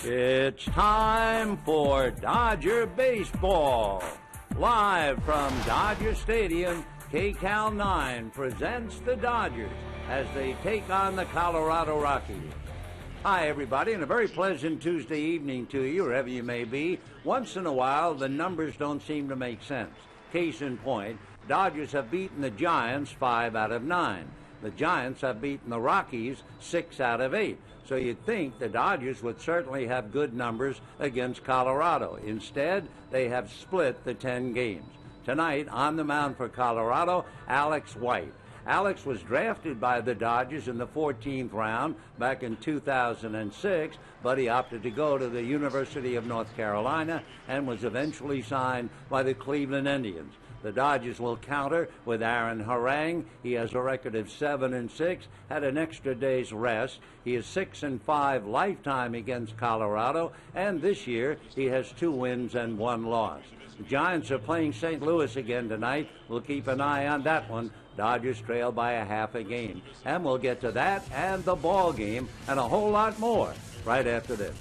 It's time for Dodger Baseball. Live from Dodger Stadium, COL 9 presents the Dodgers as they take on the Colorado Rockies. Hi, everybody, and a very pleasant Tuesday evening to you, wherever you may be. Once in a while, the numbers don't seem to make sense. Case in point, Dodgers have beaten the Giants 5 out of 9. The Giants have beaten the Rockies 6 out of 8. So you'd think the Dodgers would certainly have good numbers against Colorado. Instead, they have split the 10 games. Tonight, on the mound for Colorado, Alex White. Alex was drafted by the Dodgers in the 14th round back in 2006, but he opted to go to the University of North Carolina and was eventually signed by the Cleveland Indians. The Dodgers will counter with Aaron Harang. He has a record of 7-6, had an extra day's rest. He is 6-5 lifetime against Colorado, and this year he has 2 wins and 1 loss. The Giants are playing St. Louis again tonight. We'll keep an eye on that one. Dodgers trail by a half a game. And we'll get to that and the ball game and a whole lot more right after this.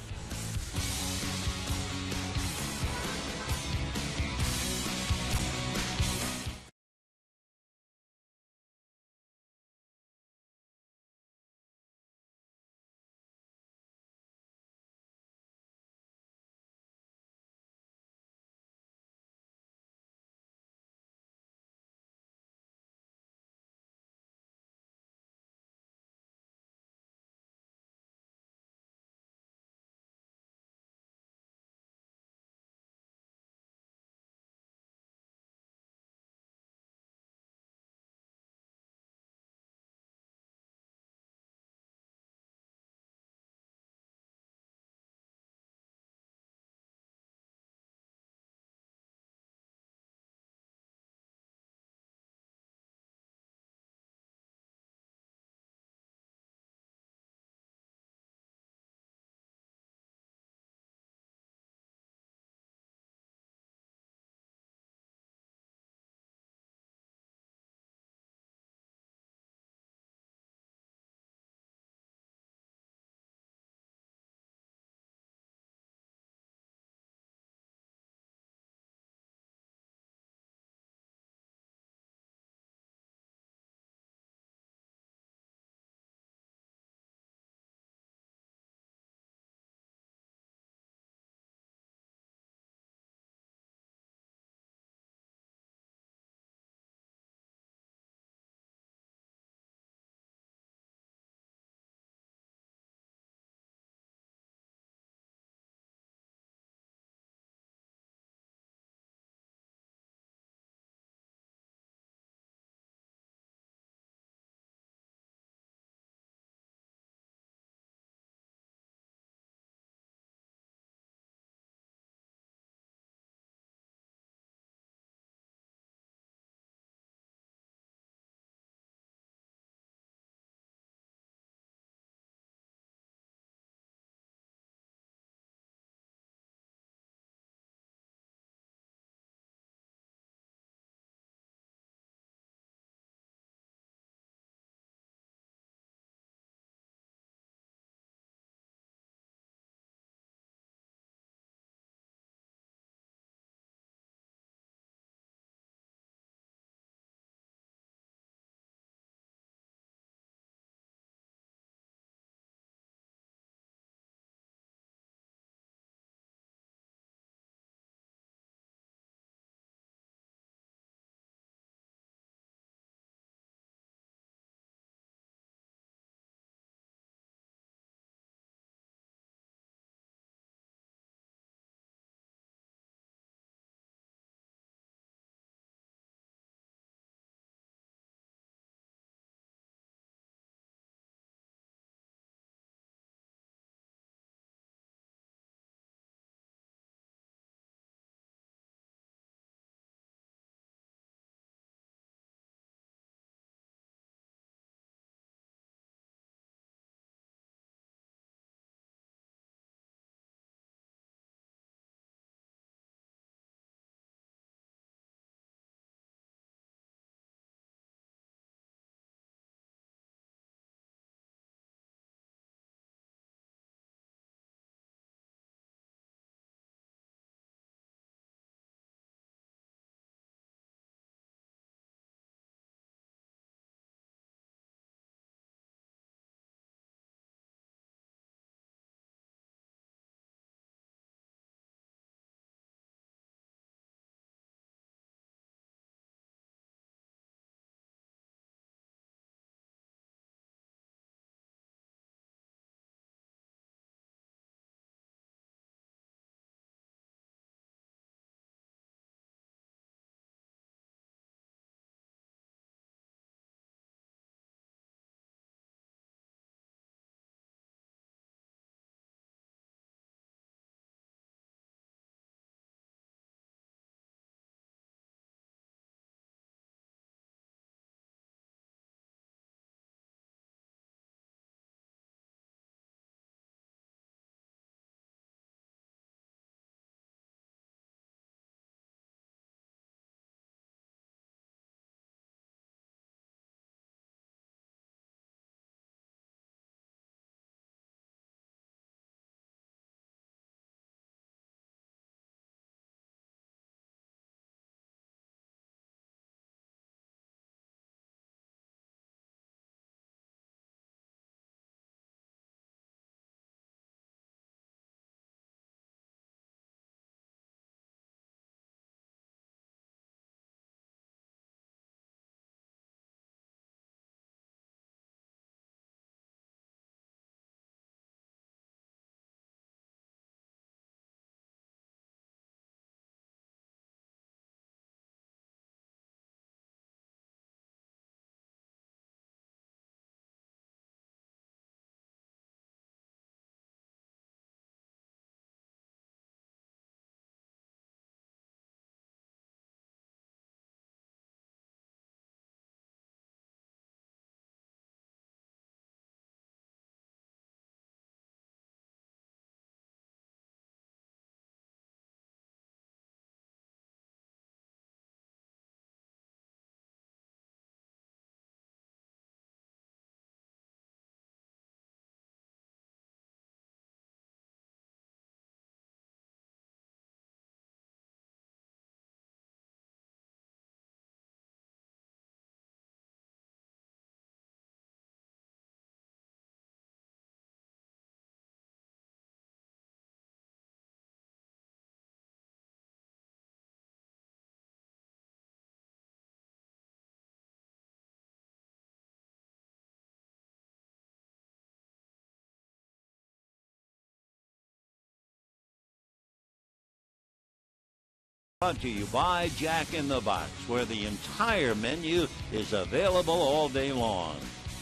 Brought to you by Jack in the Box, where the entire menu is available all day long.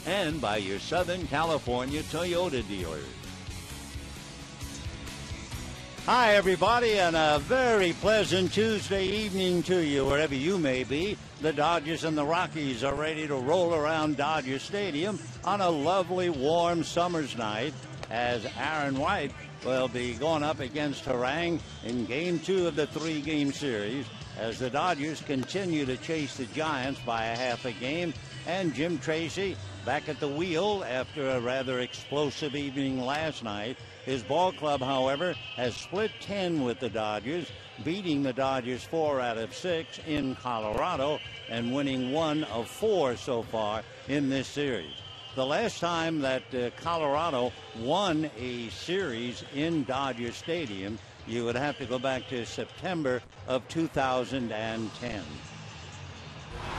And by your Southern California Toyota dealers. Hi, everybody, and a very pleasant Tuesday evening to you, wherever you may be. The Dodgers and the Rockies are ready to roll around Dodger Stadium on a lovely, warm summer's night as Aaron White will be going up against Harang in Game 2 of the 3-game series as the Dodgers continue to chase the Giants by a half a game. And Jim Tracy back at the wheel after a rather explosive evening last night. His ball club, however, has split 10 with the Dodgers, beating the Dodgers 4 out of 6 in Colorado and winning 1 of 4 so far in this series. The last time that Colorado won a series in Dodger Stadium, you would have to go back to September of 2010.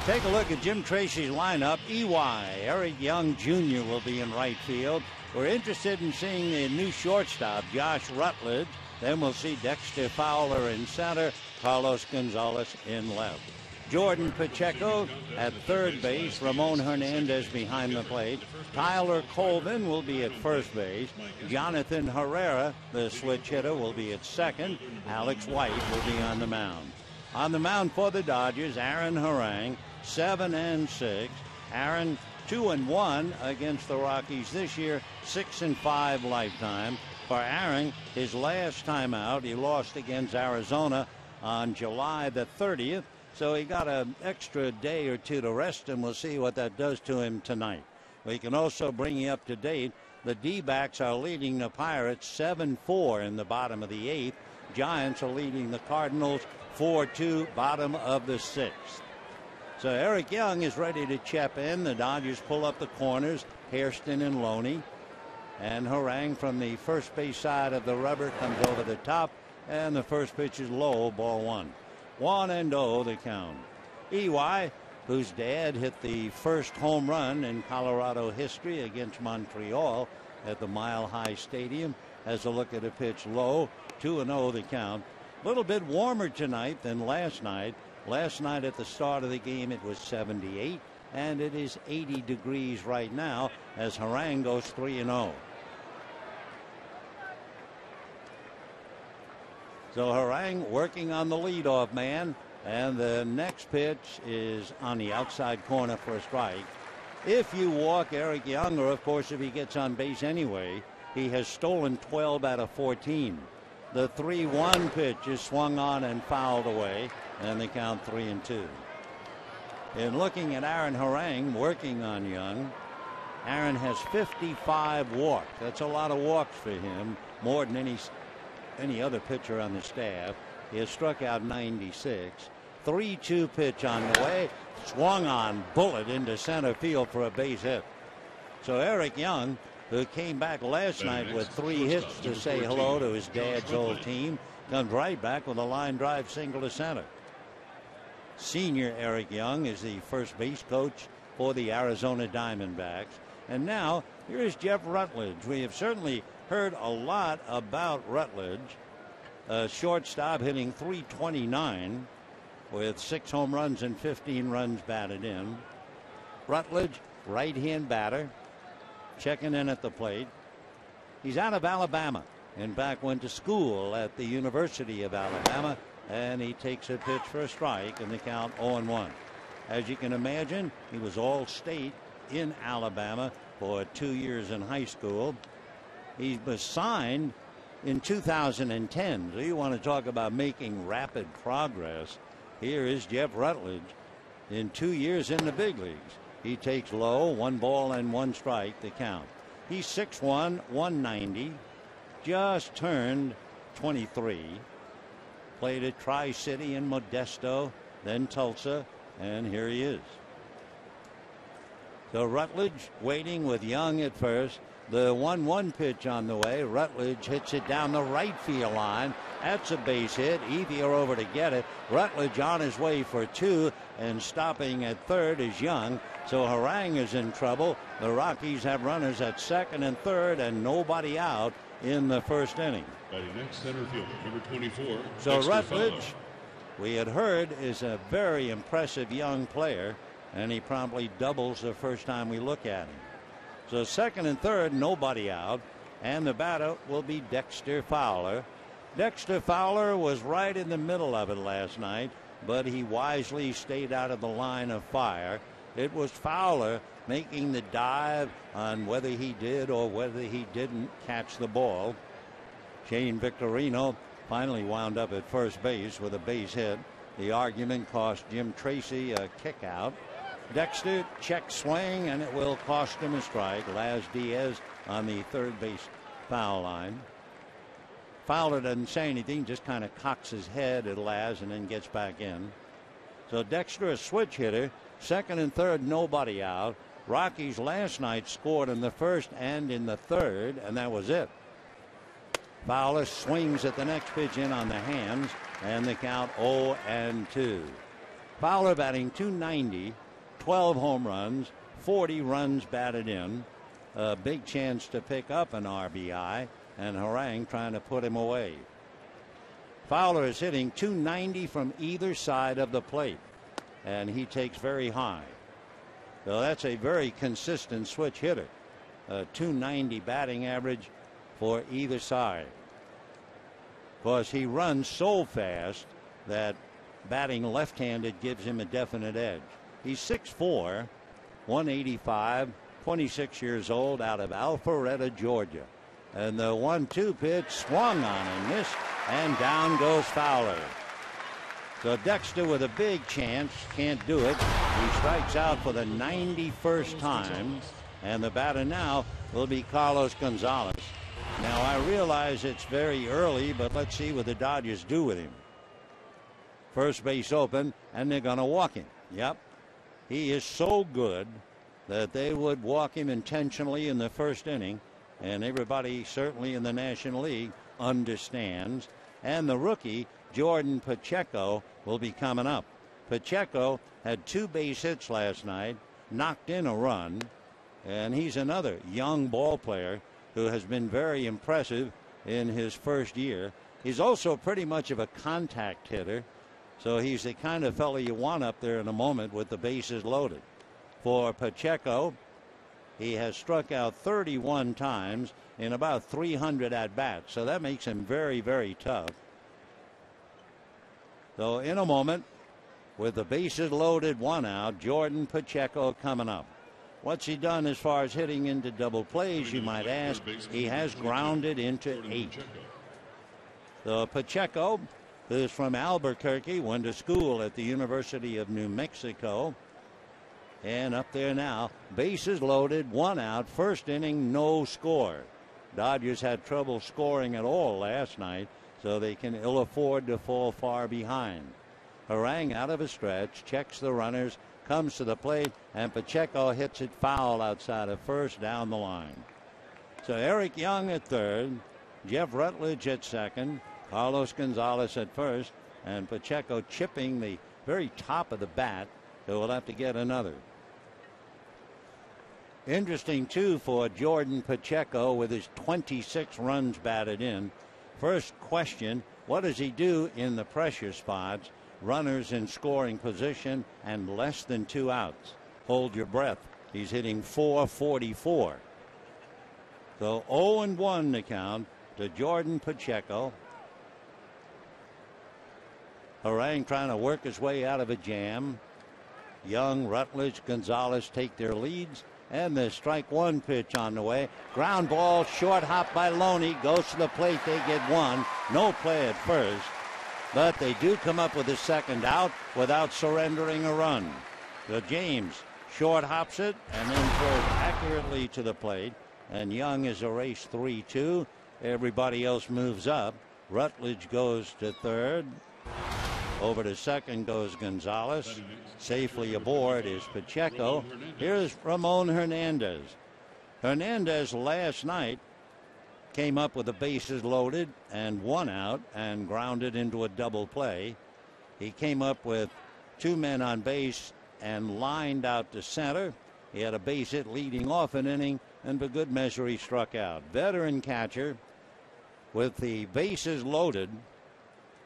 Take a look at Jim Tracy's lineup. EY, Eric Young Jr. will be in right field. We're interested in seeing the new shortstop, Josh Rutledge. Then we'll see Dexter Fowler in center, Carlos Gonzalez in left. Jordan Pacheco at third base, Ramon Hernandez behind the plate. Tyler Colvin will be at first base. Jonathan Herrera, the switch hitter, will be at second. Alex White will be on the mound. On the mound for the Dodgers, Aaron Harang, 7-6. Aaron 2-1 against the Rockies this year, 6-5 lifetime. For Aaron, his last time out, he lost against Arizona on July the 30th. So he got an extra day or two to rest, and we'll see what that does to him tonight. We can also bring you up to date. The D-backs are leading the Pirates 7-4 in the bottom of the 8th. Giants are leading the Cardinals 4-2, bottom of the 6th. So Eric Young is ready to chip in. The Dodgers pull up the corners, Hairston and Loney. And Harang from the first base side of the rubber comes over the top, and the first pitch is low, ball 1. 1-0 the count. EY, whose dad hit the first home run in Colorado history against Montreal at the Mile High Stadium, has a look at a pitch low. 2-0 the count. A little bit warmer tonight than last night. Last night at the start of the game it was 78, and it is 80 degrees right now as Harang goes 3-0. So Harang working on the leadoff man, and the next pitch is on the outside corner for a strike. If you walk Eric Young, or of course if he gets on base anyway, he has stolen 12 out of 14. The 3-1 pitch is swung on and fouled away, and they count 3-2. In looking at Aaron Harang working on Young, Aaron has 55 walks. That's a lot of walks for him, more than any other pitcher on the staff. He has struck out 96. 3-2 pitch on the way, swung on, bullet into center field for a base hit. So Eric Young, who came back last night with 3 hits to say hello to his dad's old team, comes right back with a line drive single to center. Senior Eric Young is the first base coach for the Arizona Diamondbacks. And now here is Jeff Rutledge. We have certainly heard a lot about Rutledge, a shortstop hitting .329 with 6 home runs and 15 runs batted in. Rutledge, right-hand batter, checking in at the plate. He's out of Alabama. In fact, went to school at the University of Alabama, and he takes a pitch for a strike, and the count 0-1. As you can imagine, he was all-state in Alabama for 2 years in high school. He was signed in 2010. So you want to talk about making rapid progress. Here is Jeff Rutledge in 2 years in the big leagues. He takes low, 1 ball and 1 strike to count. He's 6'1", 190, just turned 23. Played at Tri-City in Modesto, then Tulsa, and here he is. So Rutledge waiting with Young at first. The 1-1 pitch on the way. Rutledge hits it down the right field line. That's a base hit. Ethier over to get it. Rutledge on his way for 2, and stopping at third is Young. So Harang is in trouble. The Rockies have runners at second and third, and nobody out in the first inning. Batting next, center fielder, number 24. So Rutledge we had heard is a very impressive young player, and he promptly doubles the first time we look at him. So second and third, nobody out, and the batter will be Dexter Fowler. Dexter Fowler was right in the middle of it last night, but he wisely stayed out of the line of fire. It was Fowler making the dive on whether he did or whether he didn't catch the ball. Shane Victorino finally wound up at first base with a base hit. The argument cost Jim Tracy a kick out. Dexter check swing, and it will cost him a strike. Laz Diaz on the third base foul line. Fowler doesn't say anything, just kind of cocks his head at Laz and then gets back in. So Dexter, a switch hitter. Second and third, nobody out. Rockies last night scored in the first and in the third, and that was it. Fowler swings at the next pitch in on the hands, and the count 0-2. Fowler batting .290. 12 home runs, 40 runs batted in. A big chance to pick up an RBI, and Harang trying to put him away. Fowler is hitting .290 from either side of the plate, and he takes very high. So that's a very consistent switch hitter. A .290 batting average for either side. Of course, he runs so fast that batting left-handed gives him a definite edge. He's 6'4", 185, 26 years old, out of Alpharetta, Georgia. And the 1-2 pitch swung on and missed, and down goes Fowler. So Dexter with a big chance, can't do it. He strikes out for the 91st time, and the batter now will be Carlos Gonzalez. Now, I realize it's very early, but let's see what the Dodgers do with him. First base open, and they're going to walk him. Yep. He is so good that they would walk him intentionally in the first inning, and everybody certainly in the National League understands. And the rookie, Jordan Pacheco, will be coming up. Pacheco had 2 base hits last night, knocked in a run, and he's another young ball player who has been very impressive in his first year. He's also pretty much of a contact hitter. So he's the kind of fellow you want up there in a moment with the bases loaded. For Pacheco, he has struck out 31 times in about 300 at-bats. So that makes him very, very tough. So in a moment, with the bases loaded, 1 out, Jordan Pacheco coming up. What's he done as far as hitting into double plays, you might ask? He has grounded into 8. So Pacheco, who's from Albuquerque, went to school at the University of New Mexico. And up there now, bases loaded, 1 out, first inning, no score. Dodgers had trouble scoring at all last night, so they can ill afford to fall far behind. Harang out of a stretch, checks the runners, comes to the plate, and Pacheco hits it foul outside of first down the line. So Eric Young at third, Jeff Rutledge at second, Carlos Gonzalez at first, and Pacheco chipping the very top of the bat, so we'll have to get another. Interesting, too, for Jordan Pacheco with his 26 runs batted in. First question, what does he do in the pressure spots? Runners in scoring position and less than 2 outs. Hold your breath. He's hitting .444. So 0-1 to count to Jordan Pacheco. Harang trying to work his way out of a jam. Young, Rutledge, Gonzalez take their leads. And the strike 1 pitch on the way. Ground ball, short hop by Loney. Goes to the plate. They get 1. No play at first. But they do come up with a second out without surrendering a run. So James short hops it and then throws accurately to the plate. And Young is erased 3-2. Everybody else moves up. Rutledge goes to third. Over to second goes Gonzalez. Safely aboard is Pacheco. Here's Ramon Hernandez. Hernandez last night came up with the bases loaded and 1 out and grounded into a double play. He came up with 2 men on base and lined out to center. He had a base hit leading off an inning, and for good measure he struck out. Veteran catcher with the bases loaded.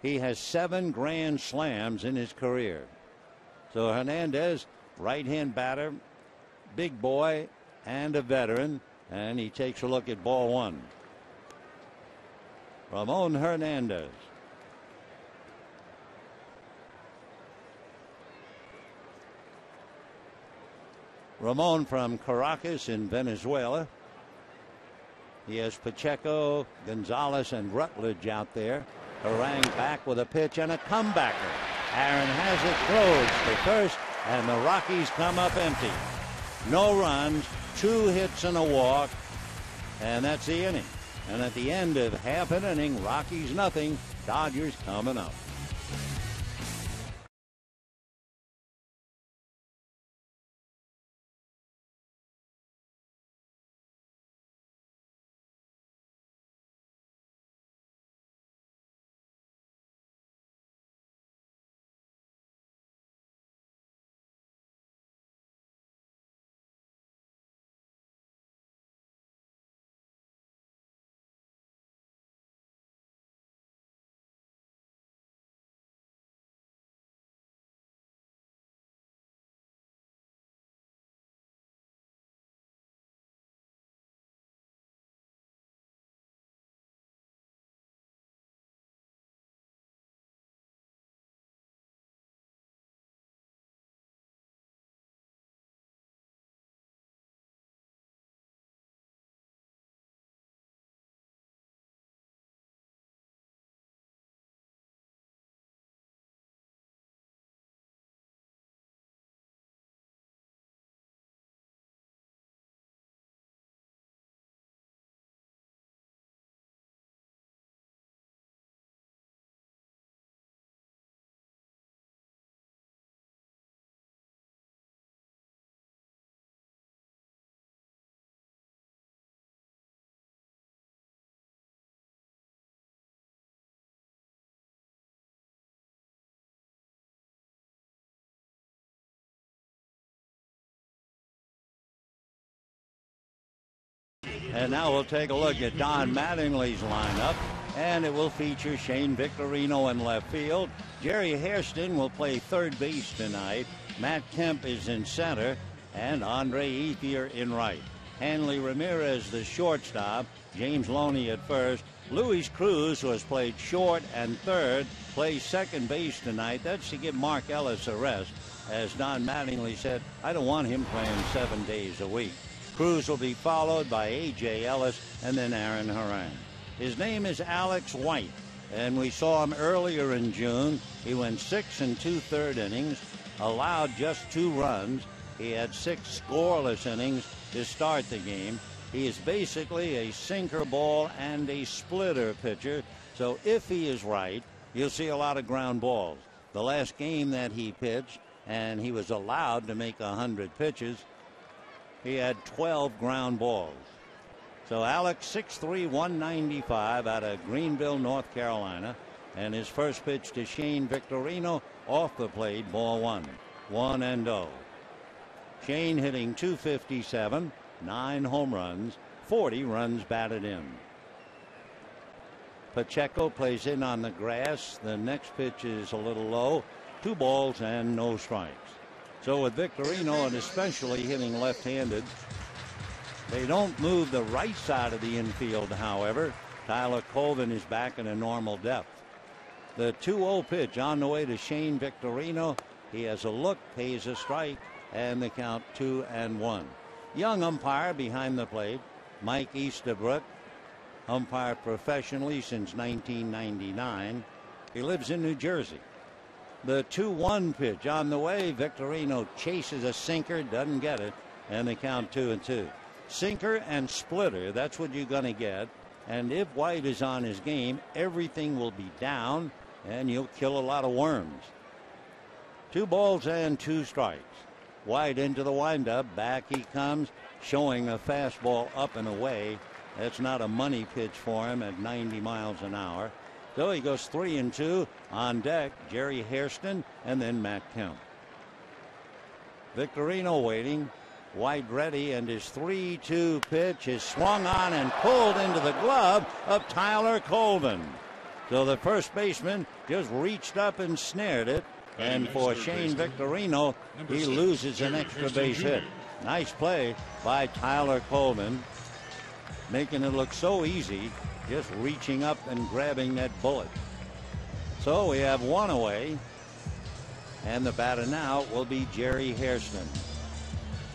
He has 7 grand slams in his career. So Hernandez, right-hand batter, big boy, and a veteran, and he takes a look at ball 1. Ramon Hernandez. Ramon from Caracas in Venezuela. He has Pacheco, Gonzalez, and Rutledge out there. Harang back with a pitch and a comebacker. Aaron has it, throws to first, and the Rockies come up empty. No runs, 2 hits and a walk, and that's the inning. And at the end of half an inning, Rockies nothing, Dodgers coming up. And now we'll take a look at Don Mattingly's lineup, and it will feature Shane Victorino in left field. Jerry Hairston will play third base tonight. Matt Kemp is in center, and Andre Ethier in right. Hanley Ramirez, the shortstop. James Loney at first. Luis Cruz, who has played short and third, plays second base tonight. That's to give Mark Ellis a rest. As Don Mattingly said, I don't want him playing 7 days a week. Cruz will be followed by A.J. Ellis and then Aaron Harang. His name is Alex White, and we saw him earlier in June. He went 6 2/3 innings, allowed just 2 runs. He had 6 scoreless innings to start the game. He is basically a sinker ball and a splitter pitcher, so if he is right, you'll see a lot of ground balls. The last game that he pitched, and he was allowed to make 100 pitches, he had 12 ground balls. So Alex, 6'3", 195 out of Greenville, North Carolina. And his first pitch to Shane Victorino off the plate, ball 1. 1-0. Shane hitting .257, 9 home runs, 40 runs batted in. Pacheco plays in on the grass. The next pitch is a little low. 2 balls and no strikes. So with Victorino, and especially hitting left-handed, they don't move the right side of the infield, however. Tyler Colvin is back in a normal depth. The 2-0 pitch on the way to Shane Victorino. He has a look, pays a strike, and the count 2-1. Young umpire behind the plate, Mike Easterbrook, umpired professionally since 1999. He lives in New Jersey. The 2-1 pitch on the way. Victorino chases a sinker, doesn't get it, and they count 2-2. Sinker and splitter, that's what you're going to get. And if White is on his game, everything will be down, and you'll kill a lot of worms. 2 balls and 2 strikes. White into the windup. Back he comes, showing a fastball up and away. That's not a money pitch for him at 90 miles an hour. So he goes 3-2. On deck, Jerry Hairston and then Matt Kemp. Victorino waiting. White ready, and his 3-2 pitch is swung on and pulled into the glove of Tyler Colvin. So the first baseman just reached up and snared it. And for Shane Victorino, he loses an extra base hit. Nice play by Tyler Colvin, making it look so easy, just reaching up and grabbing that bullet. So we have one away, and the batter now will be Jerry Hairston.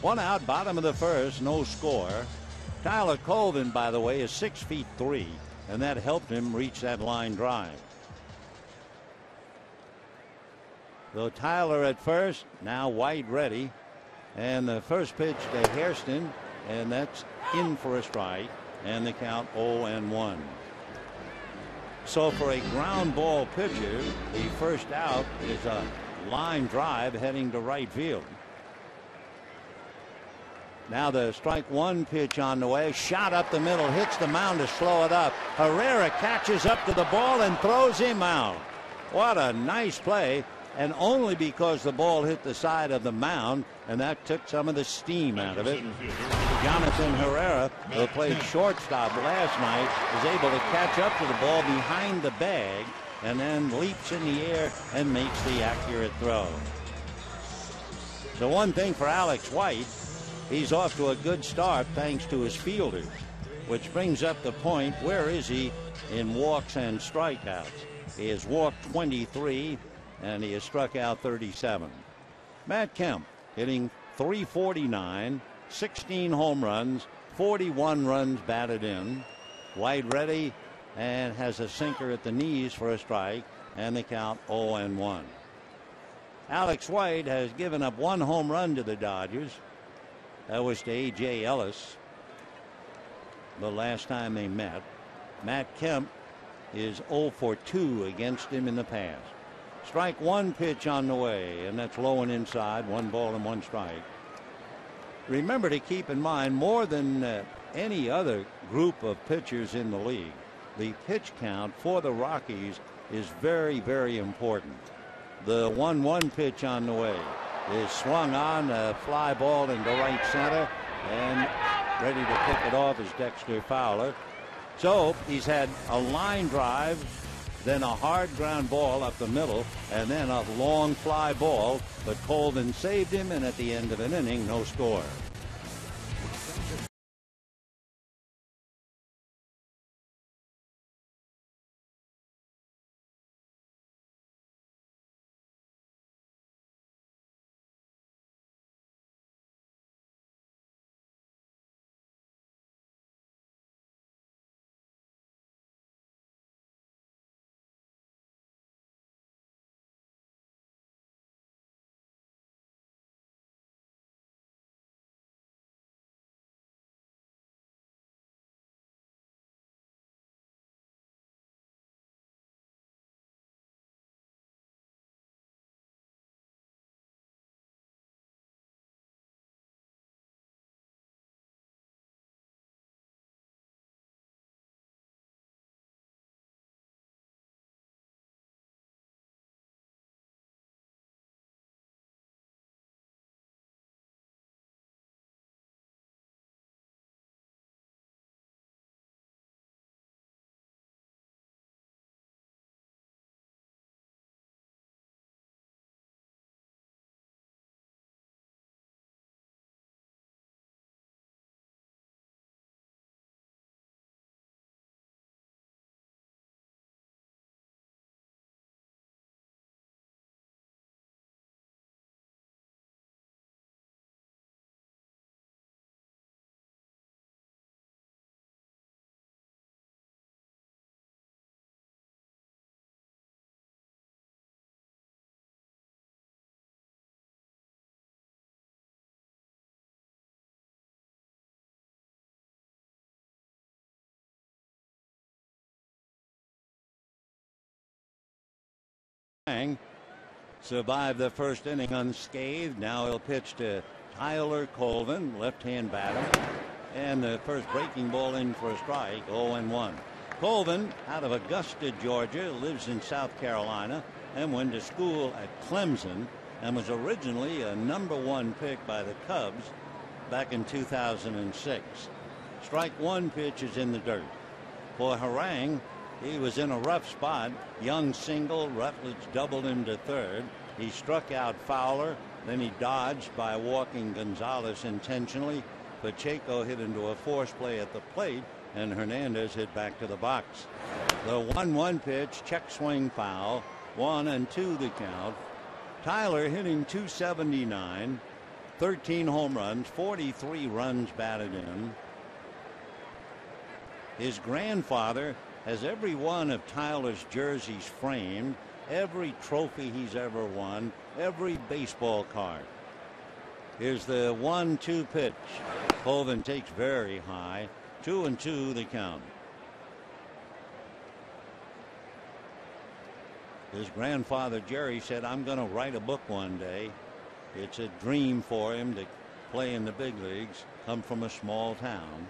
One out, bottom of the first, no score. Tyler Colvin, by the way, is 6'3", and that helped him reach that line drive. So Tyler at first, now White ready, and the first pitch to Hairston, and that's in for a strike, and the count 0-1. So for a ground ball pitcher, the first out is a line drive heading to right field. Now the strike one pitch on the way, shot up the middle, hits the mound to slow it up. Herrera catches up to the ball and throws him out. What a nice play. And only because the ball hit the side of the mound, and that took some of the steam out of it. Jonathan Herrera, who played shortstop last night, is able to catch up to the ball behind the bag and then leaps in the air and makes the accurate throw. So one thing for Alex White, he's off to a good start thanks to his fielders, which brings up the point, where is he in walks and strikeouts? He has walked 23. And he has struck out 37. Matt Kemp hitting .349, 16 home runs, 41 runs batted in. White ready and has a sinker at the knees for a strike, and the count 0-1. Alex White has given up one home run to the Dodgers. That was to A.J. Ellis the last time they met. Matt Kemp is 0 for 2 against him in the past. Strike one pitch on the way, and that's low and inside, 1 ball and 1 strike. Remember to keep in mind, more than any other group of pitchers in the league, the pitch count for the Rockies is very, very important. The 1-1 pitch on the way is swung on, a fly ball into right center, and ready to pick it off is Dexter Fowler. So he's had a line drive, then a hard ground ball up the middle, and then a long fly ball, but Colvin saved him, and at the end of an inning, no score. Survived the first inning unscathed. Now he'll pitch to Tyler Colvin, left-hand batter, and the first breaking ball in for a strike, 0-1. Colvin, out of Augusta, Georgia, lives in South Carolina and went to school at Clemson and was originally a #1 pick by the Cubs back in 2006. Strike one pitch is in the dirt. For Harang, He was in a rough spot. Young single. Rutledge doubled him to third. He struck out Fowler. Then he dodged by walking Gonzalez intentionally. Pacheco hit into a force play at the plate, and Hernandez hit back to the box. The 1-1 pitch, check swing foul. 1-2 the count. Tyler hitting .279, 13 home runs, 43 runs batted in. His grandfather has every one of Tyler's jerseys framed, every trophy he's ever won, every baseball card. Here's the 1-2 pitch. Colvin takes very high. 2-2 the count. His grandfather Jerry said, "I'm going to write a book one day." It's a dream for him to play in the big leagues, come from a small town.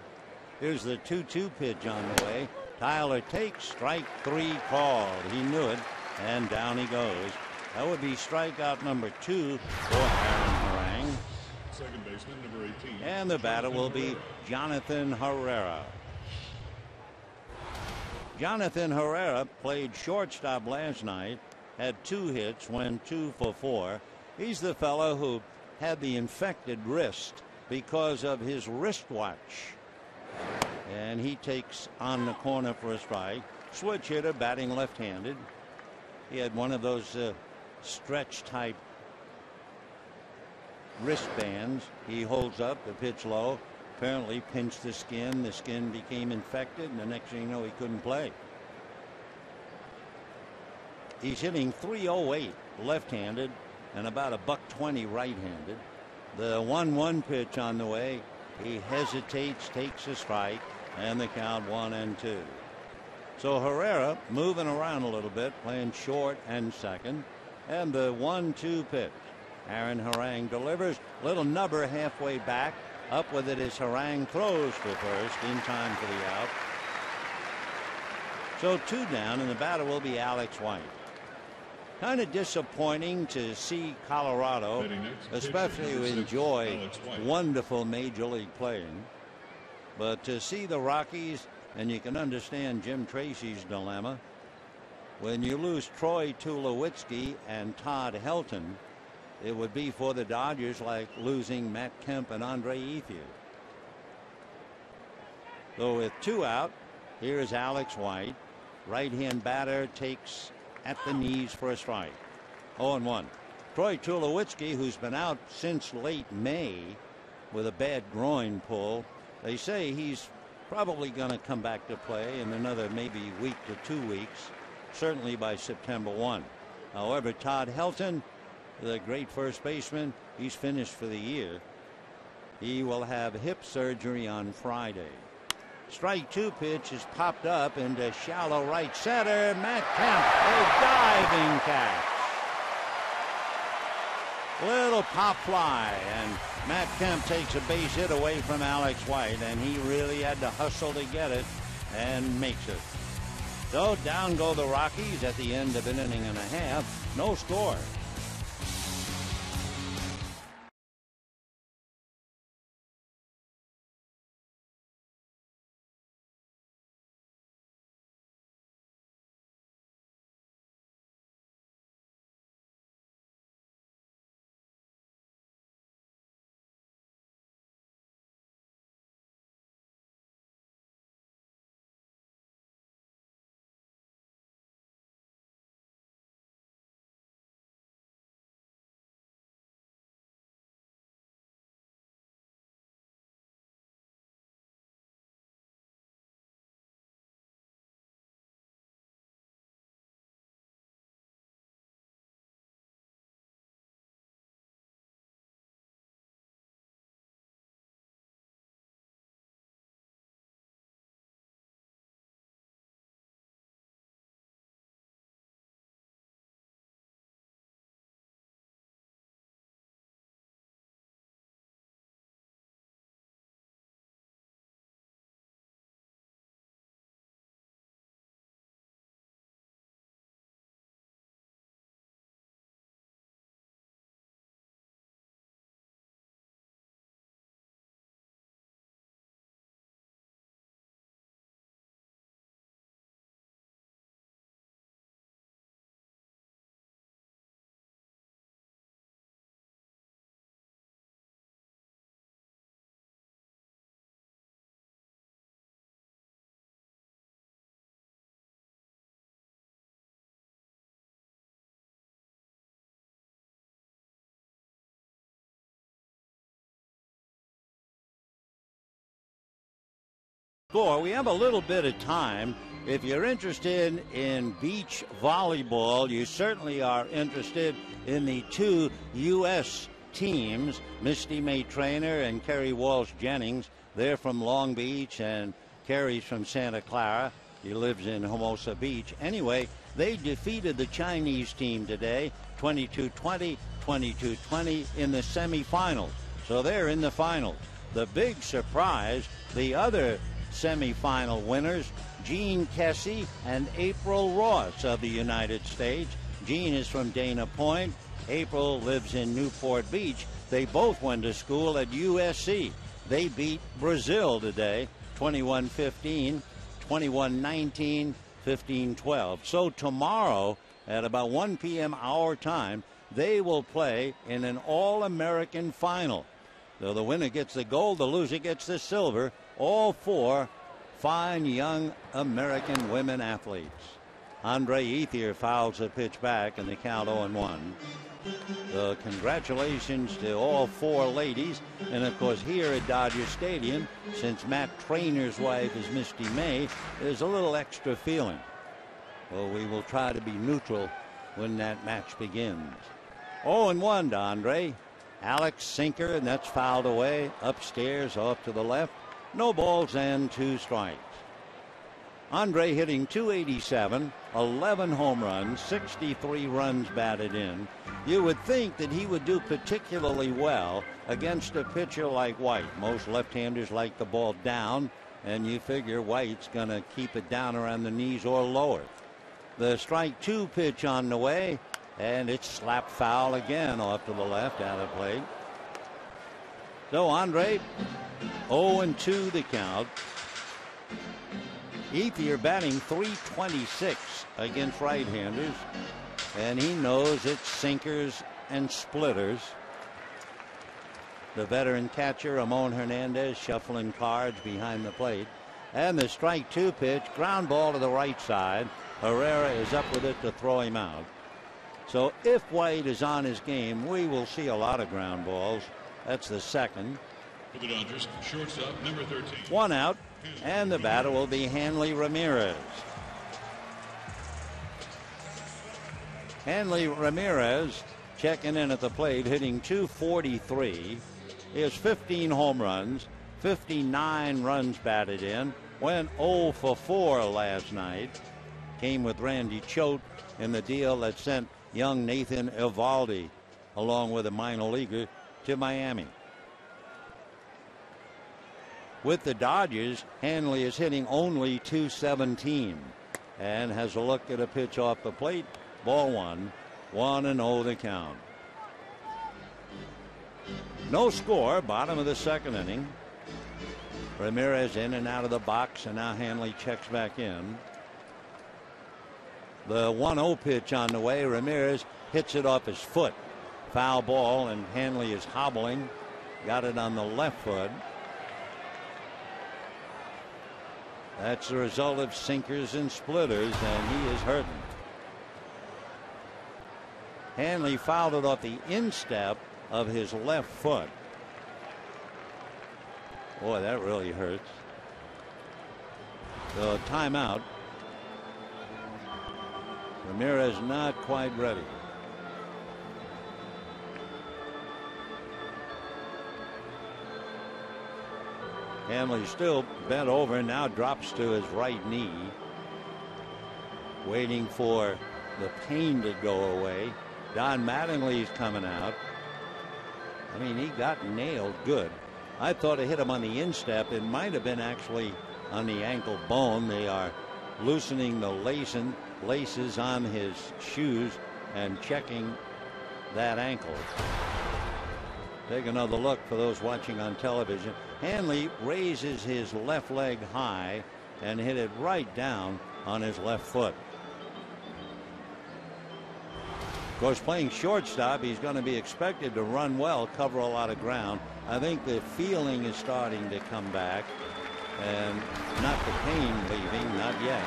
Here's the 2-2 pitch on the way. Tyler takes strike 3 called. He knew it, and down he goes. That would be strikeout number 2 for Aaron Harang. Second baseman, number 18. And the batter will be Jonathan Herrera. Jonathan Herrera played shortstop last night, had 2 hits, went 2 for 4. He's the fellow who had the infected wrist because of his wristwatch. And he takes on the corner for a strike. Switch hitter, batting left-handed. He had one of those stretch type wristbands. He holds up the pitch low. Apparently pinched the skin. The skin became infected, and the next thing you know, he couldn't play. He's hitting .308 left-handed and about $120 right-handed. The 1-1 pitch on the way. He hesitates, takes a strike, and the count 1-2. So Herrera moving around a little bit, playing short and second. And the 1-2 pitch. Aaron Harang delivers. Little nubber halfway back. Up with it as Harang throws for first in time for the out. So 2 down, and the batter will be Alex White. Kind of disappointing to see Colorado, especially who enjoy wonderful major league playing. But to see the Rockies, and you can understand Jim Tracy's dilemma, when you lose Troy Tulowitzki and Todd Helton, it would be for the Dodgers like losing Matt Kemp and Andre Ethier. So with 2 out, here's Alex White. Right-hand batter takes at the knees for a strike. 0-1. Troy Tulowitzki, who's been out since late May with a bad groin pull. They say he's probably going to come back to play in another maybe week to 2 weeks, certainly by September 1. However, Todd Helton, the great first baseman, he's finished for the year. He will have hip surgery on Friday. Strike 2 pitch is popped up into shallow right center. Matt Kemp, a diving catch. Little pop fly, and Matt Kemp takes a base hit away from Alex White, and he really had to hustle to get it and makes it. So down go the Rockies at the end of an inning and a half. No score. Score. We have a little bit of time. If you're interested in beach volleyball, you certainly are interested in the two U.S. teams, Misty May Trainer and Kerry Walsh Jennings. They're from Long Beach, and Kerry's from Santa Clara. He lives in Hermosa Beach. Anyway, they defeated the Chinese team today, 22-20, 22-20 in the semifinals. So they're in the finals. The big surprise, the other semifinal winners, Jean Kessie and April Ross of the United States. Jean is from Dana Point. April lives in Newport Beach. They both went to school at USC. They beat Brazil today, 21-15, 21-19, 15-12. So tomorrow at about 1 p.m. our time, they will play in an All-American final. So the winner gets the gold, the loser gets the silver. All four fine young American women athletes. Andre Ethier fouls a pitch back and the count 0-1. Congratulations to all four ladies. And of course here at Dodger Stadium, since Matt Trainer's wife is Misty May, there's a little extra feeling. Well, we will try to be neutral when that match begins. 0-1 to Andre. Alex sinker, and that's fouled away. Upstairs off to the left. No balls and 2 strikes. Andre hitting .287, 11 home runs, 63 runs batted in. You would think that he would do particularly well against a pitcher like White. Most left-handers like the ball down, and you figure White's going to keep it down around the knees or lower. The strike 2 pitch on the way, and it's slapped foul again off to the left, out of play. So Andre, 0-2 the count. Ethier batting .326 against right-handers, and he knows it's sinkers and splitters. The veteran catcher, Ramon Hernandez, shuffling cards behind the plate. And the strike 2 pitch, ground ball to the right side. Herrera is up with it to throw him out. So if White is on his game, we will see a lot of ground balls. That's the second. For the Dodgers, shortstop number 13. 1 out, and the batter will be Hanley Ramirez. Hanley Ramirez checking in at the plate, hitting .243. He has 15 home runs, 59 runs batted in. Went 0 for 4 last night. Came with Randy Choate in the deal that sent young Nathan Eovaldi, along with a minor leaguer, to Miami. With the Dodgers, Hanley is hitting only .217 and has a look at a pitch off the plate. Ball 1, 1-0 the count. No score, bottom of the second inning. Ramirez in and out of the box, and now Hanley checks back in. The 1-0 pitch on the way. Ramirez hits it off his foot. Foul ball, and Hanley is hobbling. Got it on the left foot. That's the result of sinkers and splitters, and he is hurting. Hanley fouled it off the instep of his left foot. Boy, that really hurts. So timeout. Ramirez not quite ready. Hanley still bent over and now drops to his right knee, waiting for the pain to go away. Don Mattingly's coming out. I mean, he got nailed good. I thought it hit him on the instep. It might have been actually on the ankle bone. They are loosening the laces on his shoes and checking that ankle. Take another look for those watching on television. Hanley raises his left leg high and hit it right down on his left foot. Of course, playing shortstop, he's going to be expected to run well, cover a lot of ground. I think the feeling is starting to come back, and not the pain leaving, not yet.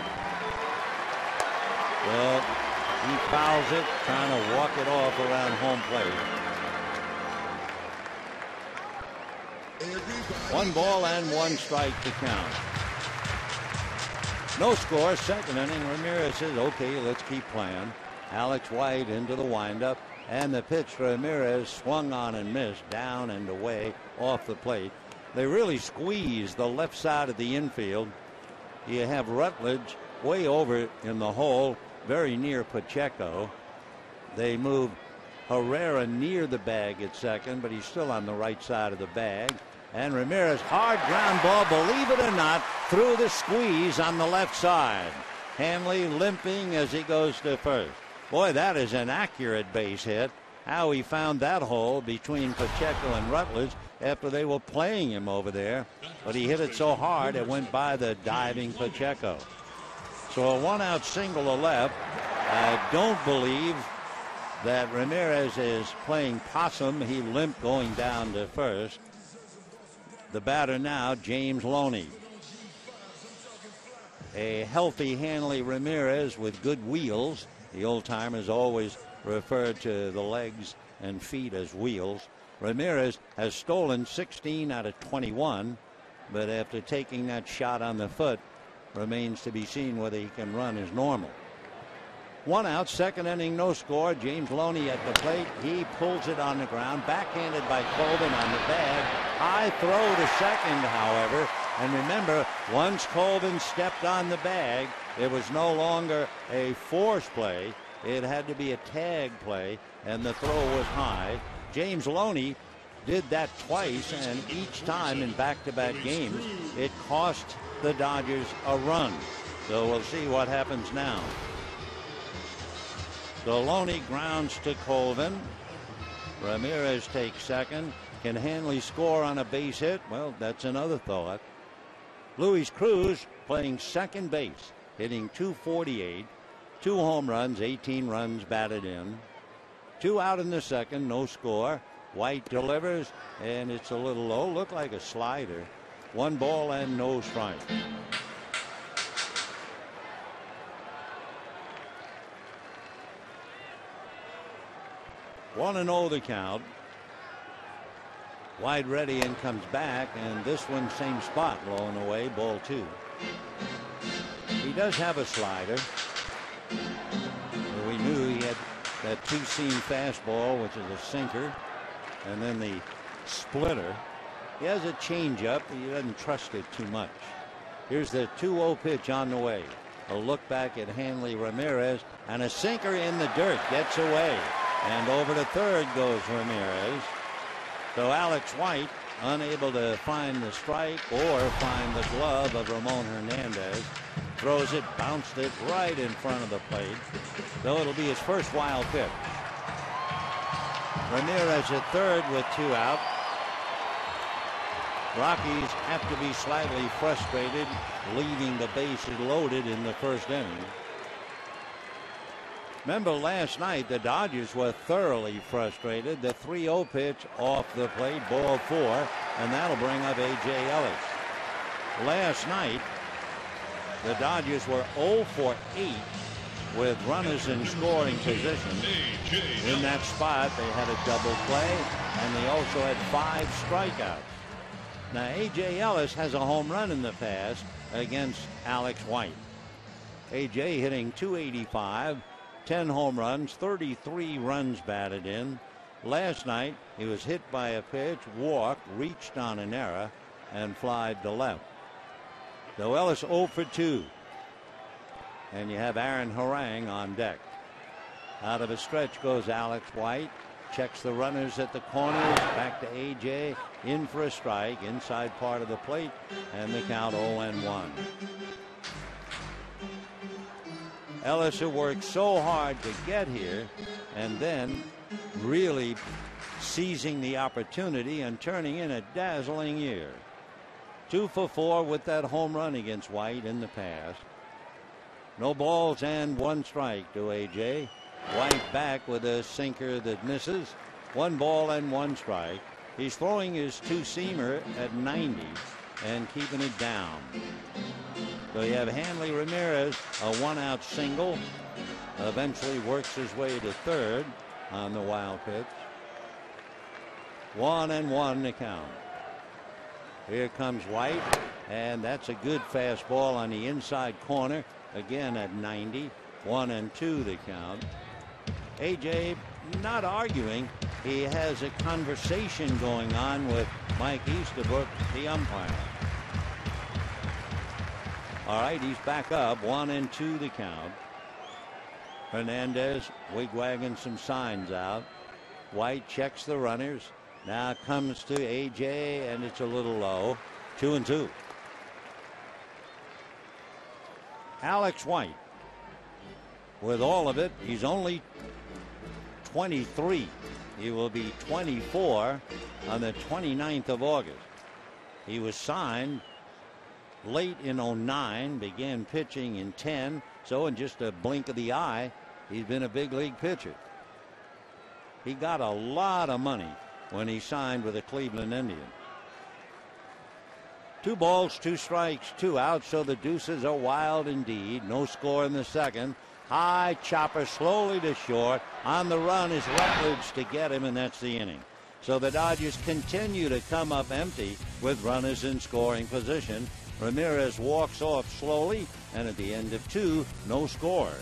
Well, he fouls it, trying to walk it off around home plate. 1 ball and 1 strike to count. No score, second inning. Ramirez says, okay, let's keep playing. Alex White into the windup, and the pitch to Ramirez swung on and missed, down and away off the plate. They really squeezed the left side of the infield. You have Rutledge way over in the hole, very near Pacheco. They move Herrera near the bag at second, but he's still on the right side of the bag. And Ramirez, hard ground ball, believe it or not, through the squeeze on the left side. Hanley limping as he goes to first. Boy, that is an accurate base hit. How he found that hole between Pacheco and Rutledge after they were playing him over there. But he hit it so hard it went by the diving Pacheco. So a one-out single to left. I don't believe that Ramirez is playing possum. He limped going down to first. The batter now, James Loney. A healthy Hanley Ramirez with good wheels. The old timers always referred to the legs and feet as wheels. Ramirez has stolen 16 out of 21, but after taking that shot on the foot, remains to be seen whether he can run as normal. One out, second inning, no score. James Loney at the plate. He pulls it on the ground, backhanded by Colvin on the bag. High throw to second, however. And remember, once Colvin stepped on the bag, it was no longer a force play. It had to be a tag play, and the throw was high. James Loney did that twice, and each time in back-to-back games, it cost the Dodgers a run. So we'll see what happens now. So Loney grounds to Colvin. Ramirez takes second. Can Hanley score on a base hit? Well, that's another thought. Luis Cruz playing second base, hitting .248, 2 home runs, 18 runs batted in. 2 out in the second, no score. White delivers, and it's a little low, looked like a slider. 1 ball and no strike. One and 0 the count. Wide ready and comes back, and this one same spot, low and away, ball 2. He does have a slider. We knew he had that 2-seam fastball, which is a sinker, and then the splitter. He has a changeup. He doesn't trust it too much. Here's the 2-0 pitch on the way. A look back at Hanley Ramirez, and a sinker in the dirt, gets away. And over to third goes Ramirez. So Alex White unable to find the strike or find the glove of Ramon Hernandez. Throws it, bounced it right in front of the plate. So it'll be his first wild pitch. Ramirez at third with 2 out. Rockies have to be slightly frustrated, leaving the bases loaded in the first inning. Remember last night the Dodgers were thoroughly frustrated. The 3-0 pitch off the plate, ball 4, and that'll bring up A.J. Ellis. Last night the Dodgers were 0 for 8 with runners in scoring position. In that spot they had a double play, and they also had 5 strikeouts. Now A.J. Ellis has a home run in the past against Alex White. A.J. hitting .285. 10 home runs, 33 runs batted in. Last night he was hit by a pitch, walked, reached on an error, and flied to left. So Ellis 0 for 2. And you have Aaron Harang on deck. Out of a stretch goes Alex White. Checks the runners at the corners. Back to A.J. In for a strike. Inside part of the plate. And the count 0-1. Ellis, who worked so hard to get here, and then really seizing the opportunity and turning in a dazzling year. 2 for 4 with that home run against White in the past. No balls and 1 strike to A.J. White back with a sinker that misses. 1 ball and 1 strike. He's throwing his 2-seamer at 90 and keeping it down. So you have Hanley Ramirez, a 1-out single. Eventually works his way to third on the wild pitch. 1-1 to count. Here comes White. And that's a good fastball on the inside corner. Again at 90. 1-2 the count. A.J. not arguing. He has a conversation going on with Mike Easterbrook, the umpire. All right, he's back up. 1-2 the count. Hernandez wigwagging some signs out. White checks the runners. Now comes to A.J. and it's a little low. 2-2. Alex White, with all of it, he's only 23. He will be 24 on the 29th of August. He was signed late in 09, began pitching in 10, so in just a blink of the eye, he's been a big league pitcher. He got a lot of money when he signed with the Cleveland Indians. 2 balls, 2 strikes, 2 outs, so the deuces are wild indeed. No score in the second. High chopper slowly to short. On the run is Rutledge to get him, and that's the inning. So the Dodgers continue to come up empty with runners in scoring position. Ramirez walks off slowly, and at the end of 2, no score.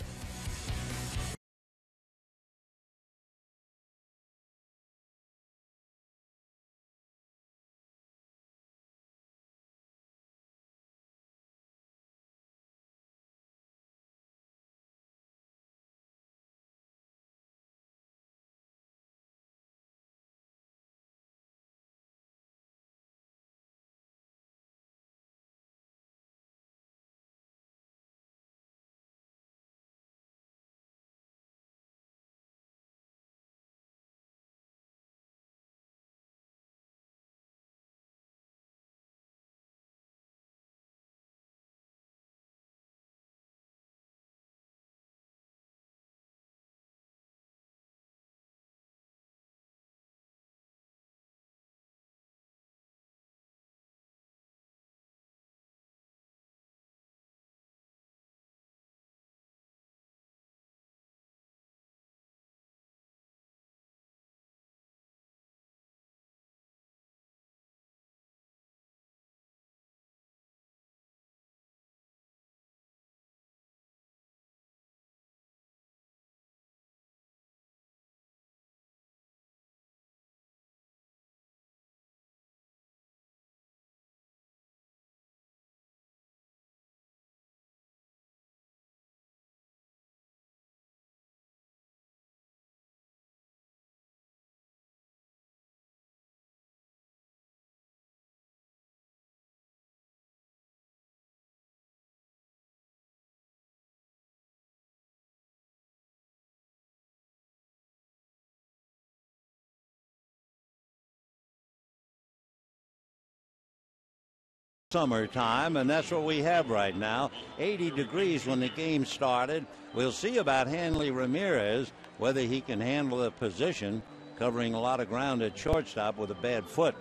Summertime, and that's what we have right now. 80 degrees when the game started. We'll see about Hanley Ramirez, whether he can handle the position, covering a lot of ground at shortstop with a bad foot.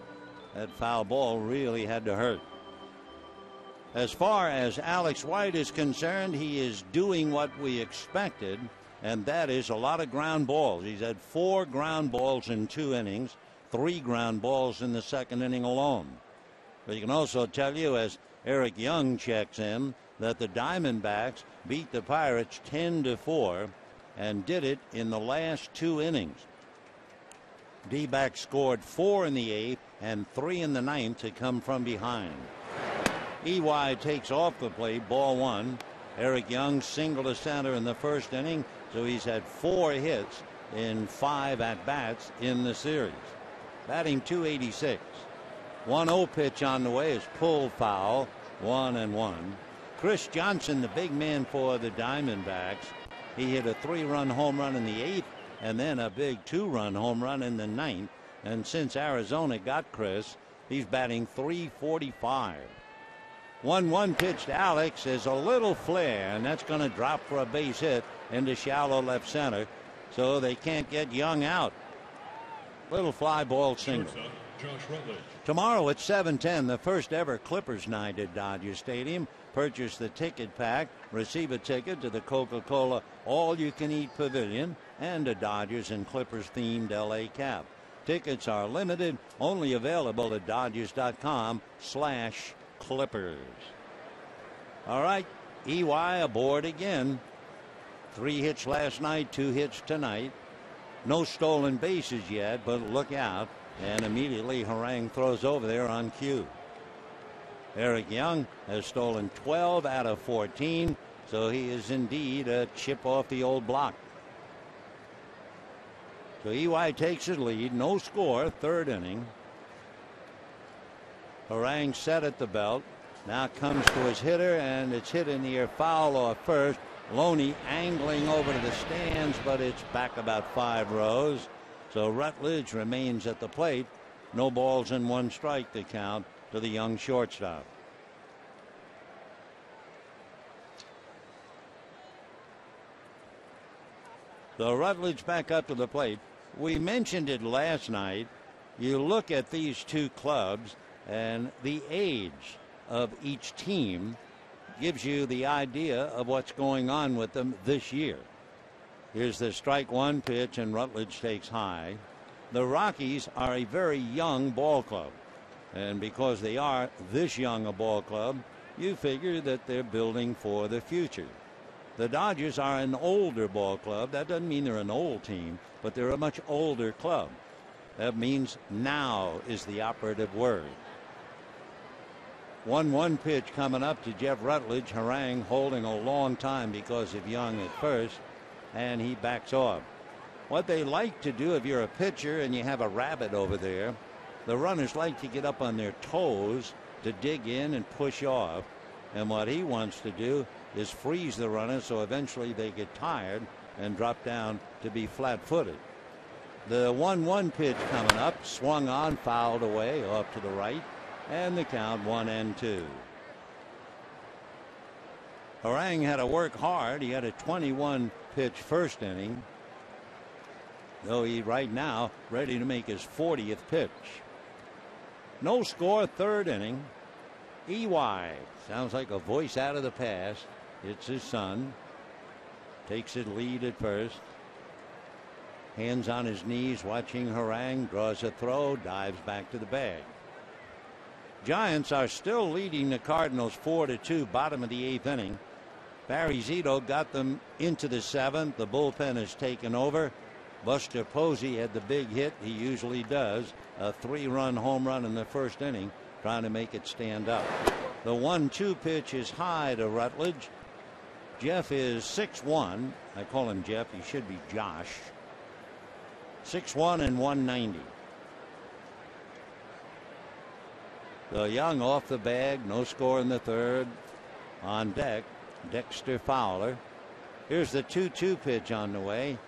That foul ball really had to hurt. As far as Alex White is concerned, he is doing what we expected, and that is a lot of ground balls. He's had 4 ground balls in 2 innings, 3 ground balls in the second inning alone. But you can also tell you, as Eric Young checks in, that the Diamondbacks beat the Pirates 10-4 and did it in the last 2 innings. D-backs scored 4 in the 8th and 3 in the 9th to come from behind. EY takes off the plate, ball 1. Eric Young single to center in the first inning, so he's had 4 hits in 5 at-bats in the series. Batting .286. 1-0 pitch on the way is pulled foul. 1-1. Chris Johnson, the big man for the Diamondbacks, he hit a 3-run home run in the 8th and then a big 2-run home run in the 9th. And since Arizona got Chris, he's batting .345. 1-1 pitch to Alex is a little flare, and that's going to drop for a base hit into shallow left center, so they can't get Young out. Little fly ball single. Tomorrow at 7:10, the first ever Clippers night at Dodger Stadium. Purchase the ticket pack, receive a ticket to the Coca-Cola All-You-Can-Eat Pavilion, and a Dodgers and Clippers themed LA cap. Tickets are limited, only available at Dodgers.com/Coca-Cola. Clippers. All right, EY aboard again. 3 hits last night, 2 hits tonight. No stolen bases yet, but look out. And immediately Harang throws over there on cue. Eric Young has stolen 12 out of 14, so he is indeed a chip off the old block. So EY takes his lead, no score, 3rd inning. Harang set at the belt. Now comes to his hitter, and it's hit in the air, foul off first. Loney angling over to the stands, but it's back about 5 rows. So Rutledge remains at the plate. No balls and 1 strike to count to the young shortstop. So Rutledge back up to the plate. We mentioned it last night. You look at these 2 clubs, and the age of each team gives you the idea of what's going on with them this year. Here's the strike 1 pitch, and Rutledge takes high. The Rockies are a very young ball club, and because they are this young a ball club, you figure that they're building for the future. The Dodgers are an older ball club. That doesn't mean they're an old team, but they're a much older club. That means now is the operative word. 1-1 pitch coming up to Jeff Rutledge. Harang holding a long time because of Young at first, and he backs off. What they like to do, if you're a pitcher and you have a rabbit over there, the runners like to get up on their toes to dig in and push off. And what he wants to do is freeze the runners so eventually they get tired and drop down to be flat-footed. The 1-1 pitch coming up, swung on, fouled away off to the right, and the count 1-2. Harang had to work hard. He had a 21 pitch first inning, though he right now ready to make his 40th pitch. No score, 3rd inning. EY sounds like a voice out of the past. It's his son. Takes his lead at first. Hands on his knees watching Harang. Draws a throw. Dives back to the bag. Giants are still leading the Cardinals 4-2, bottom of the 8th inning. Barry Zito got them into the 7th. The bullpen has taken over. Buster Posey had the big hit. He usually does. A 3-run home run in the 1st inning, trying to make it stand up. The 1-2 pitch is high to Rutledge. Jeff is 6'1". I call him Jeff. He should be Josh. 6'1" and 190. So Young off the bag. No score in the 3rd. On deck, Dexter Fowler. Here's the 2-2 pitch on the way.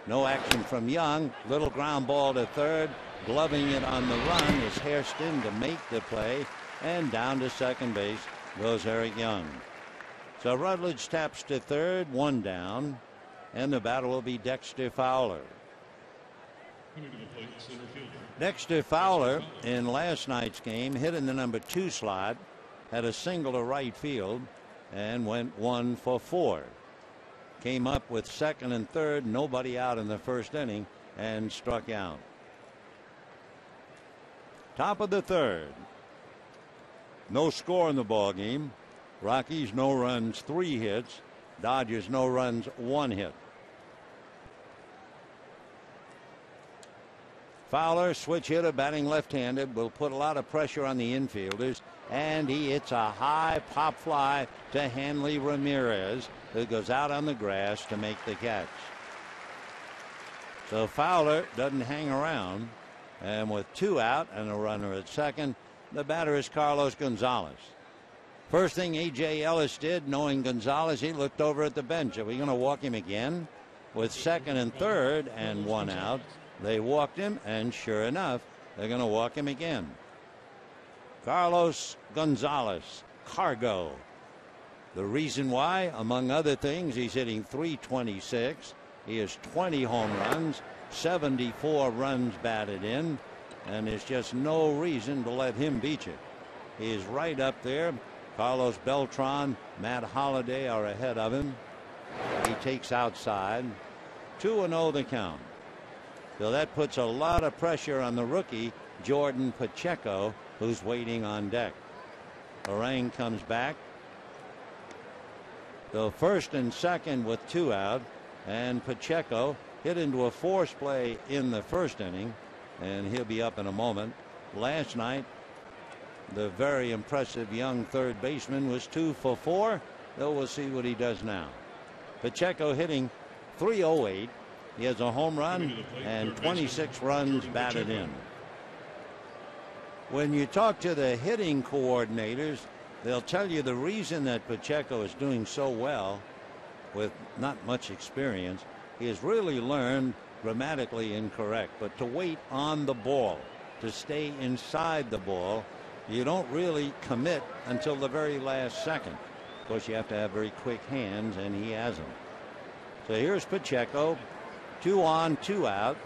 No action from Young. Little ground ball to 3rd. Gloving it on the run is Hairston to make the play. And down to 2nd base goes Eric Young. So Rutledge taps to 3rd, 1 down, and the batter will be Dexter Fowler. Dexter Fowler in last night's game hit in the number 2 slot, had a single to right field, and went 1 for 4. Came up with 2nd and 3rd, nobody out in the 1st inning, and struck out. Top of the 3rd. No score in the ball game. Rockies no runs, 3 hits. Dodgers no runs, 1 hit. Fowler, switch hitter, batting left-handed, will put a lot of pressure on the infielders, and he hits a high pop fly to Hanley Ramirez, who goes out on the grass to make the catch. So Fowler doesn't hang around, and with 2 out and a runner at 2nd, the batter is Carlos Gonzalez. First thing A.J. Ellis did, knowing Gonzalez, he looked over at the bench. Are we going to walk him again? With 2nd and 3rd and 1 out, they walked him, and sure enough, they're going to walk him again. Carlos Gonzalez, Cargo. The reason why, among other things, he's hitting .326. He has 20 home runs, 74 runs batted in, and there's just no reason to let him beat you. He is right up there. Carlos Beltran, Matt Holliday are ahead of him. He takes outside. 2-0 the count. So that puts a lot of pressure on the rookie, Jordan Pacheco, who's waiting on deck. Harang comes back. The first and second with 2 out, and Pacheco hit into a force play in the first inning, and he'll be up in a moment. Last night, the very impressive young third baseman was 2 for 4, though we'll see what he does now. Pacheco hitting .308. He has a home run and 26 runs batted in. When you talk to the hitting coordinators, they'll tell you the reason that Pacheco is doing so well with not much experience. He has really learned, grammatically incorrect, but to wait on the ball, to stay inside the ball. You don't really commit until the very last second. Of course, you have to have very quick hands, and he has them. So here's Pacheco, 2 on, 2 out.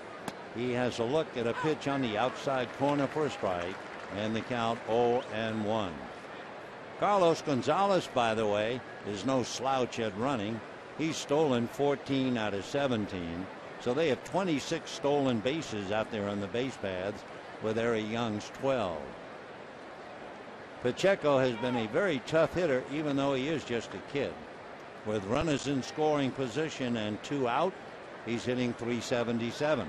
He has a look at a pitch on the outside corner for a strike, and the count 0-1. Carlos Gonzalez, by the way, is no slouch at running. He's stolen 14 out of 17. So they have 26 stolen bases out there on the base paths, with Eric Young's 12. Pacheco has been a very tough hitter, even though he is just a kid. With runners in scoring position and 2 out, he's hitting .377.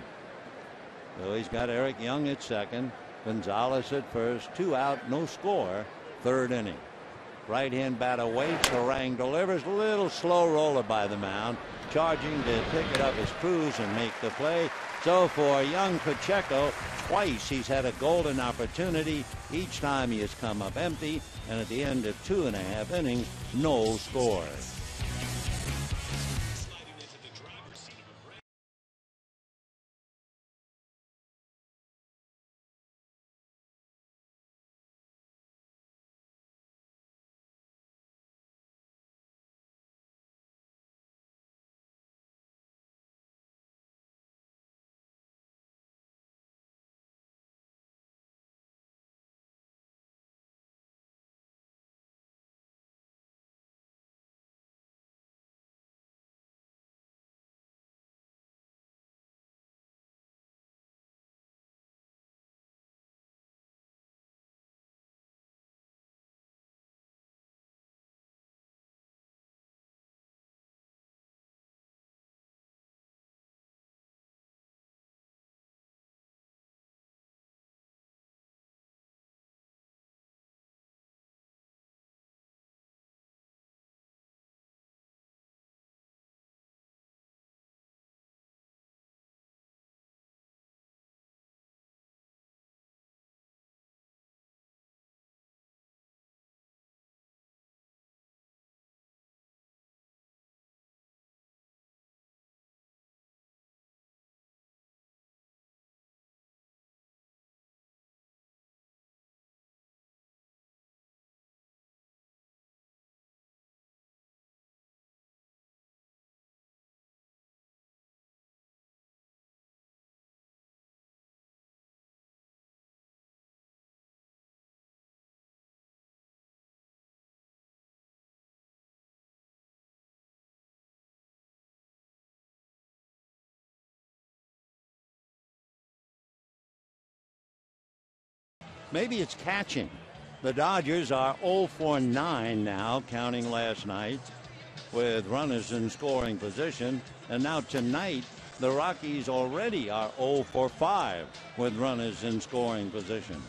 So he's got Eric Young at second, Gonzalez at first, 2 out, no score, third inning. Right hand bat awaits. Harang delivers. A little slow roller by the mound, charging to pick it up as Cruz and make the play. So for young Pacheco, twice he's had a golden opportunity. Each time he has come up empty, and at the end of 2.5 innings, no score. Maybe it's catching. The Dodgers are 0 for 9 now, counting last night, with runners in scoring position. And now tonight, the Rockies already are 0 for 5 with runners in scoring position.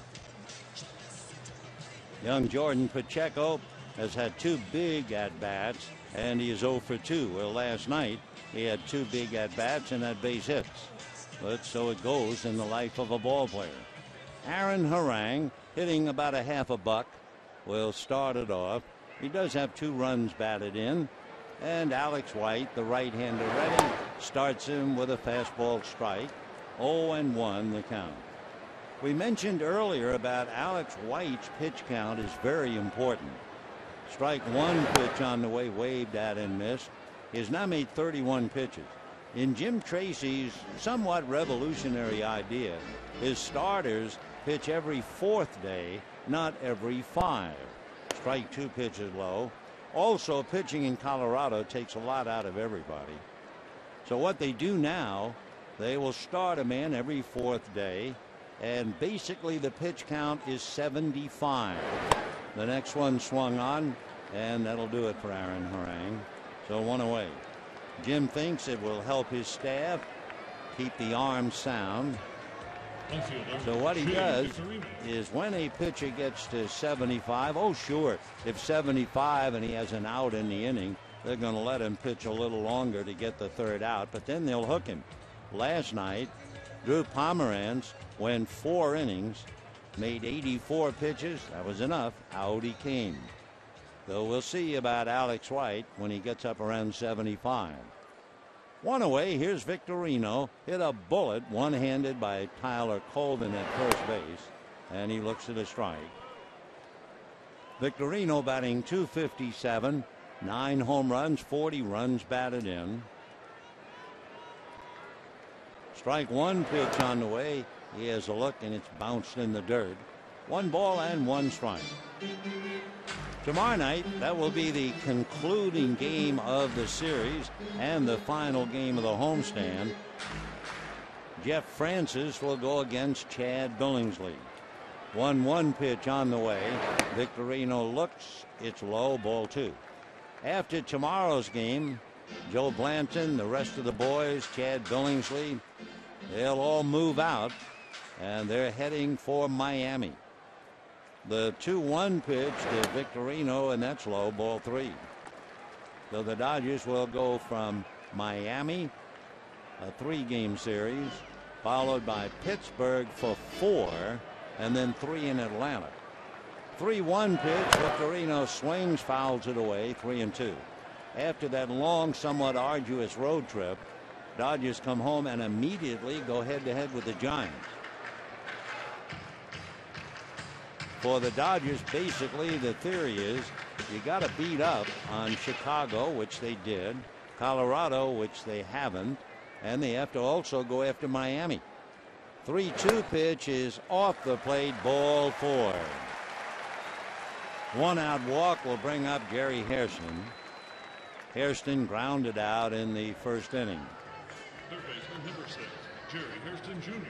Young Jordan Pacheco has had 2 big at-bats, and he is 0 for 2. Well, last night, he had 2 big at-bats and had base hits. But so it goes in the life of a ball player. Aaron Harang, hitting about a half a buck, will start it off. He does have 2 runs batted in. And Alex White, the right-hander ready, starts him with a fastball strike. 0-1 the count. We mentioned earlier about Alex White's pitch count is very important. Strike 1 pitch on the way, waved at and missed. He has now made 31 pitches. In Jim Tracy's somewhat revolutionary idea, his starters pitch every 4th day, not every 5. Strike 2 pitches low. Also, pitching in Colorado takes a lot out of everybody. So what they do now, they will start a man every 4th day, and basically the pitch count is 75. The next one swung on, and that'll do it for Aaron Harang. So 1 away. Jim thinks it will help his staff keep the arm sound. So what he does is when a pitcher gets to 75, oh sure, if 75 and he has an out in the inning, they're going to let him pitch a little longer to get the third out, but then they'll hook him. Last night, Drew Pomeranz went 4 innings, made 84 pitches. That was enough. Out he came. Though we'll see about Alex White when he gets up around 75. 1 away. Here's Victorino. Hit a bullet one-handed by Tyler Colvin at first base, and he looks at a strike. Victorino batting .257, 9 home runs, 40 runs batted in. Strike 1 pitch on the way. He has a look, and it's bounced in the dirt. 1 ball and 1 strike. Tomorrow night, that will be the concluding game of the series and the final game of the homestand. Jeff Francis will go against Chad Billingsley. 1-1 pitch on the way. Victorino looks. It's low, ball 2. After tomorrow's game, Joe Blanton, the rest of the boys, Chad Billingsley, they'll all move out, and they're heading for Miami. The 2-1 pitch to Victorino, and that's low, ball 3. So the Dodgers will go from Miami, a 3-game series, followed by Pittsburgh for 4, and then 3 in Atlanta. 3-1 pitch, Victorino swings, fouls it away, 3-2. After that long, somewhat arduous road trip, Dodgers come home and immediately go head-to-head with the Giants. For the Dodgers, basically, the theory is you got to beat up on Chicago, which they did, Colorado, which they haven't, and they have to also go after Miami. 3-2 pitch is off the plate, ball 4. 1-out walk will bring up Gary Hairston. Hairston grounded out in the first inning. Third baseman, number 6, Jerry Hairston Jr.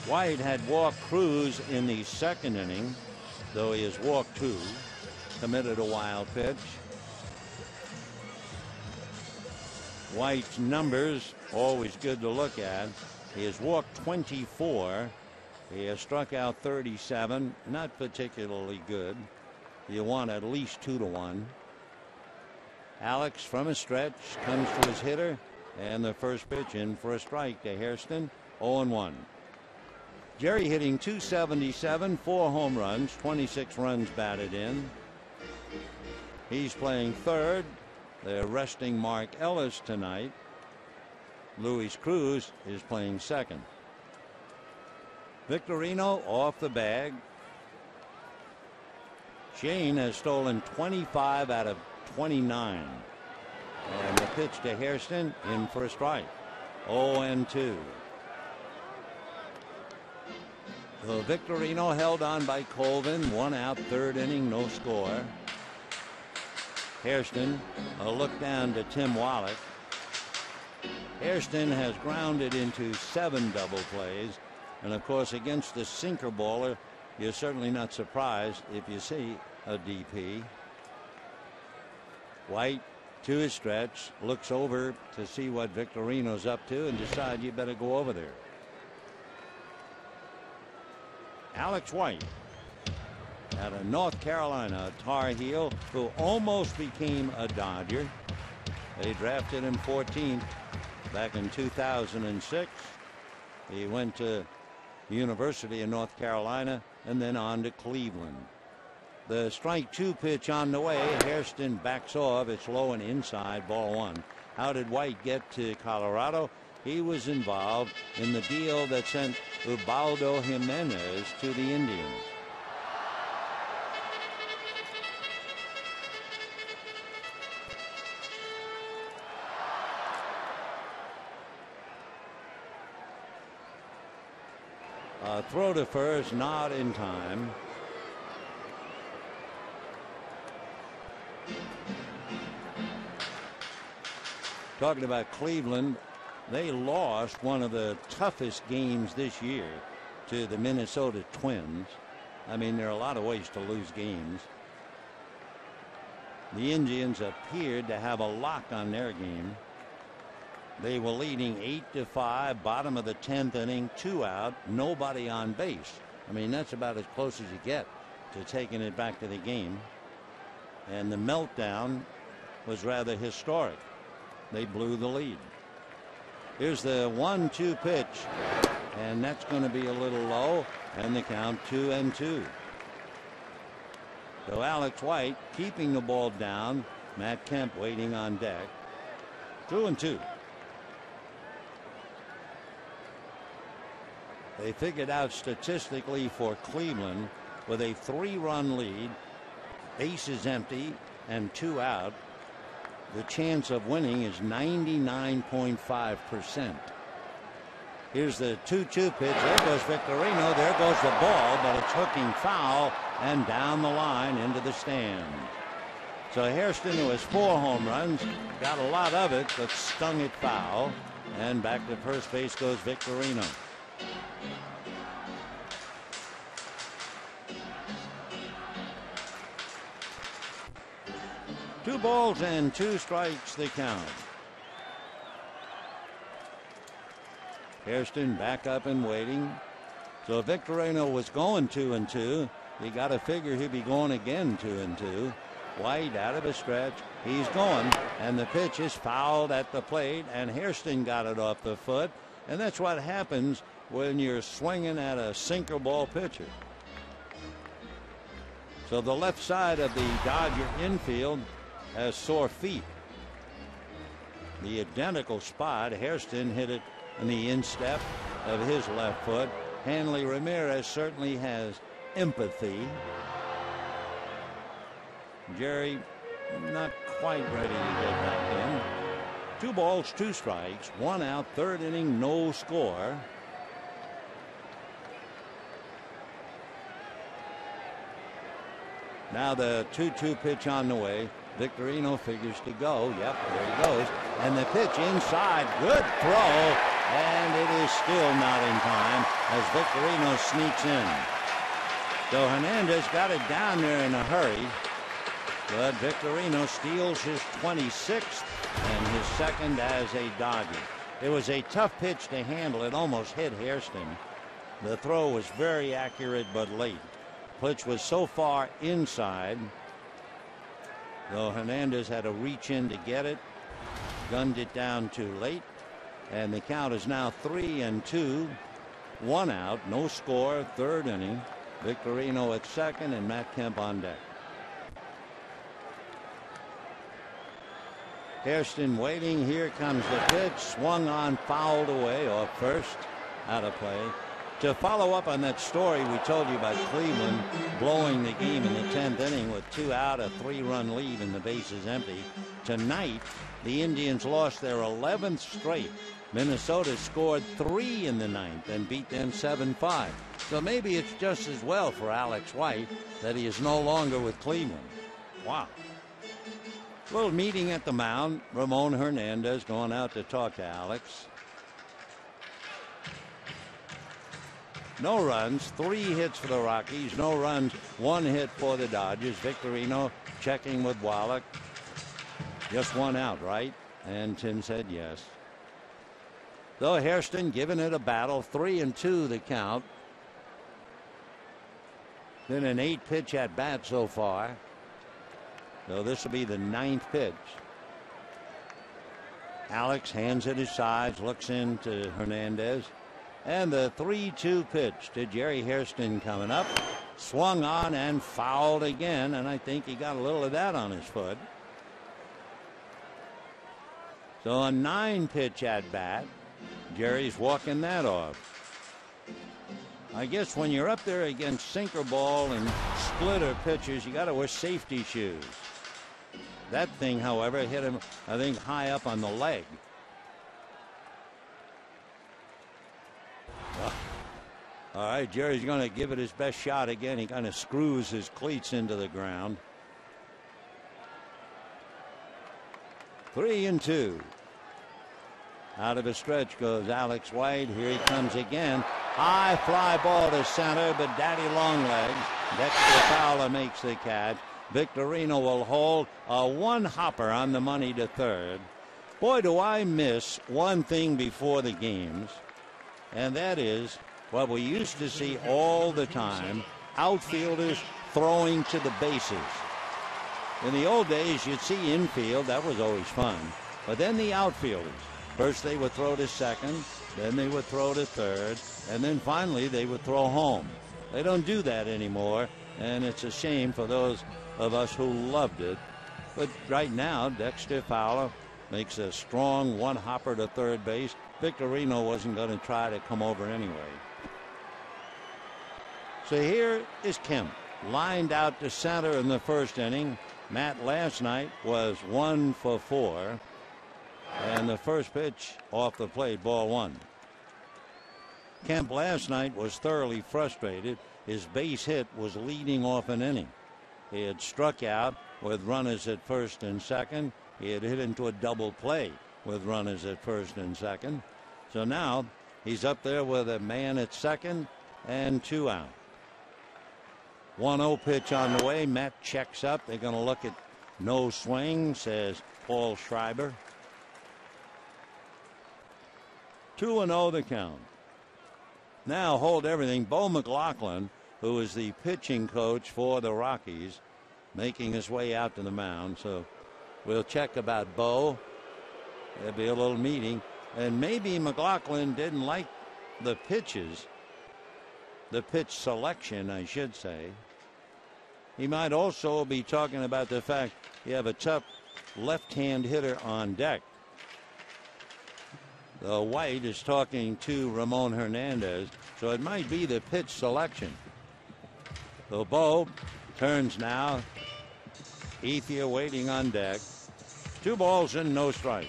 White had walked Cruz in the second inning, though he has walked 2, committed a wild pitch. White's numbers, always good to look at. He has walked 24. He has struck out 37, not particularly good. You want at least 2-1. Alex from a stretch comes to his hitter, and the first pitch in for a strike to Hairston, 0-1. Jerry hitting .277, 4 home runs, 26 runs batted in. He's playing third. They're resting Mark Ellis tonight. Luis Cruz is playing second. Victorino off the bag. Shane has stolen 25 out of 29. And the pitch to Hairston in for a strike. 0-2. So Victorino held on by Colvin. 1 out, 3rd inning, no score. Hairston, a look down to Tim Wallach. Hairston has grounded into 7 double plays. And of course, against the sinker baller, you're certainly not surprised if you see a DP. White to his stretch, looks over to see what Victorino's up to and decide you better go over there. Alex White out of North Carolina, a Tar Heel who almost became a Dodger. They drafted him 14th back in 2006. He went to the University of North Carolina and then on to Cleveland. The strike 2 pitch on the way. Hairston backs off. It's low and inside, ball 1. How did White get to Colorado? He was involved in the deal that sent Ubaldo Jimenez to the Indians. Throw to first, not in time. Talking about Cleveland, they lost one of the toughest games this year to the Minnesota Twins. I mean, there are a lot of ways to lose games. The Indians appeared to have a lock on their game. They were leading 8-5, bottom of the 10th inning, 2 out, nobody on base. I mean, that's about as close as you get to taking it back to the game. And the meltdown was rather historic. They blew the lead. Here's the 1-2 pitch, and that's going to be a little low, and the count 2-2. So Alex White keeping the ball down. Matt Kemp waiting on deck. 2-2. They figured out statistically for Cleveland, with a 3-run lead, bases empty, and 2 out, the chance of winning is 99.5%. Here's the 2-2 pitch. There goes Victorino. There goes the ball, but it's hooking foul and down the line into the stand. So Hairston, who has 4 home runs, got a lot of it, but stung it foul. And back to first base goes Victorino. Two balls and 2 strikes the count. Hairston back up and waiting. So Victorino was going 2-2. You got to figure he'd be going again 2-2. White out of a stretch. He's going, and the pitch is fouled at the plate, and Hairston got it off the foot. And that's what happens when you're swinging at a sinker ball pitcher. So the left side of the Dodger infield has sore feet. The identical spot, Hairston hit it in the instep of his left foot. Hanley Ramirez certainly has empathy. Jerry not quite ready to get back in. 2 balls, 2 strikes, 1 out, 3rd inning, no score. Now the 2-2 pitch on the way. Victorino figures to go. Yep, there he goes. And the pitch inside. Good throw. And it is still not in time as Victorino sneaks in. So Hernandez got it down there in a hurry. But Victorino steals his 26th and his 2nd as a Dodger. It was a tough pitch to handle. It almost hit Hairston. The throw was very accurate but late. Pitch was so far inside, though Hernandez had to reach in to get it. Gunned it down too late. And the count is now 3-2. 1 out, no score, 3rd inning. Victorino at 2nd and Matt Kemp on deck. Hairston waiting. Here comes the pitch. Swung on, fouled away off first. Out of play. To follow up on that story we told you about Cleveland blowing the game in the 10th inning with 2 out, a 3-run lead and the bases empty. Tonight, the Indians lost their 11th straight. Minnesota scored 3 in the 9th and beat them 7-5. So maybe it's just as well for Alex White that he is no longer with Cleveland. Wow. A little meeting at the mound. Ramon Hernandez going out to talk to Alex. No runs, 3 hits for the Rockies. No runs, 1 hit for the Dodgers. Victorino checking with Wallach. Just 1 out, right? And Tim said yes. Though Hairston giving it a battle. 3-2 the count. Been an 8-pitch at bat so far. So this will be the 9th pitch. Alex hands at his sides, looks into Hernandez. And the 3-2 pitch to Jerry Hairston coming up. Swung on and fouled again, and I think he got a little of that on his foot. So a 9-pitch at bat. Jerry's walking that off. I guess when you're up there against sinker ball and splitter pitchers, you got to wear safety shoes. That thing, however, hit him, I think, high up on the leg. All right, Jerry's going to give it his best shot again. He kind of screws his cleats into the ground. 3-2. Out of a stretch goes Alex White. Here he comes again. High fly ball to center, but Daddy Longlegs Dexter Fowler makes the catch. Victorino will hold a one-hopper on the money to third. Boy, do I miss one thing before the games, and that is what we used to see all the time, outfielders throwing to the bases. In the old days, you'd see infield. That was always fun. But then the outfielders. First they would throw to second, then they would throw to third, and then finally they would throw home. They don't do that anymore, and it's a shame for those of us who loved it. But right now, Dexter Fowler makes a strong one-hopper to third base. Victorino wasn't going to try to come over anyway. So here is Kemp, lined out to center in the first inning. Matt last night was 1 for 4. And the first pitch off the plate, ball 1. Kemp last night was thoroughly frustrated. His base hit was leading off an inning. He had struck out with runners at first and second. He had hit into a double play with runners at first and second. So now he's up there with a man at second and 2 out. 1-0 pitch on the way. Matt checks up. They're going to look at no swing, says Paul Schreiber. 2-0 the count. Now hold everything. Bo McLaughlin, who is the pitching coach for the Rockies, making his way out to the mound. So we'll check about Bo. There'll be a little meeting. And maybe McLaughlin didn't like the pitches, the pitch selection, I should say. He might also be talking about the fact you have a tough left-hand hitter on deck. The White is talking to Ramon Hernandez, so it might be the pitch selection. So Bo turns now. Ethier waiting on deck. 2 balls and no strikes.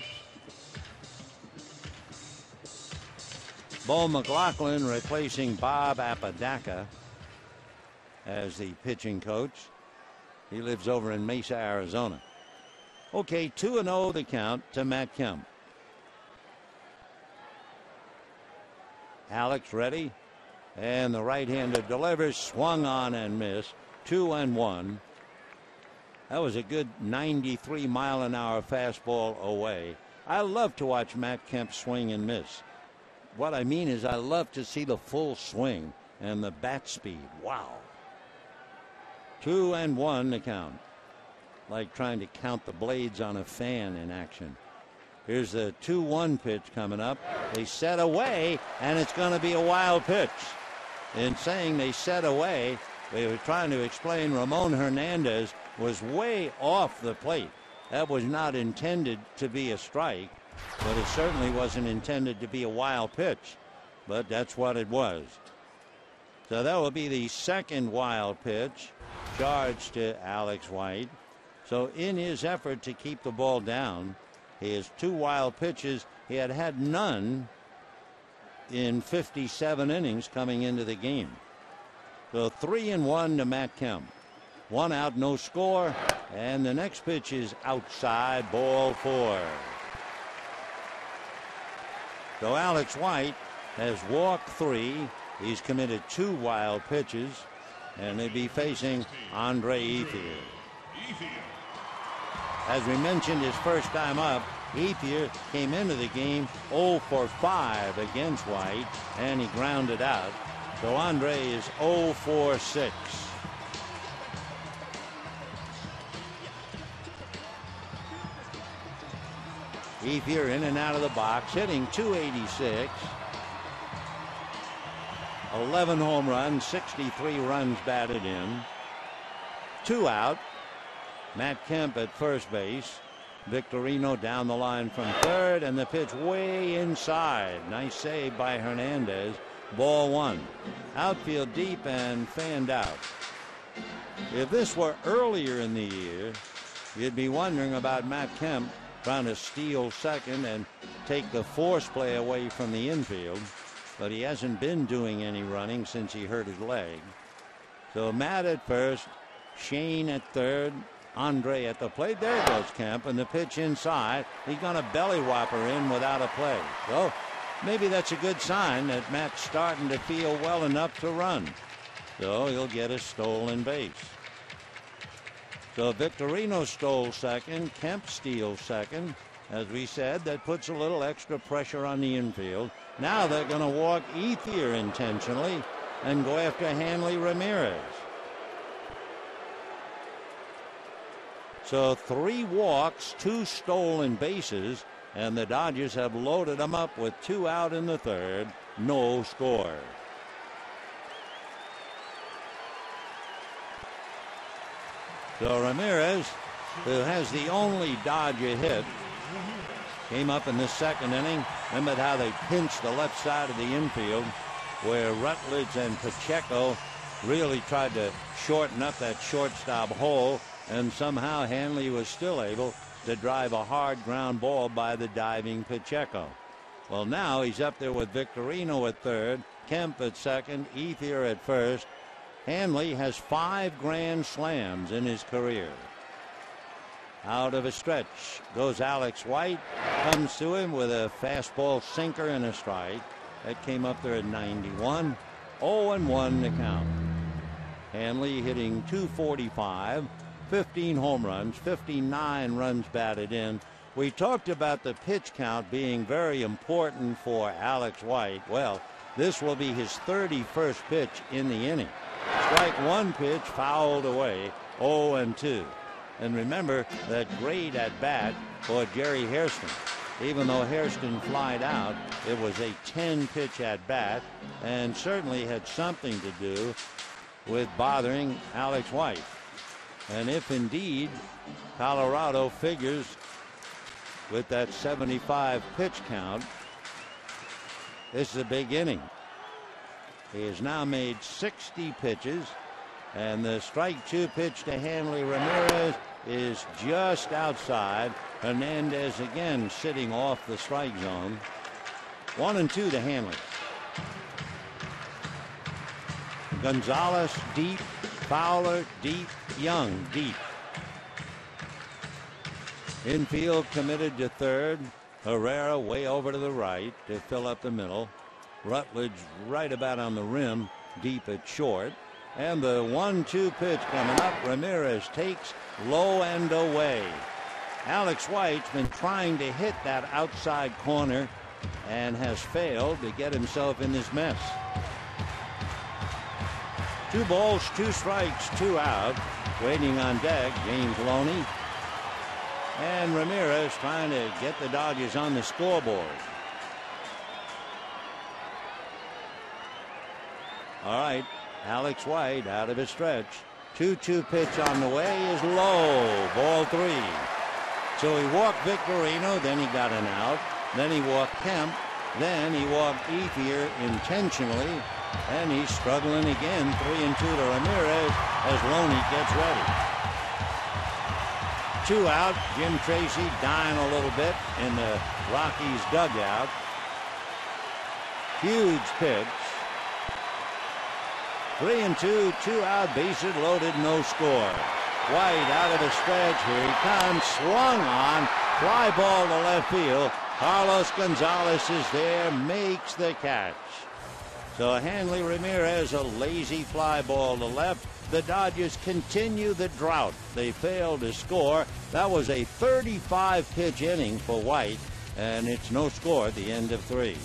Bo McLaughlin replacing Bob Apodaca as the pitching coach. He lives over in Mesa, Arizona. Okay, 2-0 the count to Matt Kemp. Alex ready, and the right-hander delivers, swung on and missed. 2-1. That was a good 93-mile-an-hour fastball away. I love to watch Matt Kemp swing and miss. What I mean is I love to see the full swing and the bat speed. Wow. 2-1 to count. Like trying to count the blades on a fan in action. Here's the 2-1 pitch coming up. They set away, and it's going to be a wild pitch. In saying they set away, they were trying to explain Ramon Hernandez was way off the plate. That was not intended to be a strike, but it certainly wasn't intended to be a wild pitch. But that's what it was. So that will be the second wild pitch charged to Alex White. So in his effort to keep the ball down, he has 2 wild pitches. He had none in 57 innings coming into the game. So 3-1 to Matt Kemp. 1 out, no score. And the next pitch is outside, ball 4. So Alex White has walked 3. He's committed 2 wild pitches. And they'll be facing Andre Ethier. As we mentioned, his first time up, Ethier came into the game 0 for 5 against White, and he grounded out. So Andre is 0 for 6. Ethier in and out of the box, hitting .286. 11 home runs, 63 runs batted in. 2 out. Matt Kemp at first base. Victorino down the line from third, and the pitch way inside. Nice save by Hernandez. Ball 1. Outfield deep and fanned out. If this were earlier in the year, you'd be wondering about Matt Kemp trying to steal second and take the force play away from the infield. But he hasn't been doing any running since he hurt his leg. So Matt at first, Shane at third, Andre at the plate. There goes Kemp, and the pitch inside. He's going to belly whopper in without a play. So maybe that's a good sign that Matt's starting to feel well enough to run. So he'll get a stolen base. So Victorino stole second. Kemp steals second. As we said, that puts a little extra pressure on the infield. Now they're going to walk Ethier intentionally and go after Hanley Ramirez. So 3 walks, 2 stolen bases, and the Dodgers have loaded them up with 2 out in the third. No score. So Ramirez, who has the only Dodger hit, came up in the second inning. Remember how they pinched the left side of the infield, where Rutledge and Pacheco really tried to shorten up that shortstop hole, and somehow Hanley was still able to drive a hard ground ball by the diving Pacheco. Well, now he's up there with Victorino at third, Kemp at second, Ethier at first. Hanley has 5 grand slams in his career. Out of a stretch goes Alex White, comes to him with a fastball sinker and a strike. That came up there at 91. 0-1 to count. Hanley hitting .245, 15 home runs, 59 runs batted in. We talked about the pitch count being very important for Alex White. Well, this will be his 31st pitch in the inning. Strike 1 pitch fouled away, 0-2. And remember that great at bat for Jerry Hairston. Even though Hairston flied out, it was a 10-pitch at bat and certainly had something to do with bothering Alex White. And if indeed Colorado figures with that 75 pitch count, this is a big inning. He has now made 60 pitches, and the strike 2 pitch to Hanley Ramirez is just outside. Hernandez again sitting off the strike zone. 1-2 to Hanley. Gonzalez deep, Fowler deep, Young deep. Infield committed to third. Herrera way over to the right to fill up the middle. Rutledge right about on the rim, deep at short. And the 1-2 pitch coming up. Ramirez takes low and away. Alex White's been trying to hit that outside corner and has failed to get himself in this mess. 2 balls, 2 strikes, 2 out. Waiting on deck, James Loney. And Ramirez trying to get the Dodgers on the scoreboard. All right, Alex White out of his stretch. 2-2 pitch on the way is low. Ball 3. So he walked Victorino, then he got an out. Then he walked Kemp. Then he walked Ethier intentionally. And he's struggling again. 3-2 to Ramirez as Loney gets ready. 2 out. Jim Tracy dying a little bit in the Rockies dugout. Huge pitch. 3-2, 2 out, bases loaded, no score. White out of the stretch. Here he comes. Swung on. Fly ball to left field. Carlos Gonzalez is there. Makes the catch. So Hanley Ramirez, a lazy fly ball to left. The Dodgers continue the drought. They failed to score. That was a 35-pitch inning for White, and it's no score at the end of 3.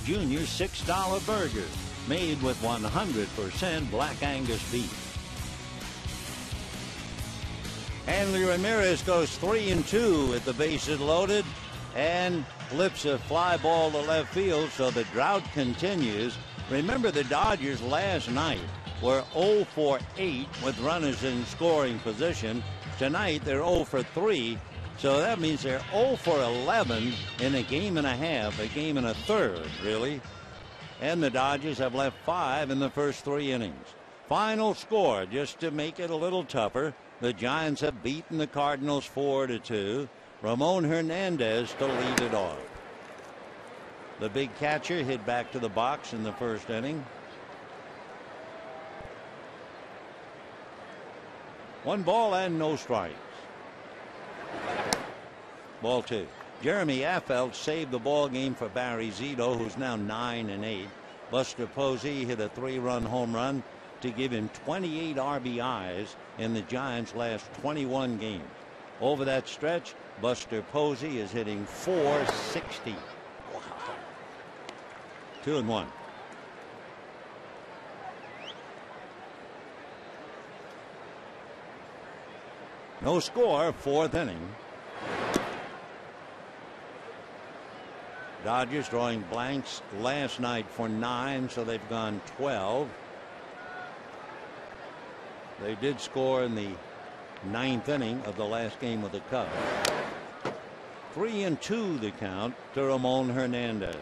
Junior $6 burger made with 100% Black Angus beef. Hanley Ramirez goes 3-2 with the bases loaded and flips a fly ball to left field, so the drought continues. Remember, the Dodgers last night were 0 for 8 with runners in scoring position. Tonight they're 0 for 3, so that means they're 0 for 11 in a game and a half, a game and a third, really. And the Dodgers have left 5 in the first 3 innings. Final score, just to make it a little tougher, the Giants have beaten the Cardinals 4-2. Ramon Hernandez to lead it off. The big catcher hit back to the box in the first inning. 1 ball and no strikes. Ball 2. Jeremy Affeldt saved the ball game for Barry Zito, who's now 9-8. Buster Posey hit a 3-run home run to give him 28 RBIs in the Giants' last 21 games. Over that stretch, Buster Posey is hitting .460. Wow. 2-1. No score, 4th inning. Dodgers drawing blanks last night for 9, so they've gone 12. They did score in the 9th inning of the last game with the Cubs. 3-2 the count to Ramon Hernandez.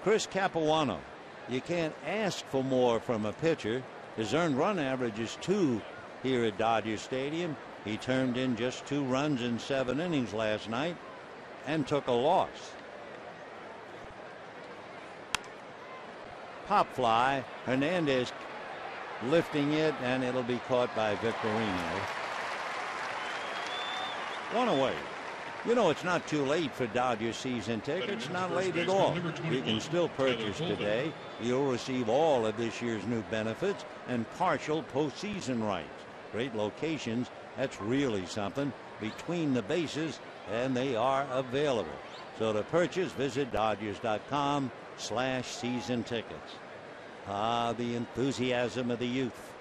Chris Capuano. You can't ask for more from a pitcher. His earned run average is 2 here at Dodger Stadium. He turned in just 2 runs in 7 innings last night and took a loss. Pop fly. Hernandez lifting it, and it'll be caught by Victorino. 1 away. You know, it's not too late for Dodger season tickets. Not late at all. You can still purchase today. You'll receive all of this year's new benefits and partial postseason rights. Great locations. That's really something. Between the bases, and they are available. So to purchase, visit Dodgers.com/season tickets. Ah, the enthusiasm of the youth.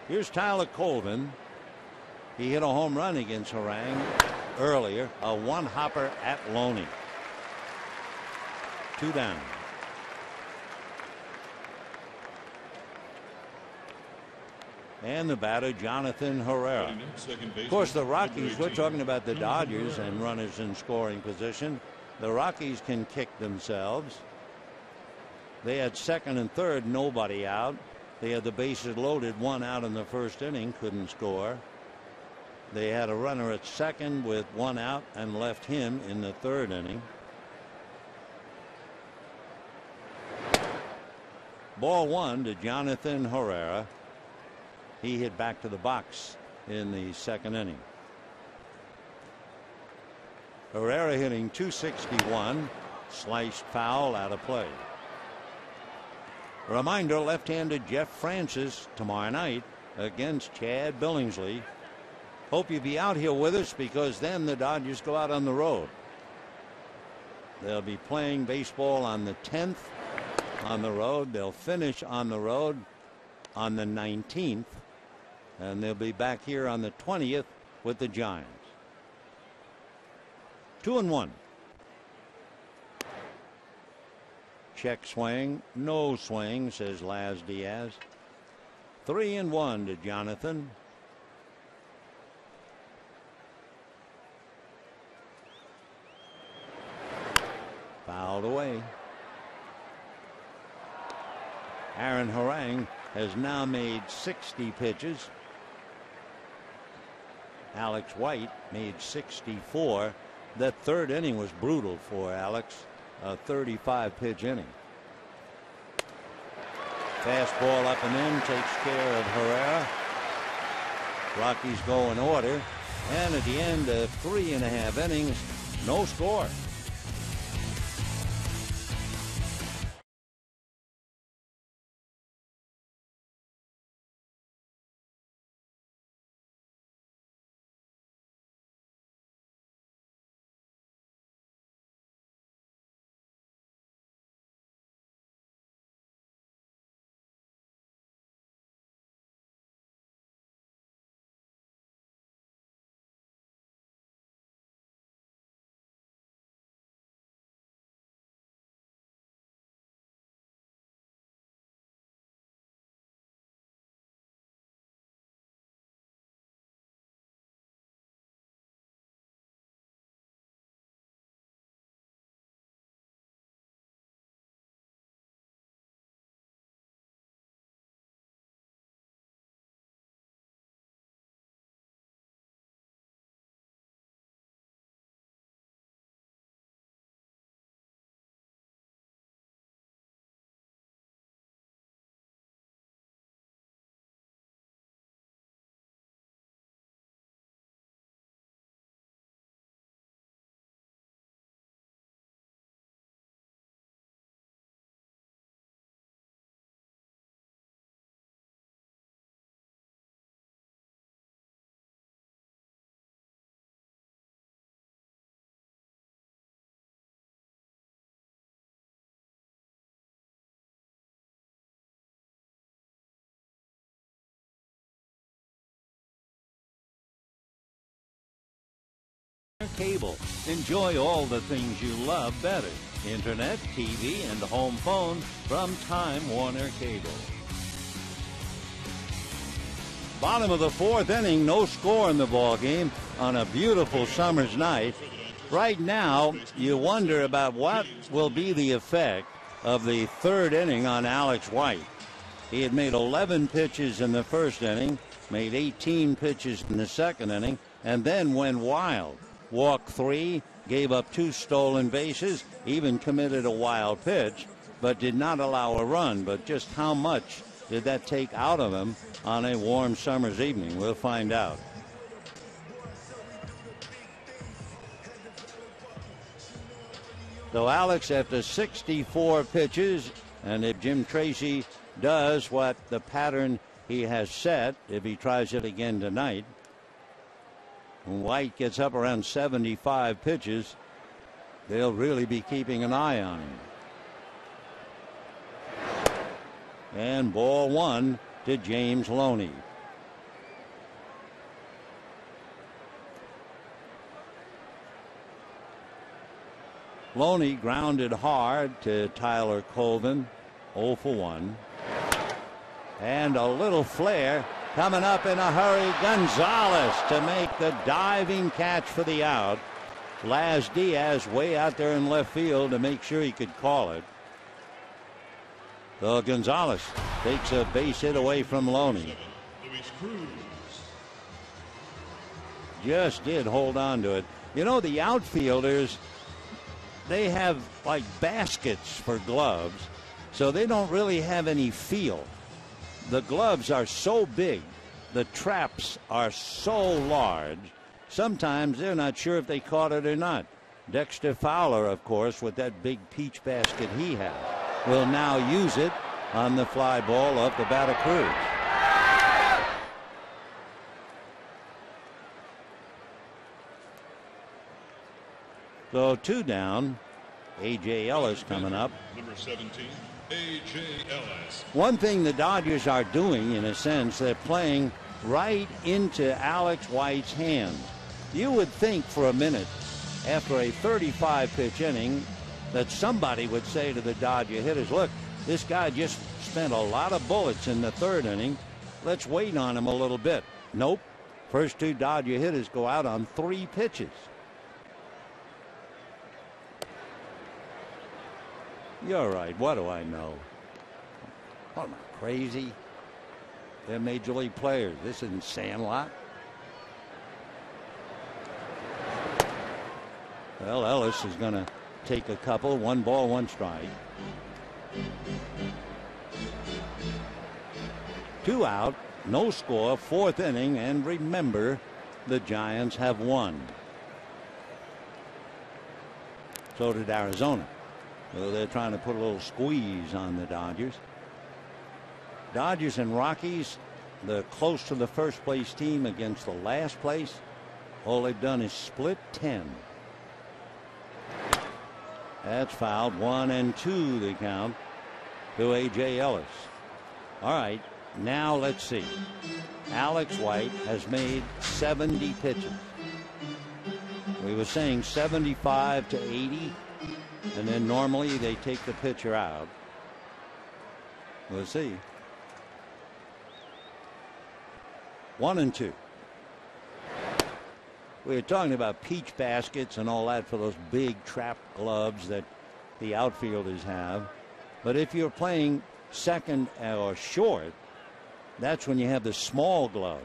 Here's Tyler Colvin. He hit a home run against Harang earlier. A 1-hopper at Loney. 2 down. And the batter, Jonathan Herrera. Of course, the Rockies, we're talking about the Dodgers and runners in scoring position. The Rockies can kick themselves. They had 2nd and 3rd, nobody out. They had the bases loaded, 1 out in the first inning, couldn't score. They had a runner at 2nd with 1 out and left him in the 3rd inning. Ball 1 to Jonathan Herrera. He hit back to the box in the 2nd inning. Herrera hitting .261, sliced foul out of play. A reminder, left-handed Jeff Francis tomorrow night against Chad Billingsley. Hope you'll be out here with us, because then the Dodgers go out on the road. They'll be playing baseball on the 10th on the road. They'll finish on the road on the 19th, and they'll be back here on the 20th with the Giants. 2-1. Check swing, no swing, says Laz Diaz. 3-1 to Jonathan. Fouled away. Aaron Harang has now made 60 pitches. Alex White made 64. That 3rd inning was brutal for Alex. A 35-pitch inning. Fastball up and in takes care of Herrera. Rockies go in order. And at the end of 3.5 innings, no score. Cable. Enjoy all the things you love better. Internet, TV, and home phone from Time Warner Cable. Bottom of the fourth inning, no score in the ball game on a beautiful summer's night. Right now, you wonder about what will be the effect of the third inning on Alex White. He had made 11 pitches in the first inning, made 18 pitches in the second inning, and then went wild. Walked 3, gave up 2 stolen bases, even committed a wild pitch, but did not allow a run. But just how much did that take out of him on a warm summer's evening? We'll find out. So Alex, after 64 pitches, and if Jim Tracy does what the pattern he has set, if he tries it again tonight, White gets up around 75 pitches, they'll really be keeping an eye on him. And ball 1 to James Loney. Loney grounded hard to Tyler Colvin, 0 for 1. And a little flare coming up in a hurry. Gonzalez to make the diving catch for the out. Laz Diaz way out there in left field to make sure he could call it. So Gonzalez takes a base hit away from Loney. Just did hold on to it. You know, the outfielders, they have like baskets for gloves, so they don't really have any feel. The gloves are so big, the traps are so large, sometimes they're not sure if they caught it or not. Dexter Fowler, of course, with that big peach basket he has, will now use it on the fly ball up the bat of Cruz. So 2 down. A.J. Ellis coming up. Number 17, A.J. Ellis. One thing the Dodgers are doing, in a sense, they're playing right into Alex White's hands. You would think for a minute, after a 35-pitch inning, that somebody would say to the Dodger hitters, look, this guy just spent a lot of bullets in the third inning. Let's wait on him a little bit. Nope. First 2 Dodger hitters go out on 3 pitches. You're right. What do I know? What am I, crazy? They're major league players. This isn't Sandlot. Well, Ellis is going to take a couple. 1 ball, 1 strike. 2 out. No score. 4th inning. And remember, the Giants have won. So did Arizona. So they're trying to put a little squeeze on the Dodgers. Dodgers and Rockies, they're close to the first place team against the last place. All they've done is split 10. That's fouled. 1 and 2 the count to A.J. Ellis. All right, now let's see. Alex White has made 70 pitches. We were saying 75 to 80. And then normally they take the pitcher out. We'll see. 1 and 2. We were talking about peach baskets and all that for those big trap gloves that the outfielders have. But if you're playing second or short, that's when you have the small glove.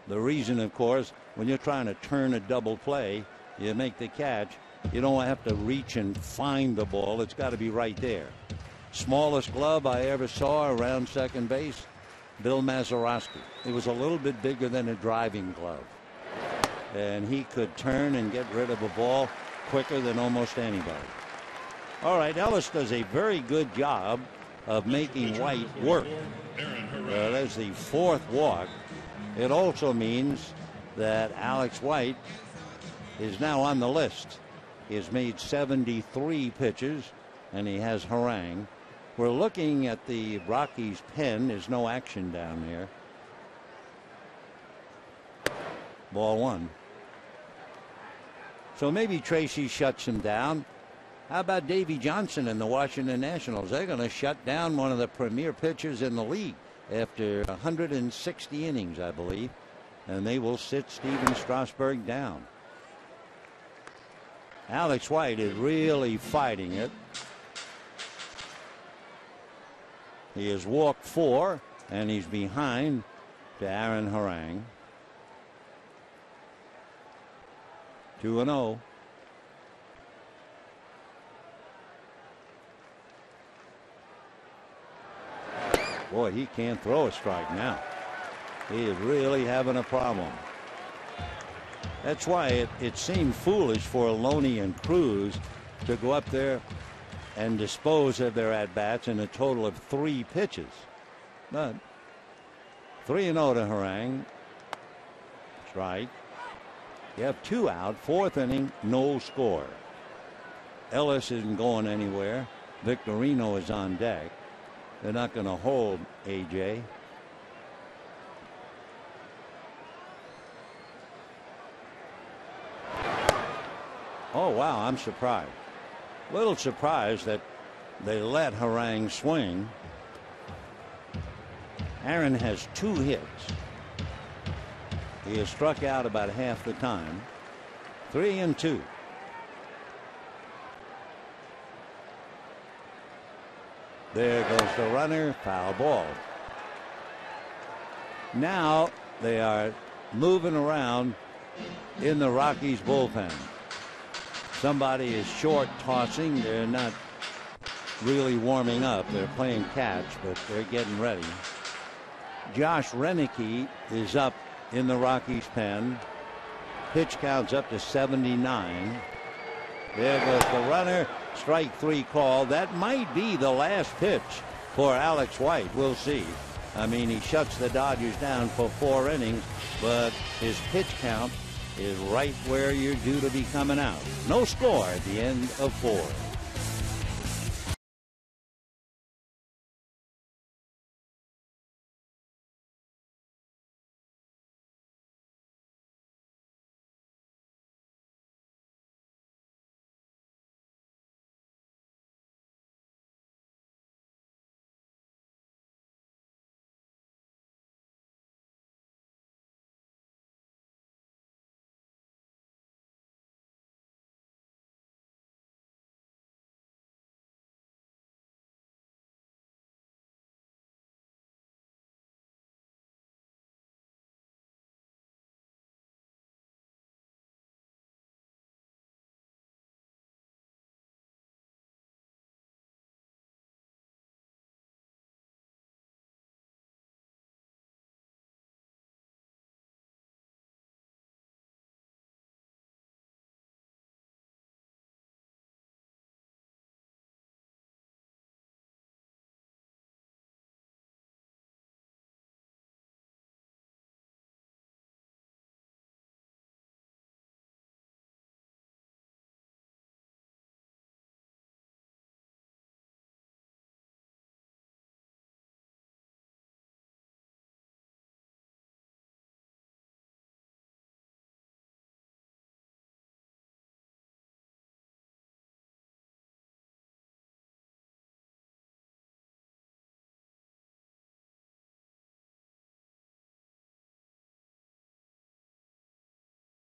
The reason, of course, when you're trying to turn a double play, you make the catch, you don't have to reach and find the ball. It's got to be right there. Smallest glove I ever saw around second base, Bill Mazeroski. It was a little bit bigger than a driving glove. And he could turn and get rid of a ball quicker than almost anybody. All right, Ellis does a very good job of making White work. There's the 4th walk. It also means that Alex White is now on the list. He has made 73 pitches, and he has harangue. We're looking at the Rockies pen. There's no action down there. Ball one. So maybe Tracy shuts him down. How about Davy Johnson and the Washington Nationals? They're going to shut down one of the premier pitchers in the league after 160 innings, I believe. And they will sit Steven Strasburg down. Alex White is really fighting it. He has walked 4, and he's behind to Aaron Harang. 2-0. Boy, he can't throw a strike now. He is really having a problem. That's why it seemed foolish for Loney and Cruz to go up there and dispose of their at-bats in a total of 3 pitches. But 3-0 to Harang. Strike. You have 2 out. 4th inning, no score. Ellis isn't going anywhere. Victorino is on deck. They're not going to hold A.J. Oh, wow, I'm surprised. A little surprised that they let Harang swing. Aaron has 2 hits. He has struck out about half the time. 3-2. There goes the runner. Foul ball. Now they are moving around in the Rockies bullpen. Somebody is short tossing. They're not really warming up. They're playing catch, but they're getting ready. Josh Renicky is up in the Rockies pen. Pitch counts up to 79. There goes the runner. Strike 3 call. That might be the last pitch for Alex White. We'll see. I mean, he shuts the Dodgers down for 4 innings, but his pitch count is right where you're due to be coming out. No score at the end of 4.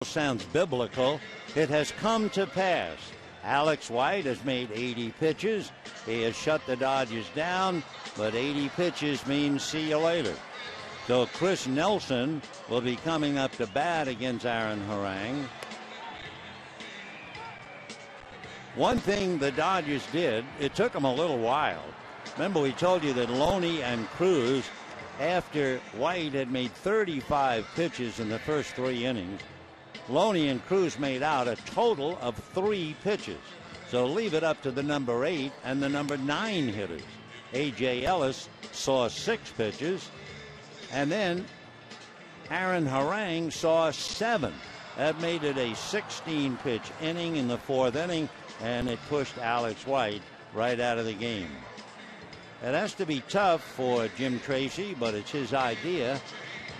Sounds biblical. It has come to pass. Alex White has made 80 pitches. He has shut the Dodgers down, but 80 pitches means see you later. So Chris Nelson will be coming up to bat against Aaron Harang. One thing the Dodgers did, it took them a little while. Remember, we told you that Loney and Cruz, after White had made 35 pitches in the first 3 innings, Loney and Cruz made out a total of 3 pitches. So leave it up to the number 8 and the number 9 hitters. A.J. Ellis saw 6 pitches, and then Aaron Harang saw 7. That made it a 16-pitch inning in the 4th inning, and it pushed Alex White right out of the game. It has to be tough for Jim Tracy, but it's his idea.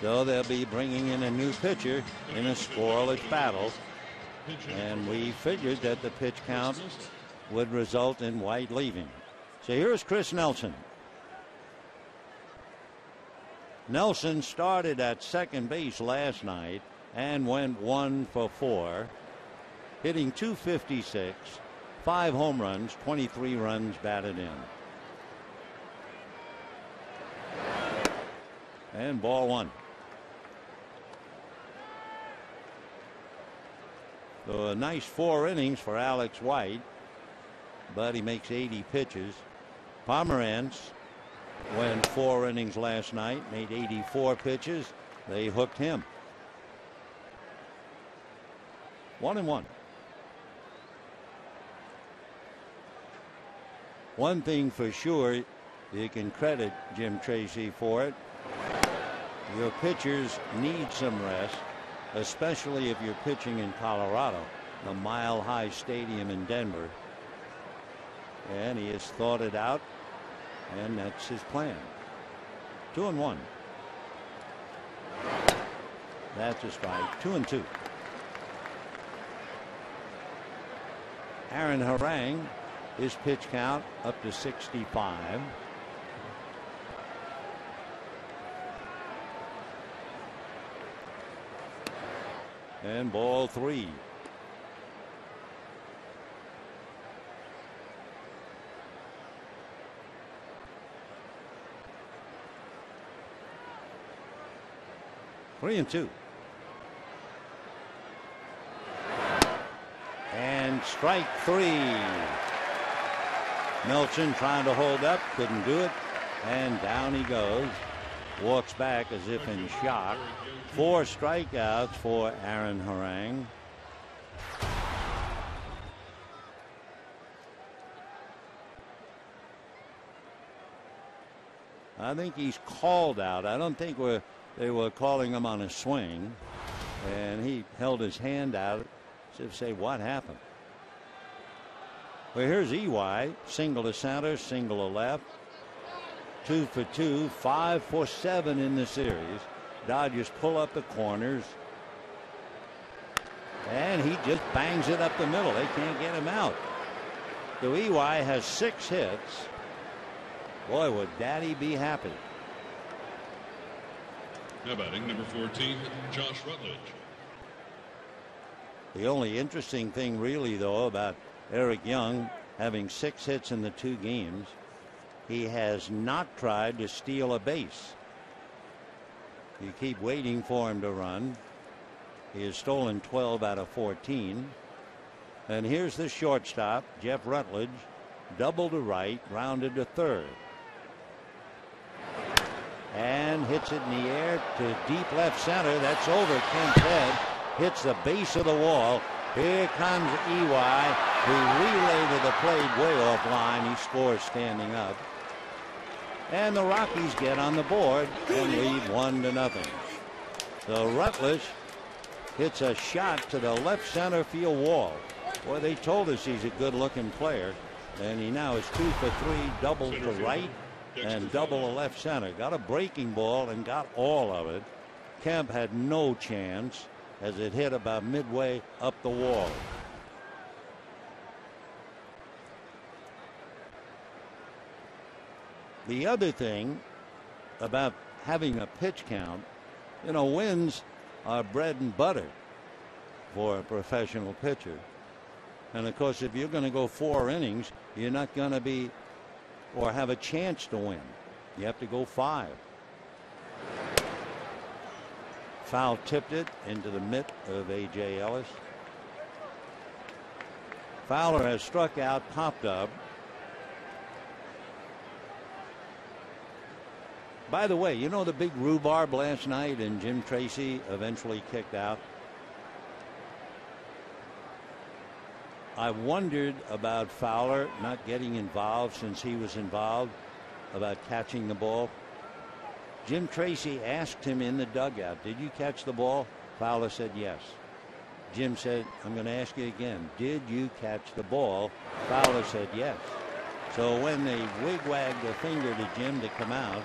So they'll be bringing in a new pitcher in a scoreless battle. And we figured that the pitch count would result in White leaving. So here's Chris Nelson. Nelson started at second base last night and went 1 for 4, hitting .256, 5 home runs, 23 runs batted in. And ball 1. So a nice 4 innings for Alex White, but he makes 80 pitches. Pomerantz went 4 innings last night, made 84 pitches. They hooked him. 1-1. One thing for sure, you can credit Jim Tracy for it. Your pitchers need some rest, especially if you're pitching in Colorado, the Mile High Stadium in Denver. And he has thought it out, and that's his plan. 2-1. That's a strike. 2-2. Aaron Harang, his pitch count up to 65. And ball 3. Three and 2. And strike 3. Nelson trying to hold up, couldn't do it, and down he goes. Walks back as if in shock. 4 strikeouts for Aaron Harang. I think he's called out. I don't think they were calling him on a swing, and he held his hand out as if to say, what happened? Well, here's EY, single to center, single to left. 2 for 2, 5 for 7 in the series. Dodgers pull up the corners, and he just bangs it up the middle. They can't get him out. So EY has 6 hits. Boy, would Daddy be happy. Now batting number 14, Josh Rutledge. The only interesting thing really, though, about Eric Young having 6 hits in the 2 games, he has not tried to steal a base. You keep waiting for him to run. He has stolen 12 out of 14. And here's the shortstop, Jeff Rutledge, double to right, rounded to third. And hits it in the air to deep left center. That's over Kemp's head. Hits the base of the wall. Here comes EY, who relayed to the plate way offline. He scores standing up. And the Rockies get on the board and lead 1-0. So Rutledge hits a shot to the left center field wall. Boy, they told us he's a good-looking player, and he now is 2 for 3, double to right and double to left center. Got a breaking ball and got all of it. Kemp had no chance as it hit about midway up the wall. The other thing about having a pitch count, you know, wins are bread and butter for a professional pitcher. And of course, if you're going to go 4 innings, you're not going to be or have a chance to win. You have to go 5. Foul tipped it into the mitt of A.J. Ellis. Fowler has struck out, popped up. By the way, you know the big rhubarb last night and Jim Tracy eventually kicked out? I wondered about Fowler not getting involved since he was involved about catching the ball. Jim Tracy asked him in the dugout, did you catch the ball? Fowler said yes. Jim said, I'm going to ask you again, did you catch the ball? Fowler said yes. So when they wigwagged a finger to Jim to come out,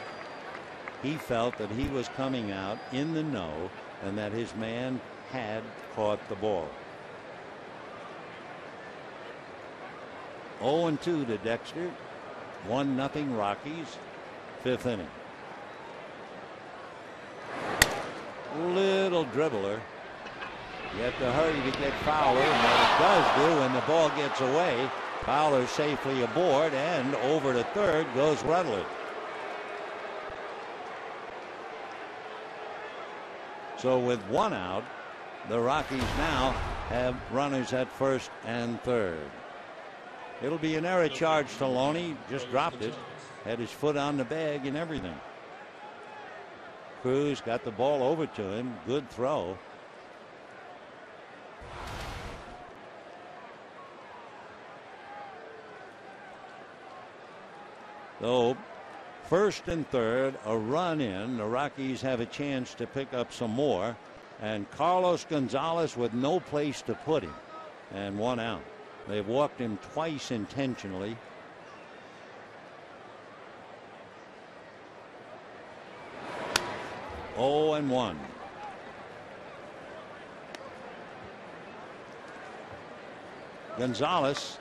He felt that he was coming out in the know and that his man had caught the ball. 0-2 to Dexter. 1-0 Rockies. 5th inning. Little dribbler. You have to hurry to get Fowler, and what it does do when the ball gets away, Fowler safely aboard, and over to third goes Rutledge. So with 1 out, the Rockies now have runners at first and third. It'll be an error charge to Loney. Just dropped it. Had his foot on the bag and everything. Cruz got the ball over to him. Good throw. So first and third, a run in. The Rockies have a chance to pick up some more. And Carlos Gonzalez with no place to put him. And 1 out. They've walked him twice intentionally. Oh, and 1. Gonzalez,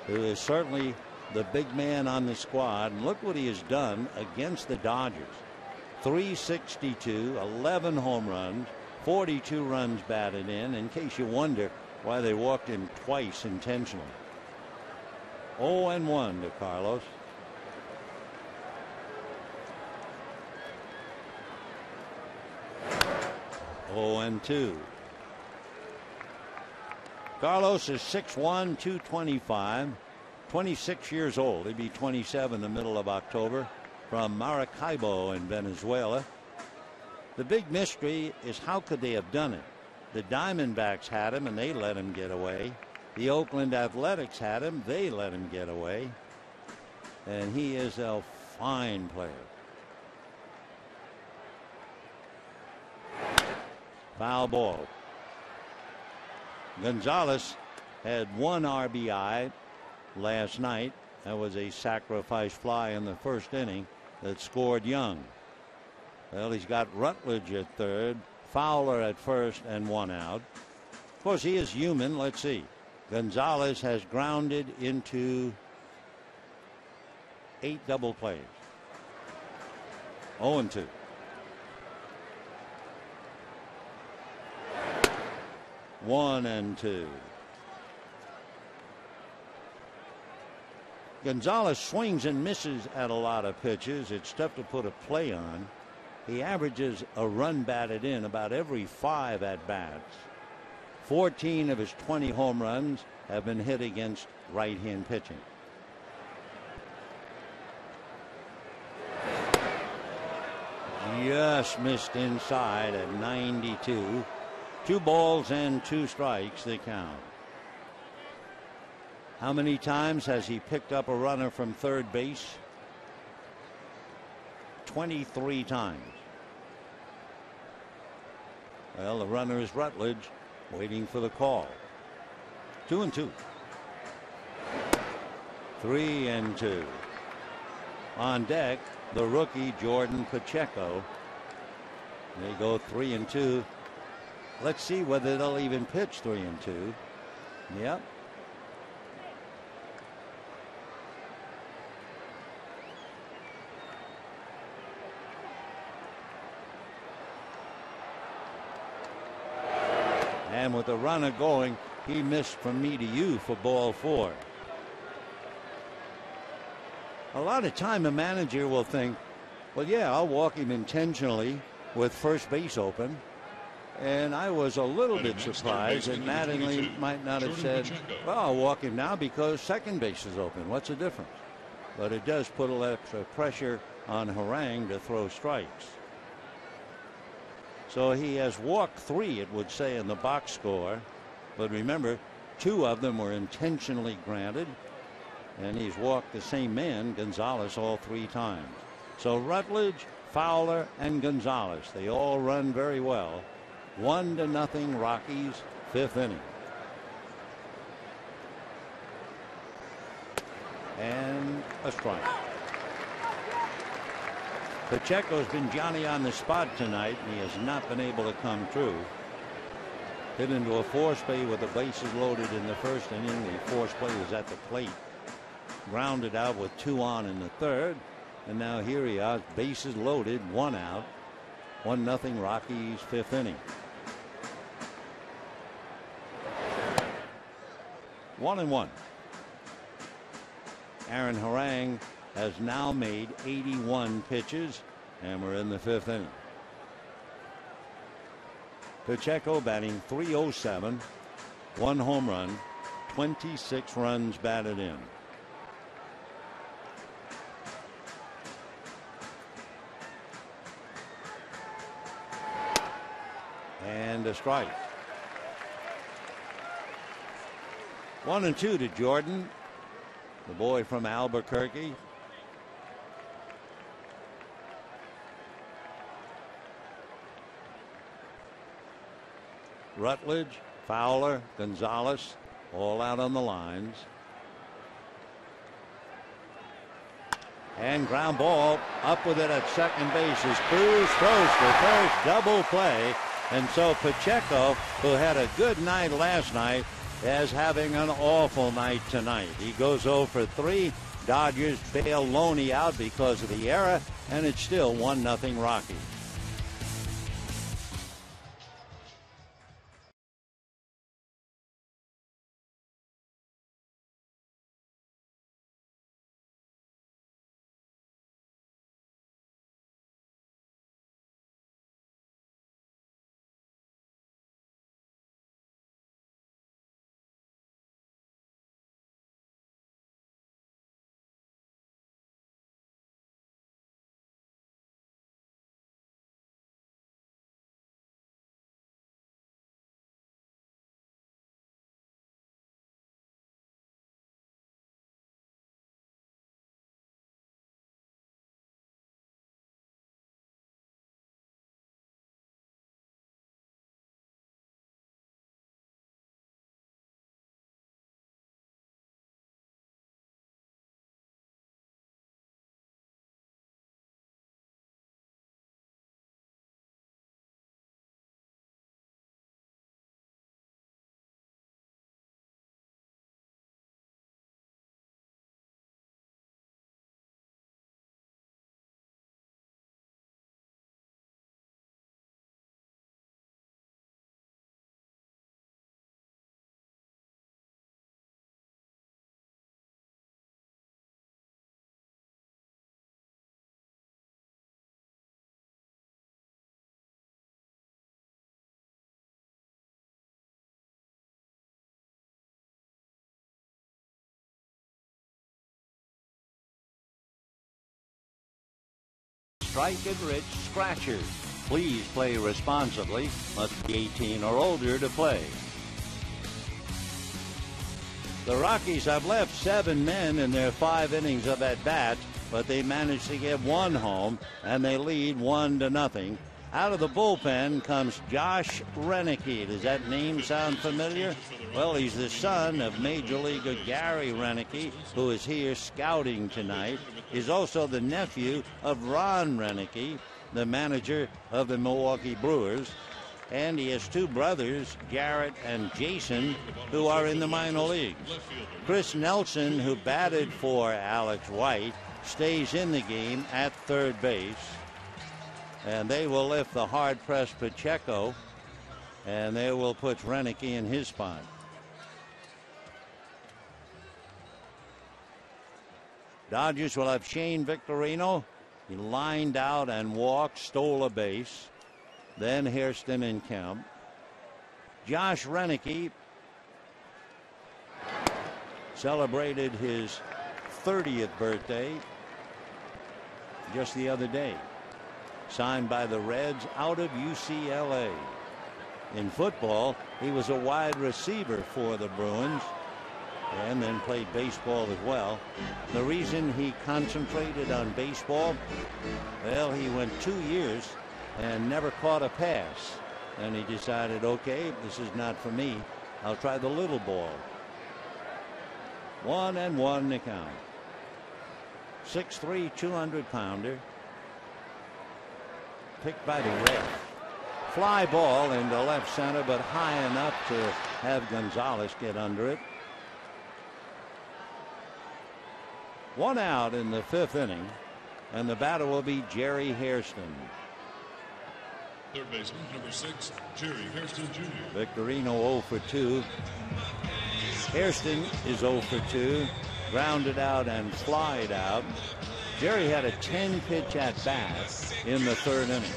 who is certainly the big man on the squad, and look what he has done against the Dodgers. 362, 11 home runs, 42 runs batted in case you wonder why they walked him twice intentionally. 0-1 to Carlos. And 2. Carlos is 6'1", 225, 26 years old. He'll be 27 in the middle of October, from Maracaibo in Venezuela. The big mystery is how could they have done it? The Diamondbacks had him and they let him get away. The Oakland Athletics had him. They let him get away. And he is a fine player. Foul ball. Gonzalez had 1 RBI last night. That was a sacrifice fly in the first inning that scored Young. Well, he's got Rutledge at third, Fowler at first, and 1 out. Of course, he is human. Let's see. Gonzalez has grounded into 8 double plays. 0-2. One and 2. Gonzalez swings and misses at a lot of pitches. It's tough to put a play on. He averages a run batted in about every 5 at bats. 14 of his 20 home runs have been hit against right-hand pitching. Just missed inside at 92. 2 balls and 2 strikes, the count. How many times has he picked up a runner from third base? 23 times. Well, the runner is Rutledge, waiting for the call. 2-2. 3-2. On deck, the rookie Jordan Pacheco. They go 3-2. Let's see whether they'll even pitch 3-2. Yep. And with the runner going, he missed from me to you for ball 4. A lot of time a manager will think, well, yeah, I'll walk him intentionally with first base open. And I was a little bit surprised that Mattingly might not have said, well, I'll walk him now because second base is open. What's the difference? But it does put a little extra pressure on Harang to throw strikes. So he has walked 3, it would say, in the box score. But remember, 2 of them were intentionally granted. And he's walked the same man, Gonzalez, all 3 times. So Rutledge, Fowler, and Gonzalez, they all run very well. 1-0 Rockies, 5th inning. And a strike. Pacheco's been Johnny on the spot tonight, and he has not been able to come through. Hit into a force play with the bases loaded in the first inning. The force play was at the plate. Grounded out with 2 on in the third. And now here he is, bases loaded, 1 out. 1-0 Rockies, 5th inning. 1-1. Aaron Harang has now made 81 pitches, and we're in the 5th inning. Pacheco batting .307, 1 home run, 26 runs batted in. And a strike. 1-2 to Jordan, the boy from Albuquerque. Rutledge, Fowler, Gonzalez, all out on the lines. And ground ball up with it at second base as Cruz throws for first, double play. And so Pacheco, who had a good night last night, is having an awful night tonight. He goes 0 for 3. Dodgers bail Loney out because of the error, and it's still 1-0 Rockies. Strike and Rich Scratchers. Please play responsibly. Must be 18 or older to play. The Rockies have left 7 men in their 5 innings of at-bat, but they managed to get 1 home, and they lead 1-0. Out of the bullpen comes Josh Renicky. Does that name sound familiar? Well, he's the son of Major Leaguer Gary Renicky, who is here scouting tonight. He's also the nephew of Ron Renicky, the manager of the Milwaukee Brewers. And he has 2 brothers, Garrett and Jason, who are in the minor leagues. Chris Nelson, who batted for Alex White, stays in the game at third base. And they will lift the hard-pressed Pacheco, and they will put Renicky in his spot. Dodgers will have Shane Victorino. He lined out and walked, stole a base. Then Hairston and Kemp. Josh Renicky celebrated his 30th birthday just the other day. Signed by the Reds out of UCLA. In football, he was a wide receiver for the Bruins and then played baseball as well. The reason he concentrated on baseball, well, he went 2 years and never caught a pass. And he decided, okay, this is not for me. I'll try the little ball. 1-1 to count. 6'3", 200-pounder. picked by the red. Fly ball into left center, but high enough to have Gonzalez get under it. 1 out in the 5th inning, and the batter will be Jerry Hairston. Third baseman, number 6, Jerry Hairston Jr. Victorino 0 for 2. Hairston is 0 for 2. Grounded out and flied out. Jerry had a 10-pitch at bat in the 3rd inning.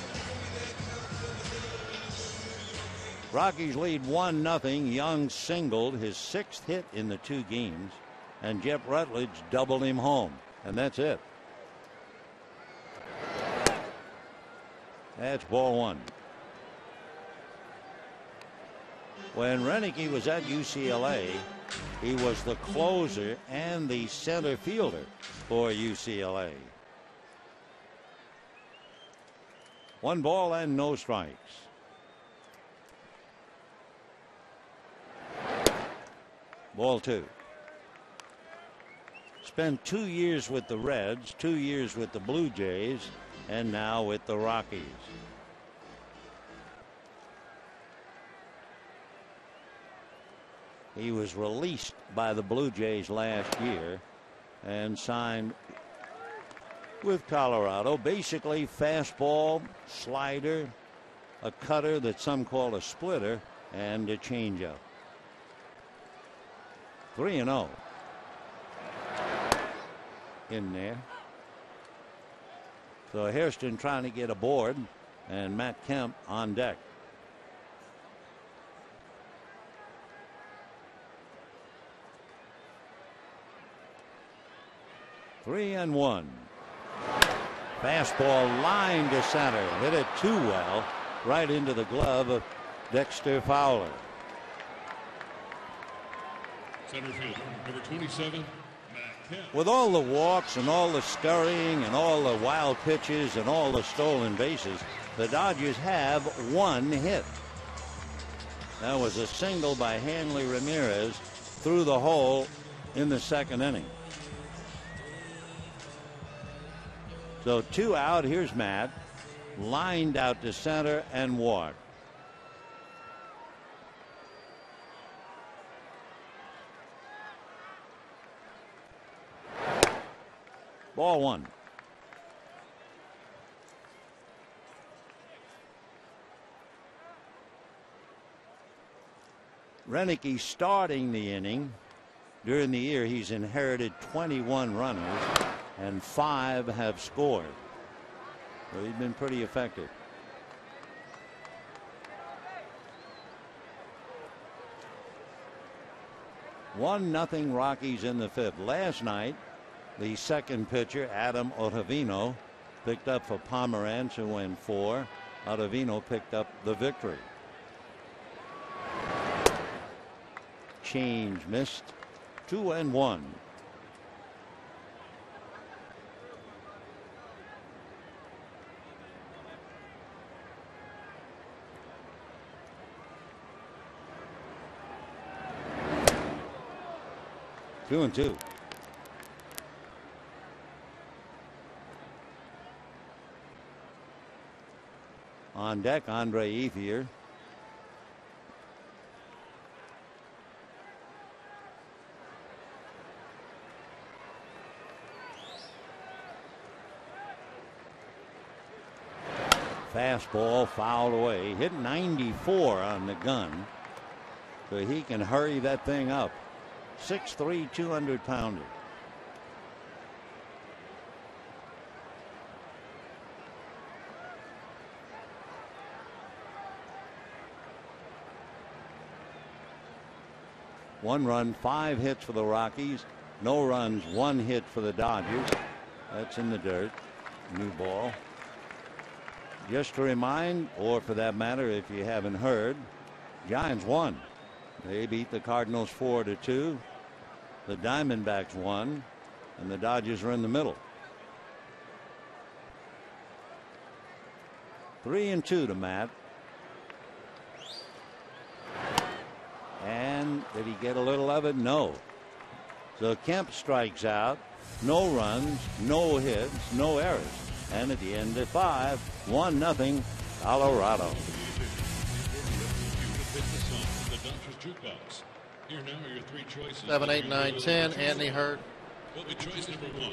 Rockies lead 1-0. Young singled his 6th hit in the 2 games, and Jeff Rutledge doubled him home, and that's it. That's ball 1. When Renicky was at UCLA, he was the closer and the center fielder for UCLA. 1 ball and no strikes. Ball 2. Spent 2 years with the Reds, 2 years with the Blue Jays, and now with the Rockies. He was released by the Blue Jays last year and signed with Colorado. Basically fastball, slider, a cutter that some call a splitter, and a changeup. 3-0 in there. So Hairston trying to get aboard, and Matt Kemp on deck. Three and 1. Fastball line to center. Hit it too well, right into the glove of Dexter Fowler. Center fielder, number 27, Matt Kemp. With all the walks and all the scurrying and all the wild pitches and all the stolen bases, the Dodgers have 1 hit. That was a single by Hanley Ramirez through the hole in the 2nd inning. So 2 out. Here's Matt, lined out to center and walked. Ball 1. Renicky starting the inning. During the year, he's inherited 21 runners, and 5 have scored. So he's been pretty effective. One nothing Rockies in the 5th. Last night, the second pitcher, Adam Ottavino, picked up for Pomerantz, who went 4. Ottavino picked up the victory. Change missed. 2-1. Two and 2. On deck, Andre Ethier. Fastball fouled away. Hit 94 on the gun, so he can hurry that thing up. 6'3", 200-pounder. One run, 5 hits for the Rockies. No runs, 1 hit for the Dodgers. That's in the dirt. New ball. Just to remind, or for that matter, if you haven't heard, Giants won. They beat the Cardinals 4-2. The Diamondbacks won, and the Dodgers are in the middle. 3-2 to Matt. And did he get a little of it? No. So Kemp strikes out. No runs, no hits, no errors. And at the end of 5, 1-0 Colorado. Here now are your 3 choices. 7, 8, 9, 10. Anthony Hurt. Will be choice number 1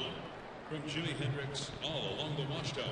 from Jimi Hendrix, All Along the Watchtower.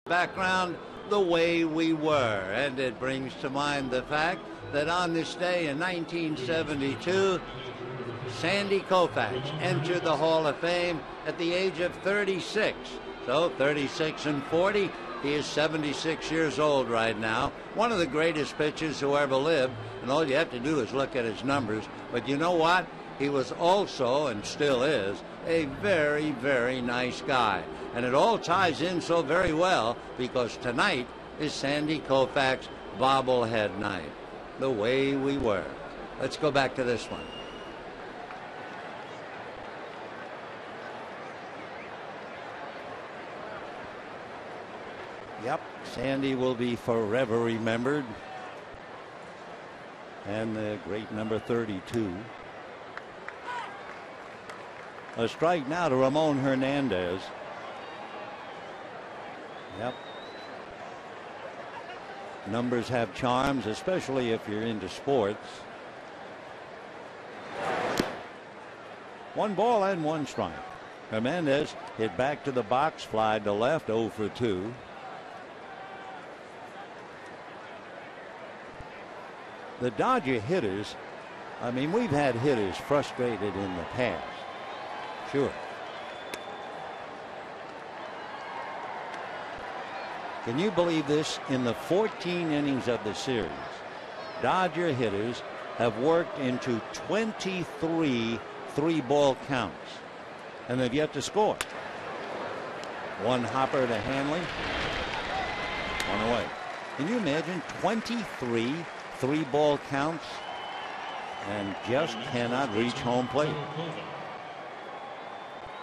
Background, the way we were, and it brings to mind the fact that on this day in 1972, Sandy Koufax entered the Hall of Fame at the age of 36. So 36 and 40, he is 76 years old right now. One of the greatest pitchers who ever lived, and all you have to do is look at his numbers. But you know what? He was also, and still is, a very, very nice guy. And it all ties in so very well because tonight is Sandy Koufax bobblehead night. The way we were. Let's go back to this one. Yep, Sandy will be forever remembered. And the great number 32. A strike now to Ramon Hernandez. Yep. Numbers have charms, especially if you're into sports. 1 ball and 1 strike. Hernandez hit back to the box, fly to left, 0 for 2. The Dodger hitters, I mean, we've had hitters frustrated in the past. Sure. Can you believe this? In the 14 innings of the series, Dodger hitters have worked into 23 3-ball counts, and they've yet to score. 1 hopper to Hanley, 1 away. Can you imagine 23 3-ball counts and just cannot reach home plate?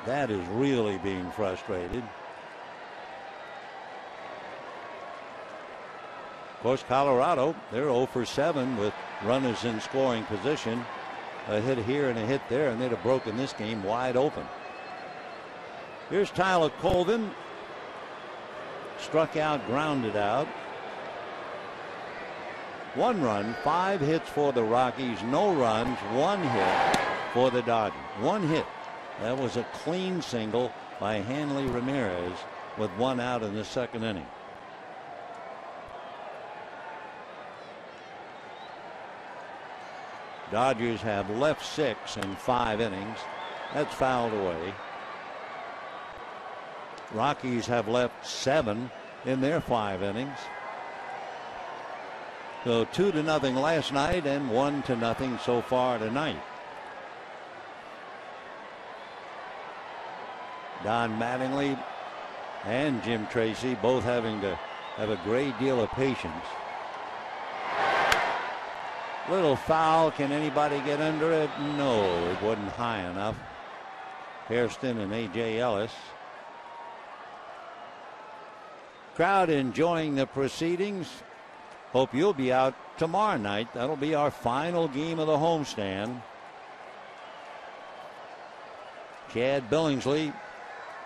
That is really being frustrated. Of course, Colorado, they're 0 for 7 with runners in scoring position. A hit here and a hit there, and they'd have broken this game wide open. Here's Tyler Colvin. Struck out, grounded out. 1 run, 5 hits for the Rockies, no runs, 1 hit for the Dodgers. 1 hit. That was a clean single by Hanley Ramirez with 1 out in the 2nd inning. Dodgers have left 6 in 5 innings. That's fouled away. Rockies have left 7 in their 5 innings. So 2-0 last night and 1-0 so far tonight. Don Mattingly and Jim Tracy both having to have a great deal of patience. Little foul. Can anybody get under it? No, it wasn't high enough. Hairston and A.J. Ellis. Crowd enjoying the proceedings. Hope you'll be out tomorrow night. That'll be our final game of the homestand. Chad Billingsley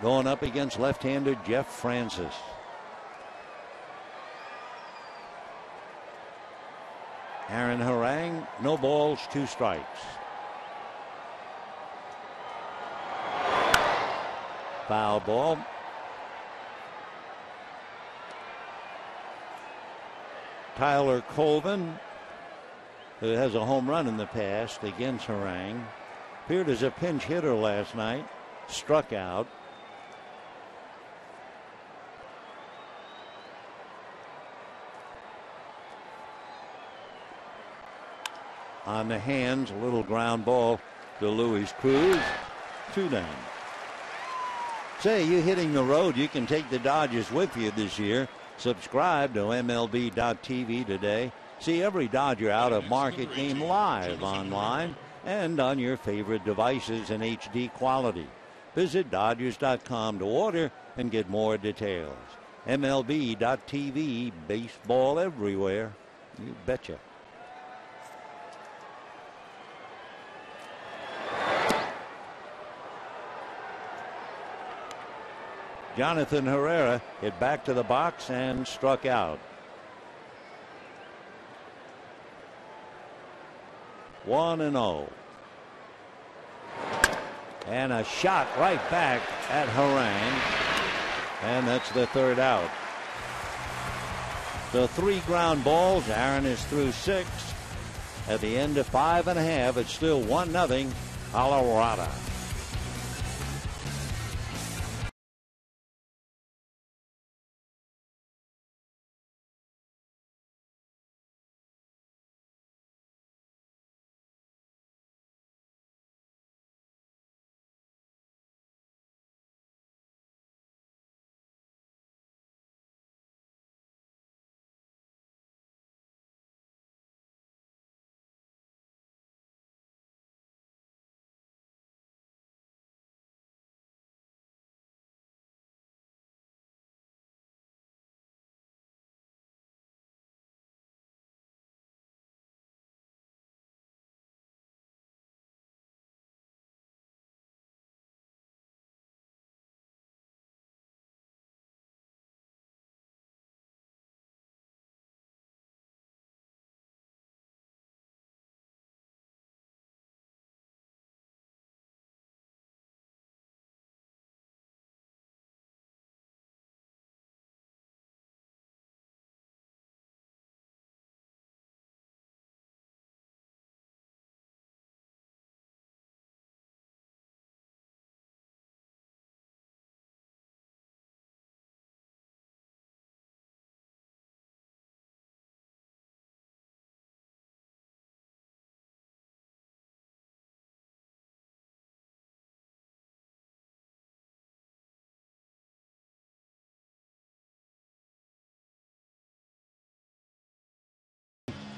going up against left-hander Jeff Francis. Aaron Harang, no balls, 2 strikes. Foul ball. Tyler Colvin, who has a home run in the past against Harang, appeared as a pinch hitter last night, struck out. On the hands, a little ground ball to Luis Cruz. 2 down. Say, you hitting the road, you can take the Dodgers with you this year. Subscribe to MLB.TV today. See every Dodger out-of-market game live online and on your favorite devices in HD quality. Visit Dodgers.com to order and get more details. MLB.TV, baseball everywhere. You betcha. Jonathan Herrera hit back to the box and struck out. 1-0. And a shot right back at Harang. And that's the 3rd out. So 3 ground balls. Aaron is through 6. At the end of 5 1/2, it's still 1-0 Colorado.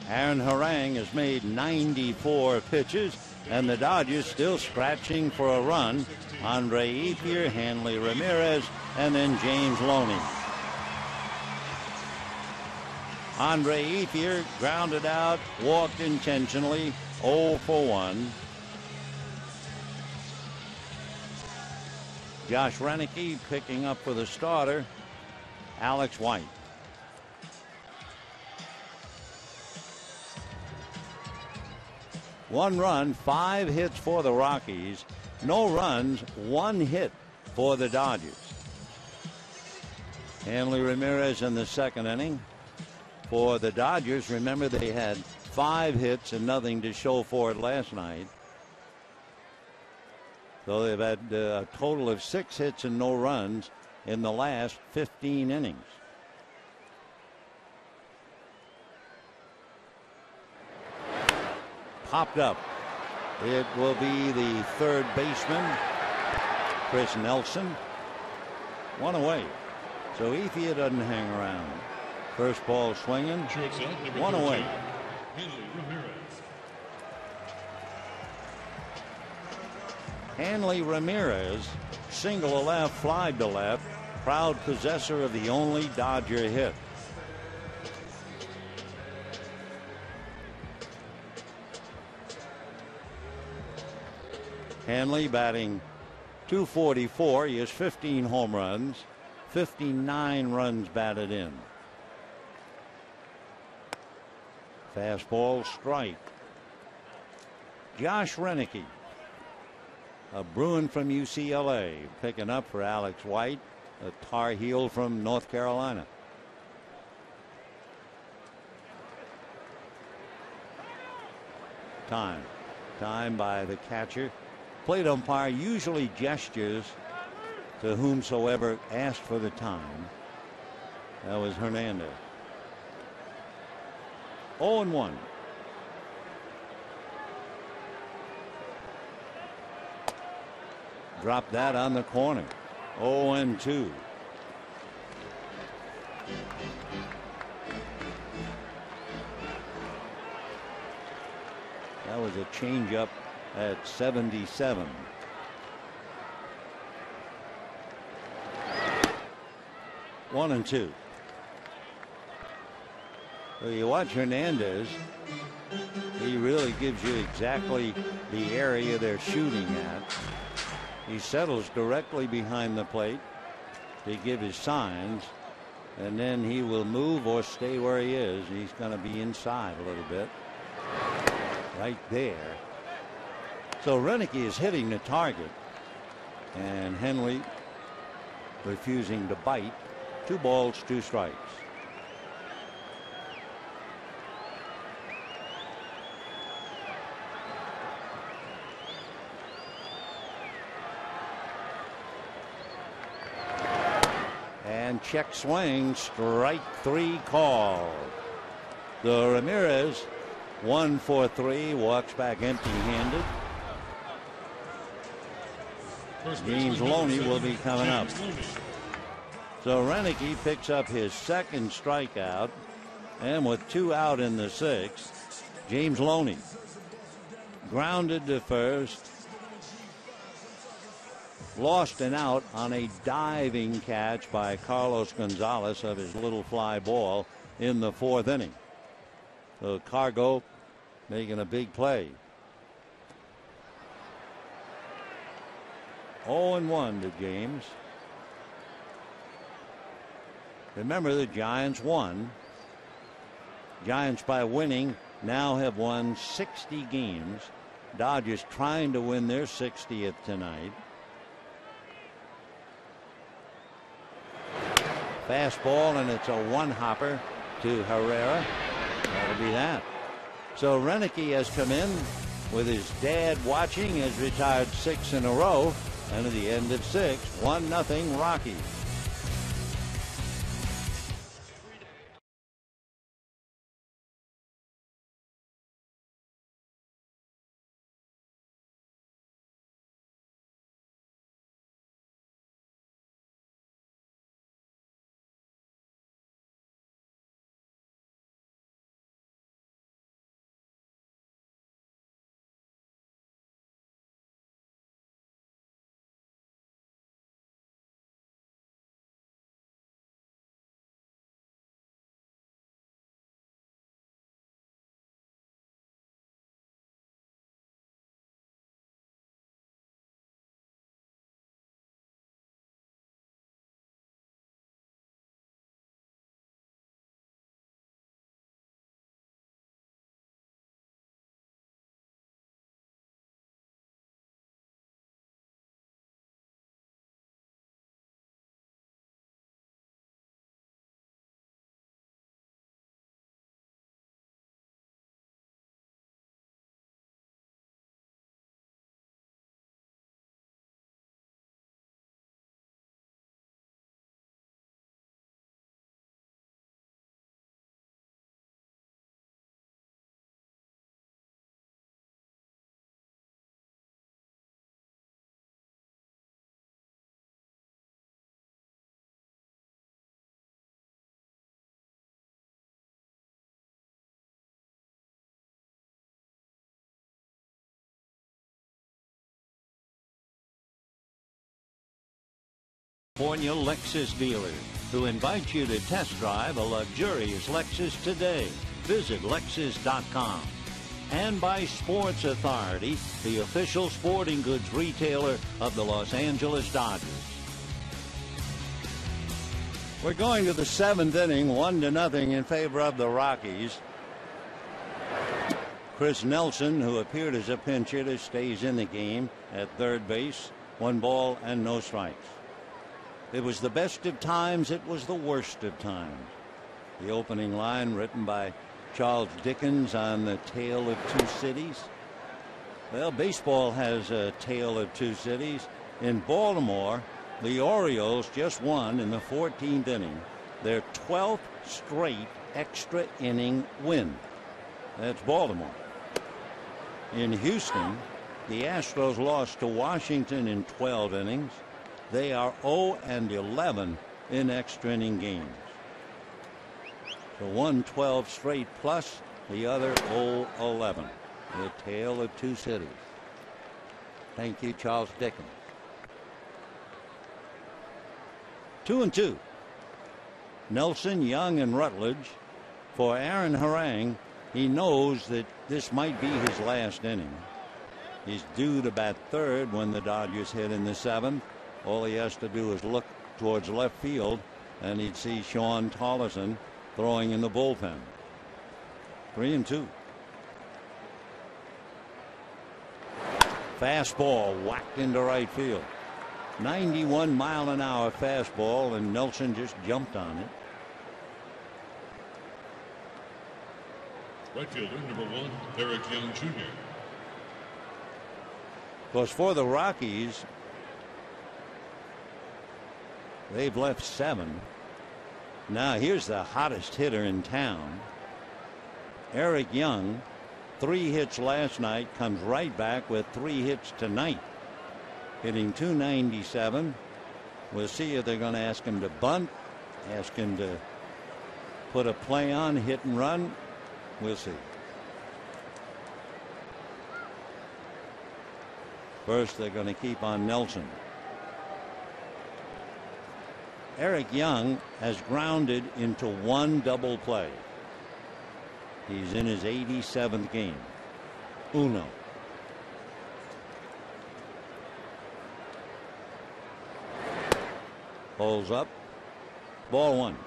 Aaron Harang has made 94 pitches, and the Dodgers still scratching for a run. Andre Ethier, Hanley Ramirez, and then James Loney. Andre Ethier grounded out, walked intentionally, 0 for 1. Josh Renicky picking up for the starter, Alex White. One run, 5 hits for the Rockies. No runs, 1 hit for the Dodgers. Hanley Ramirez in the 2nd inning. For the Dodgers, remember they had 5 hits and nothing to show for it last night. So they've had a total of 6 hits and no runs in the last 15 innings. Popped up. It will be the 3rd baseman, Chris Nelson. 1 away. So Ethier doesn't hang around. First ball swinging. 1 away. Hanley Ramirez, single to left, fly to left. proud possessor of the only Dodger hit. Hanley batting .244. He has 15 home runs, 59 runs batted in. Fastball strike. Josh Renicky, a Bruin from UCLA, picking up for Alex White, a Tar Heel from North Carolina. Time by the catcher. Plate umpire usually gestures to whomsoever asked for the time. That was Hernandez. 0-1. Drop that on the corner. 0-2. That was a changeup at 77. One and two. So you watch Hernandez. He really gives you exactly the area they're shooting at. He settles directly behind the plate to give his signs, and then he will move or stay where he is. He's going to be inside a little bit. Right there. So Renicky is hitting the target, and Henley refusing to bite. 2 balls, 2 strikes. And check swing, strike 3 call. The Ramirez 1 for 3, walks back empty-handed. James Loney will be coming up. So Renicky picks up his second strikeout, and with 2 out in the 6th, James Loney grounded to first, lost an out on a diving catch by Carlos Gonzalez of his little fly ball in the 4th inning. So Cargo making a big play. 0-1 to James. Remember, the Giants won. Giants, by winning, now have won 60 games. Dodgers trying to win their 60th tonight. Fastball, and it's a one-hopper to Herrera. That'll be that. So Renicky has come in with his dad watching, has retired 6 in a row, and at the end of 6, 1-0 Rockies. California Lexus dealers, who invite you to test drive a luxurious Lexus today. Visit Lexus.com. And by Sports Authority, the official sporting goods retailer of the Los Angeles Dodgers. We're going to the seventh inning, 1-0 in favor of the Rockies. Chris Nelson, who appeared as a pinch hitter, stays in the game at third base. 1 ball and no strikes. It was the best of times. It was the worst of times. The opening line written by Charles Dickens on The Tale of Two Cities. Well, baseball has a tale of two cities. In Baltimore, the Orioles just won in the 14th inning their 12th straight extra inning win. That's Baltimore. In Houston, the Astros lost to Washington in 12 innings. They are 0-11 in extra inning games. So one 12 straight plus the other 0-11. The tale of two cities. Thank you, Charles Dickens. 2-2. Nelson, Young, and Rutledge. For Aaron Harang, he knows that this might be his last inning. He's due to bat third when the Dodgers hit in the seventh. All he has to do is look towards left field, and he'd see Sean Tolleson throwing in the bullpen. 3-2. Fastball whacked into right field. 91-mile-an-hour fastball, and Nelson just jumped on it. Right fielder, number 1, Eric Young Jr. Because for the Rockies, they've left 7. Now here's the hottest hitter in town. Eric Young, 3 hits last night, comes right back with 3 hits tonight. Hitting .297. We'll see if they're going to ask him to bunt, ask him to put a play on, hit and run. We'll see. First, they're going to keep on Nelson. Eric Young has grounded into 1 double play. He's in his 87th game. Uno. Pulls up. Ball 1.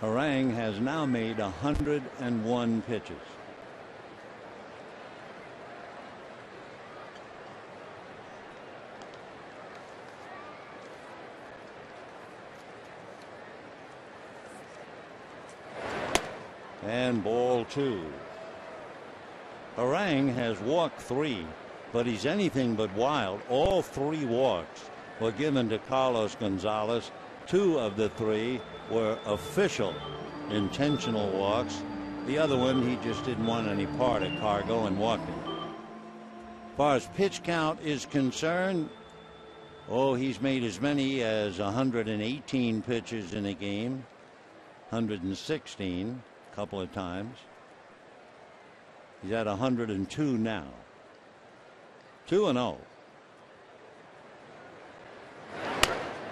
Harang has now made 101 pitches. And ball 2. Harang has walked 3, but he's anything but wild. All 3 walks were given to Carlos Gonzalez. 2 of the 3 were official intentional walks. The other one, he just didn't want any part of Cargo and walked him. As far as pitch count is concerned, he's made as many as 118 pitches in a game, 116 a couple of times. He's at 102 now. 2-0.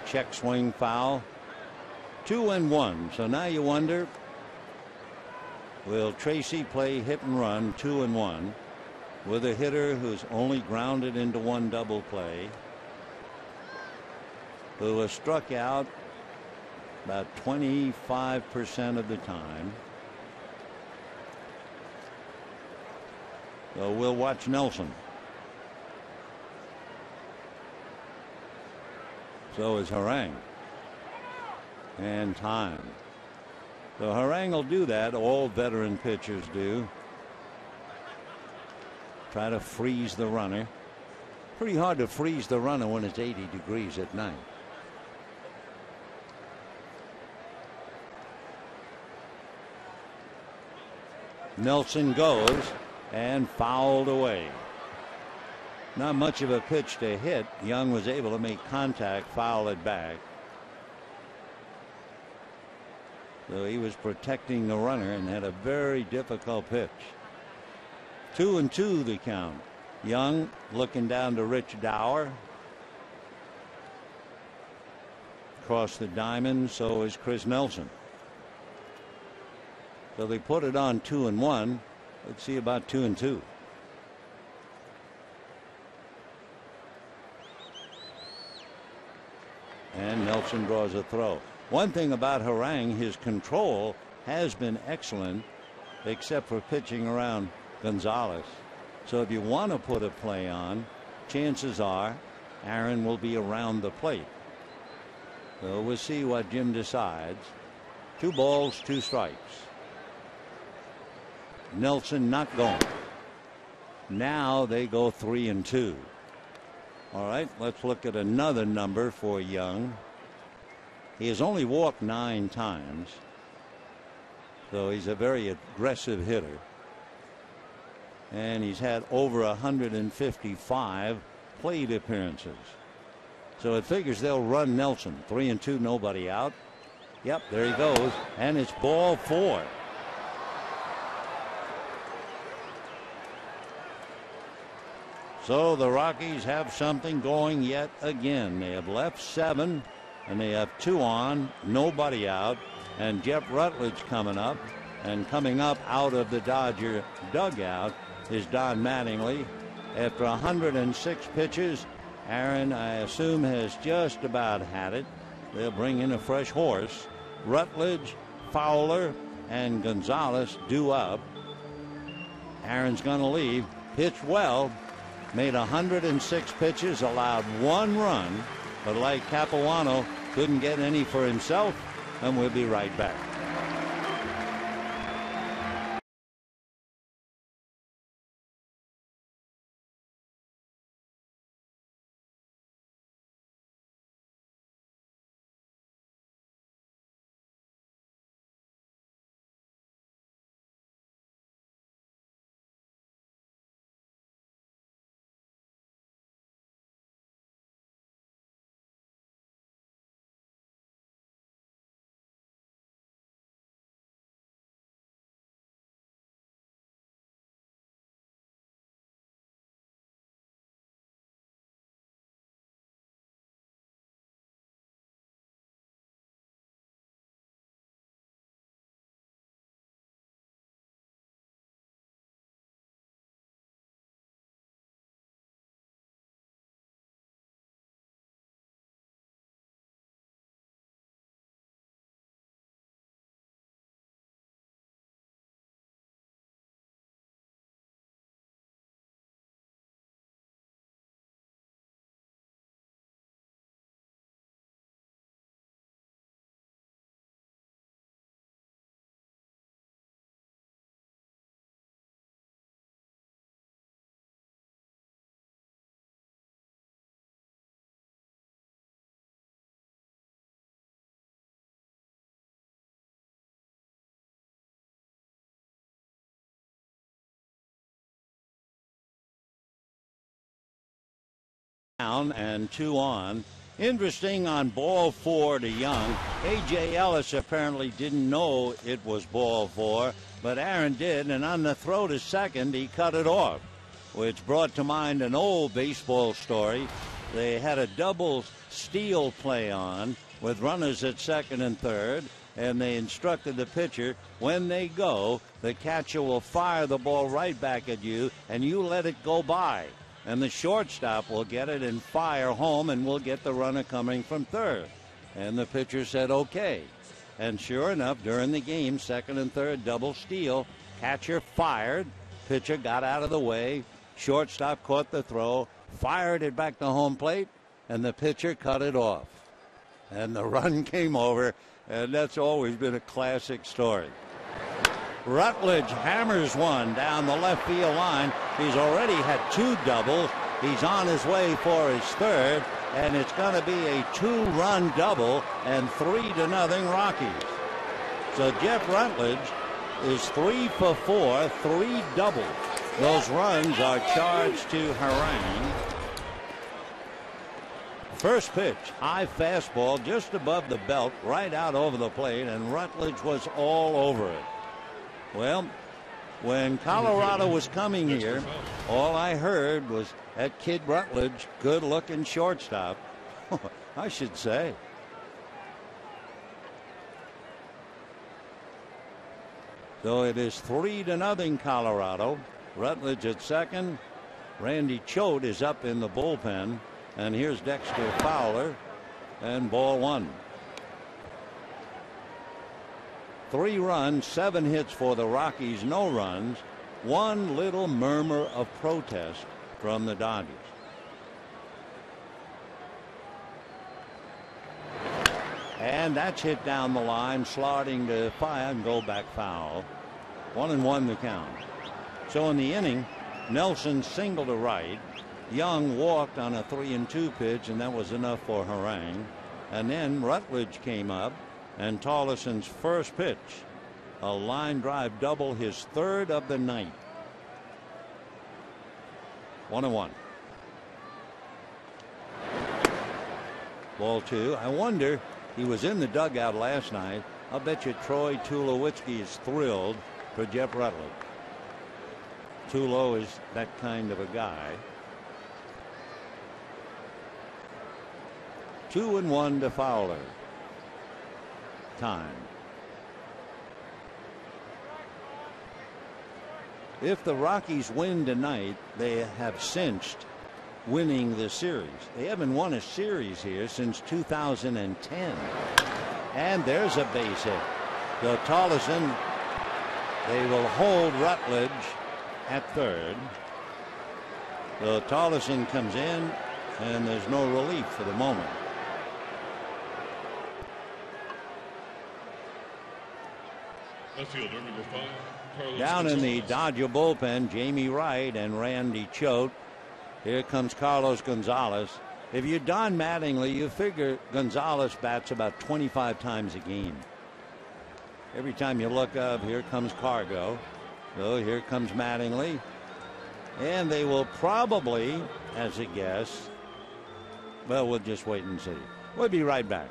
Check swing foul. 2-1. So now you wonder, will Tracy play hit and run 2-1 with a hitter who's only grounded into 1 double play, who was struck out about 25% of the time? So we'll watch Nelson. So is Harang. And time. So Harang will do that. All veteran pitchers do. Try to freeze the runner. Pretty hard to freeze the runner when it's 80 degrees at night. Nelson goes and fouled away. Not much of a pitch to hit. Young was able to make contact, foul it back. So he was protecting the runner and had a very difficult pitch. 2-2 the count. Young looking down to Rich Dower. Across the diamond, so is Chris Nelson. So they put it on 2-1. Let's see about 2-2. And Nelson draws a throw. One thing about Harang, his control has been excellent, except for pitching around Gonzalez. So if you want to put a play on, chances are Aaron will be around the plate. So we'll see what Jim decides. 2 balls, 2 strikes. Nelson not going. Now they go 3-2. All right, let's look at another number for Young. He has only walked 9 times, so he's a very aggressive hitter. And he's had over 155 plate appearances. So it figures they'll run Nelson. 3-2, nobody out. Yep, there he goes. And it's ball 4. So the Rockies have something going yet again. They have left 7, and they have 2 on, nobody out. And Jeff Rutledge coming up. And coming up out of the Dodger dugout is Don Mattingly. After 106 pitches, Aaron, I assume, has just about had it. They'll bring in a fresh horse. Rutledge, Fowler, and Gonzalez due up. Aaron's going to leave. Pitched well. Made 106 pitches, allowed 1 run. But like Capuano, couldn't get any for himself. And we'll be right back. Down and 2 on. Interesting on ball 4 to Young. A.J. Ellis apparently didn't know it was ball 4, but Aaron did, and on the throw to second, he cut it off, which brought to mind an old baseball story. They had a double steal play on with runners at second and third, and they instructed the pitcher, when they go, the catcher will fire the ball right back at you, and you let it go by. And the shortstop will get it and fire home, and we'll get the runner coming from third. And the pitcher said, okay. And sure enough, during the game, second and third double steal, catcher fired, pitcher got out of the way, shortstop caught the throw, fired it back to home plate, and the pitcher cut it off. And the run came over, and that's always been a classic story. Rutledge hammers one down the left field line. He's already had 2 doubles. He's on his way for his third, and it's going to be a 2-run double and 3-0 Rockies. So Jeff Rutledge is 3 for 4, 3 doubles. Those runs are charged to Harang. First pitch, high fastball just above the belt, right out over the plate, and Rutledge was all over it. Well, When Colorado was coming here, all I heard was that kid Rutledge, good-looking shortstop, I should say. So it is 3-0 Colorado. Rutledge at second. Randy Choate is up in the bullpen. And here's Dexter Fowler. And ball one. 3 runs, 7 hits for the Rockies, no runs. One little murmur of protest from the Dodgers. And that's hit down the line, sliding to fire and go back foul. 1-1 the count. So in the inning, Nelson singled to right. Young walked on a 3-2 pitch, and that was enough for Harang. And then Rutledge came up, and Tollison's first pitch, a line drive double, his third of the night. 1-1. Ball two. I wonder, he was in the dugout last night. I'll bet you Troy Tulowitzki is thrilled for Jeff Rutledge. Tulo is that kind of a guy. 2-1 to Fowler. Time. If the Rockies win tonight, they have cinched winning the series. They haven't won a series here since 2010. And there's a base hit. So Tollison, they will hold Rutledge at third. So Tollison comes in, and there's no relief for the moment. Fielder, number 5, Carlos Down in the Gonzalez. Dodger bullpen, Jamie Wright and Randy Choate. Here comes Carlos Gonzalez. If you're Don Mattingly, you figure Gonzalez bats about 25 times a game. Every time you look up, here comes Cargo. So here comes Mattingly. And they will probably, as a guess, well, we'll just wait and see. We'll be right back.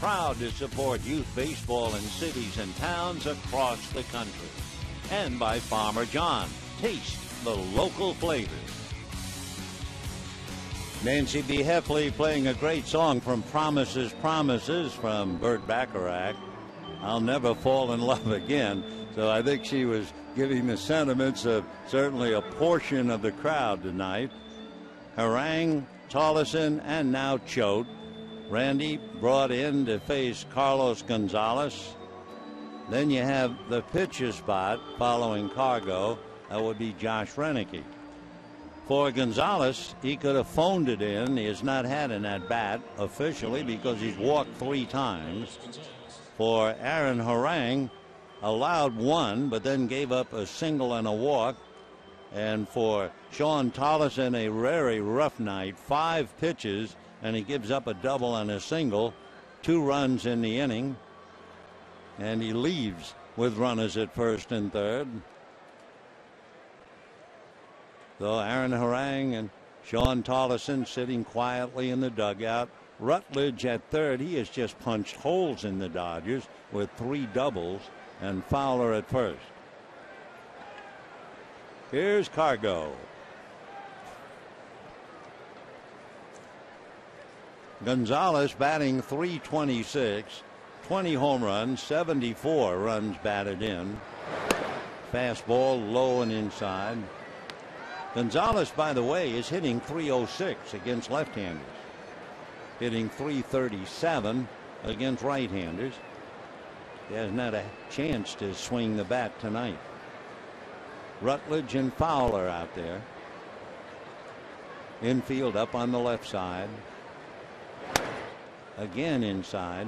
Proud to support youth baseball in cities and towns across the country. And by Farmer John. Taste the local flavors. Nancy B. Heffley playing a great song from Promises, Promises from Burt Bacharach. I'll never fall in love again. So I think she was giving the sentiments of certainly a portion of the crowd tonight. Harang, Tollison, and now Choate. Randy brought in to face Carlos Gonzalez. Then you have the pitcher spot following Cargo. That would be Josh Renicky. For Gonzalez, he could have phoned it in. He has not had an at-bat officially because he's walked 3 times. For Aaron Harang, allowed 1, but then gave up a single and a walk. And for Sean Tollison, a very rough night, 5 pitches, and he gives up a double and a single, 2 runs in the inning, and he leaves with runners at first and third. So Aaron Harang and Sean Tollison sitting quietly in the dugout. Rutledge at third. He has just punched holes in the Dodgers with 3 doubles, and Fowler at first. Here's Cargo. Gonzalez batting .326, 20 home runs, 74 runs batted in. Fastball low and inside. Gonzalez, by the way, is hitting .306 against left-handers, hitting .337 against right-handers. He hasn't had a chance to swing the bat tonight. Rutledge and Fowler out there. Infield up on the left side. Again inside.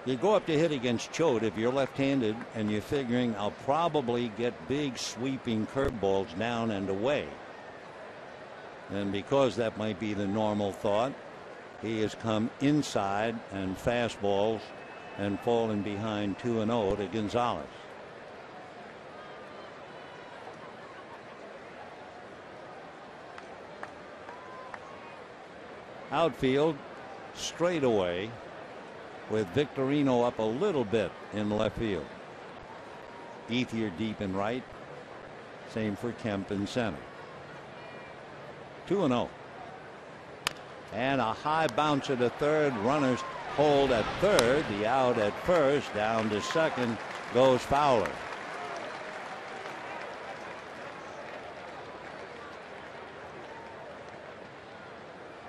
You go up to hit against Choate if you're left-handed and you're figuring I'll probably get big sweeping curveballs down and away. And because that might be the normal thought, he has come inside and fastballs and fallen behind 2-0 to Gonzalez. Outfield straight away with Victorino up a little bit in left field. Ethier deep in right. Same for Kemp in center. 2-0. And a high bouncer to third. Runners hold at third. The out at first. Down to second goes Fowler.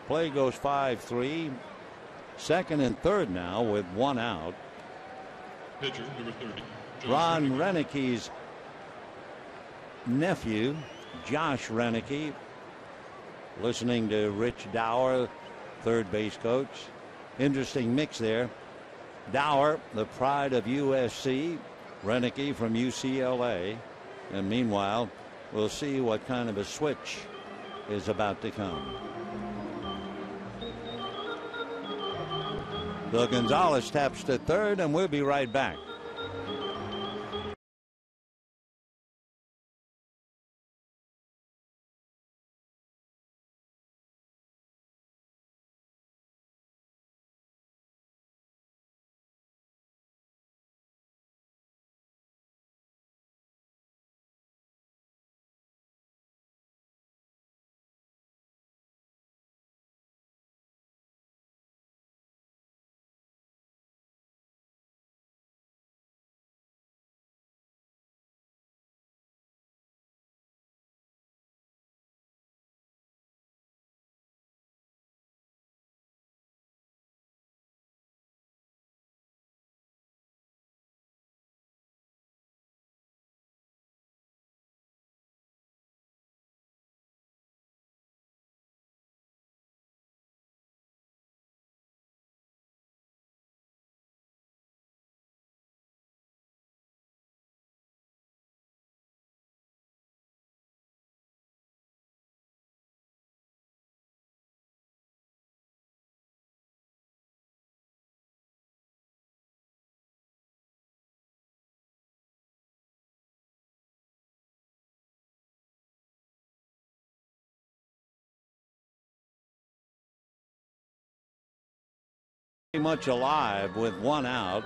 Play goes 5-3. Second and third now with one out. Pitcher number 30. Ron Renicke's nephew, Josh Renicky, listening to Rich Dower, third base coach. Interesting mix there. Dower, the pride of USC, Renicky from UCLA. And meanwhile, we'll see what kind of a switch is about to come. So Gonzalez taps to third, and we'll be right back. Much alive with one out.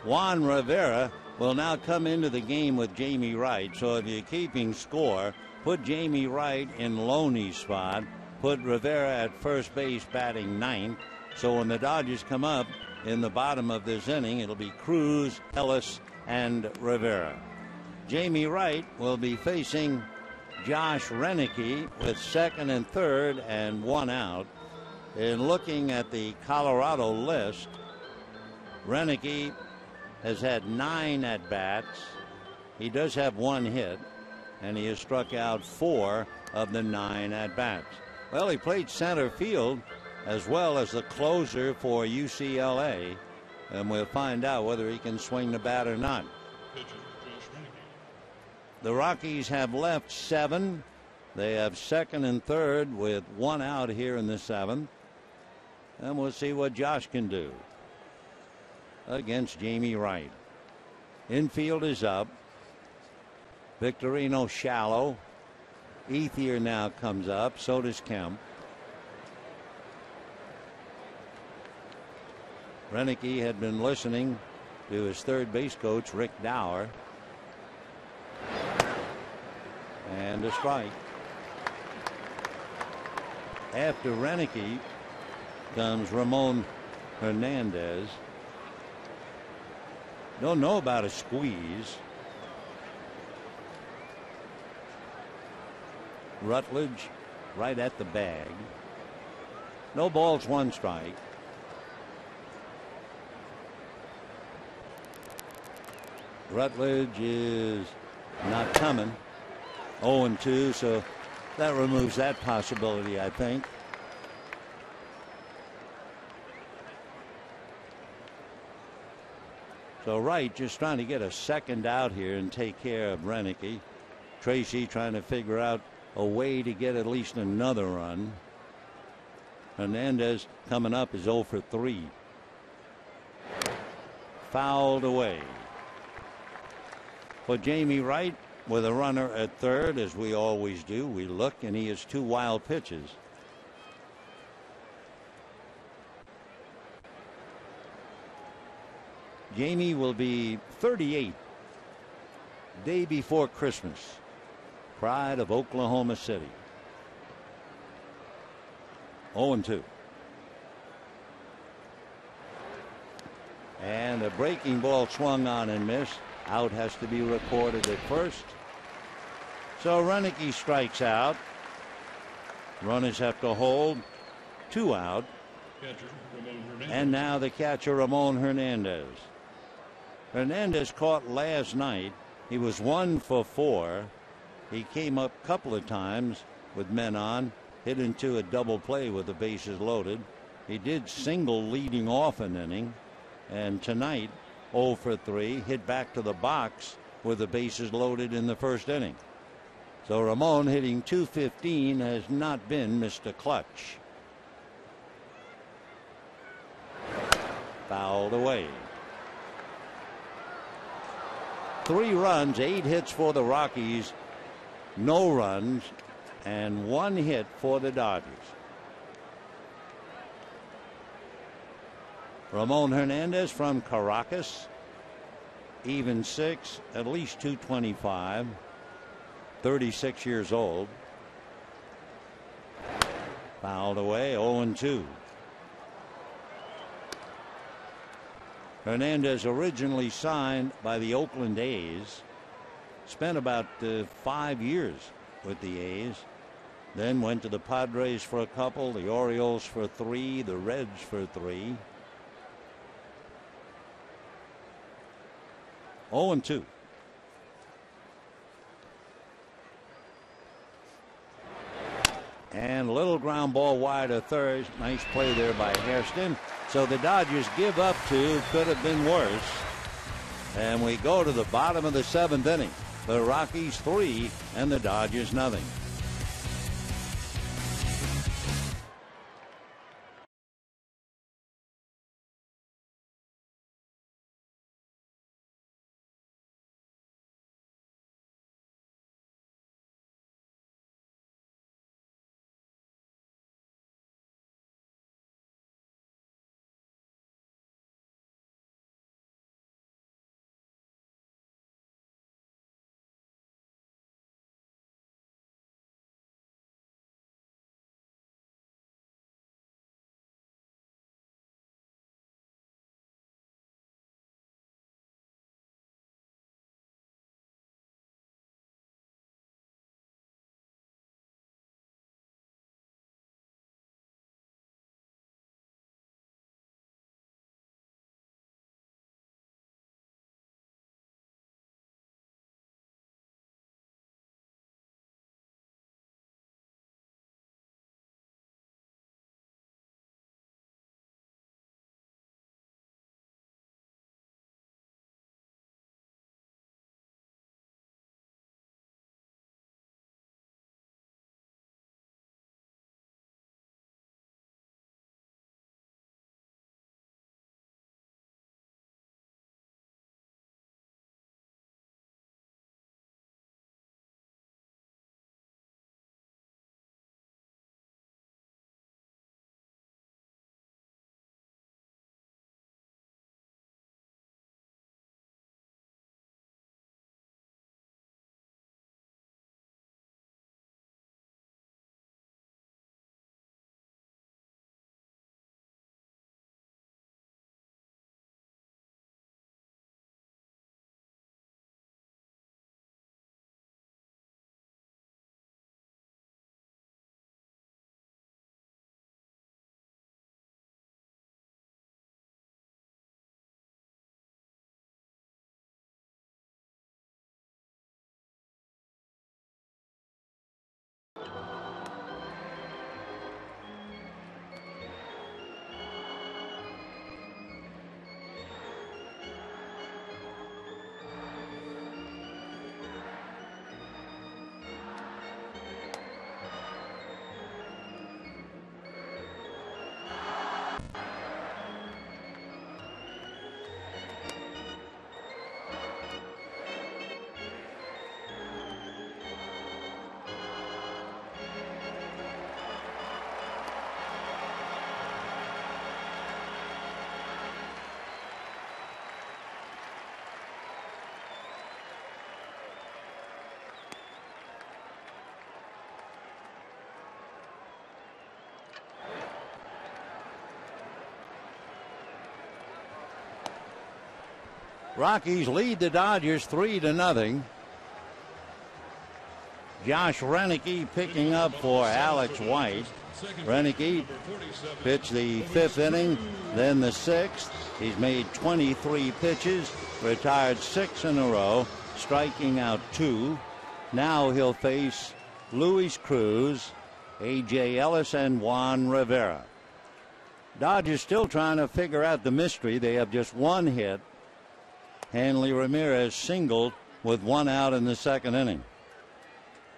Juan Rivera will now come into the game with Jamie Wright. So if you're keeping score, put Jamie Wright in Loney's spot. Put Rivera at first base batting ninth. So when the Dodgers come up in the bottom of this inning, it'll be Cruz, Ellis, and Rivera. Jamie Wright will be facing Josh Renicky with second and third and one out. In looking at the Colorado list, Renicky has had 9 at-bats. He does have 1 hit, and he has struck out 4 of the 9 at-bats. Well, he played center field as well as the closer for UCLA, and we'll find out whether he can swing the bat or not. The Rockies have left 7. They have second and third with 1 out here in the 7th. And we'll see what Josh can do against Jamie Wright. Infield is up. Victorino shallow. Ethier now comes up. So does Kemp. Renicky had been listening to his third base coach, Rick Dower. And a strike. After Renicky comes Ramon Hernandez. Don't know about a squeeze. Rutledge right at the bag. No balls, one strike. Rutledge is not coming. 0-2, so that removes that possibility, I think. So Wright just trying to get a second out here and take care of Renicky. Tracy trying to figure out a way to get at least another run. Hernandez coming up is 0 for 3. Fouled away. For Jamie Wright, with a runner at third, as we always do, we look, and he has 2 wild pitches. Jamie will be 38, day before Christmas. Pride of Oklahoma City. 0-2. And a breaking ball swung on and missed. Out has to be recorded at first. So Renicky strikes out. Runners have to hold. 2 out. And now the catcher, Ramon Hernandez. Hernandez caught last night. He was 1 for 4. He came up a couple of times with men on, hit into a double play with the bases loaded. He did single leading off an inning. And tonight, 0 for 3, hit back to the box with the bases loaded in the first inning. So Ramon hitting .215 has not been Mr. Clutch. Fouled away. 3 runs, 8 hits for the Rockies, no runs, and 1 hit for the Dodgers. Ramon Hernandez from Caracas, even 6, at least 225, 36 years old. Fouled away, 0-2. Hernandez originally signed by the Oakland A's, spent about 5 years with the A's, then went to the Padres for a couple, the Orioles for 3, the Reds for 3. 0-2. And a little ground ball wide of third. Nice play there by Hairston. So the Dodgers give up 2. Could have been worse. And we go to the bottom of the 7th inning. The Rockies 3 and the Dodgers nothing. Rockies lead the Dodgers 3-0. Josh Renicky picking up for Alex White. Renicky pitched the 5th inning, then the 6th. He's made 23 pitches, retired 6 in a row, striking out 2. Now he'll face Luis Cruz, A.J. Ellis, and Juan Rivera. Dodgers still trying to figure out the mystery. They have just 1 hit. Hanley Ramirez singled with 1 out in the 2nd inning.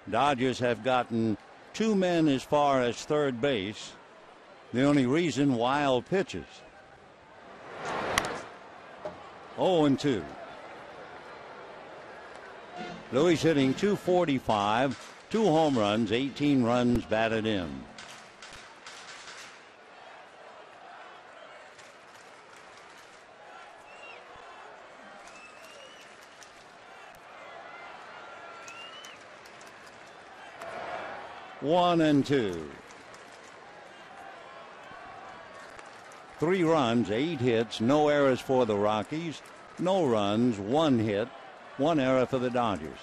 Dodgers have gotten 2 men as far as third base. The only reason, wild pitches. 0-2. Luis hitting .245, 2 home runs, 18 runs batted in. One and 2. 3 runs, 8 hits, no errors for the Rockies, no runs, 1 hit, 1 error for the Dodgers.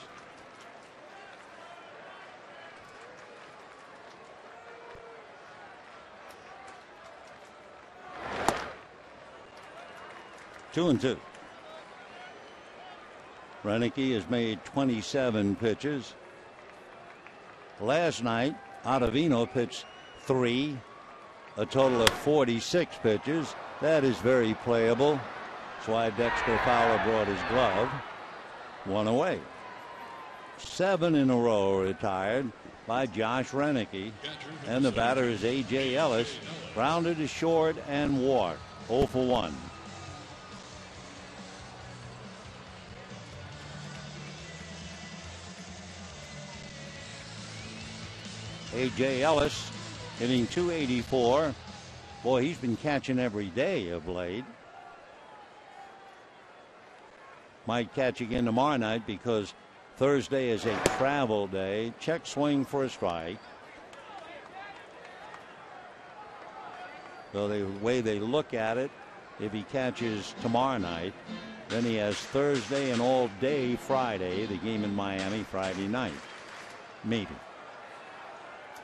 Two and 2. Renicky has made 27 pitches. Last night, Ottavino pitched 3, a total of 46 pitches. That is very playable. That's why Dexter Fowler brought his glove. 1 away. 7 in a row retired by Josh Renicky. And the batter is A.J. Ellis. Grounded to short and walked. 0 for 1. A.J. Ellis hitting .284. Boy, he's been catching every day of late. Might catch again tomorrow night because Thursday is a travel day. Check swing for a strike. So the way they look at it, if he catches tomorrow night, then he has Thursday and all day Friday, the game in Miami Friday night. Maybe.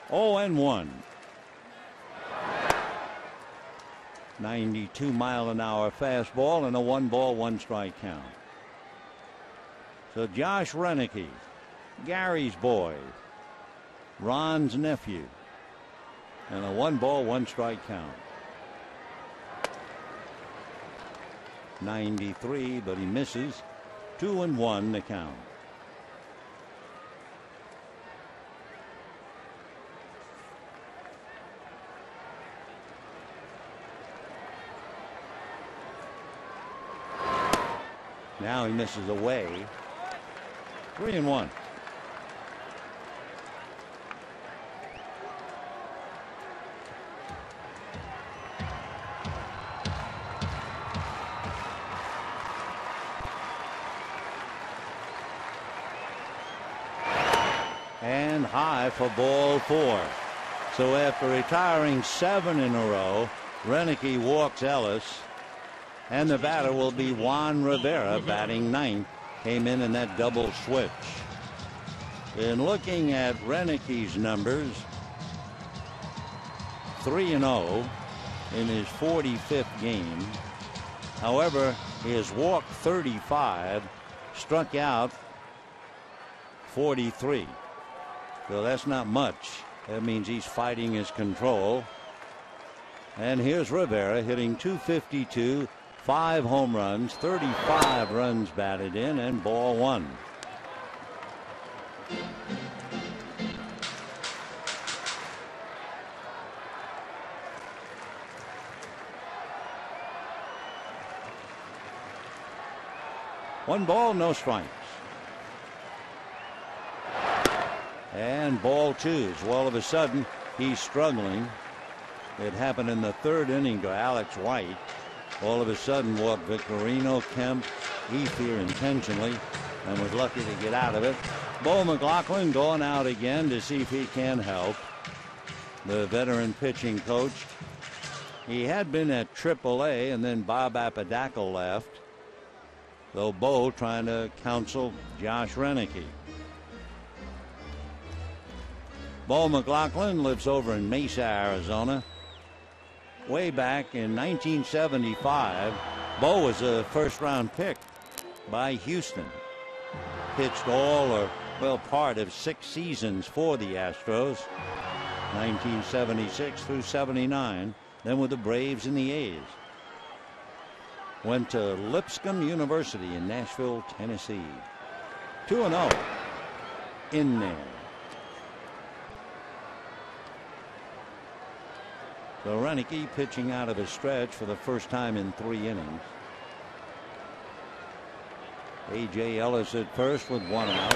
0-1. 92-mile-an-hour fastball and a 1-ball, 1-strike count. So Josh Renicky, Gary's boy, Ron's nephew, and a 1-ball, 1-strike count. 93, but he misses. 2-1 the count. Now he misses away. 3-1. And high for ball 4. So after retiring 7 in a row, Renicky walks Ellis. And the batter will be Juan Rivera, batting 9th. Came in that double switch. In looking at Renicky's numbers, 3-0 in his 45th game. However, he has walked 35, struck out 43. So that's not much. That means he's fighting his control. And here's Rivera hitting .252. 5 home runs, 35 runs batted in, and ball 1. One ball, no strikes. And ball 2. So all of a sudden, he's struggling. It happened in the 3rd inning to Alex White. All of a sudden walked Victorino, Kemp, Ethier intentionally, and was lucky to get out of it. Bo McLaughlin going out again to see if he can help. The veteran pitching coach. He had been at AAA, and then Bob Apodaca left. though Bo trying to counsel Josh Renicky. Bo McLaughlin lives over in Mesa, Arizona. Way back in 1975, Bo was a first-round pick by Houston. Pitched all or, well, part of 6 seasons for the Astros, 1976 through 79, then with the Braves and the A's. Went to Lipscomb University in Nashville, Tennessee. 2-0 in there. So Renicky pitching out of his stretch for the first time in 3 innings. A.J. Ellis at first with 1 out.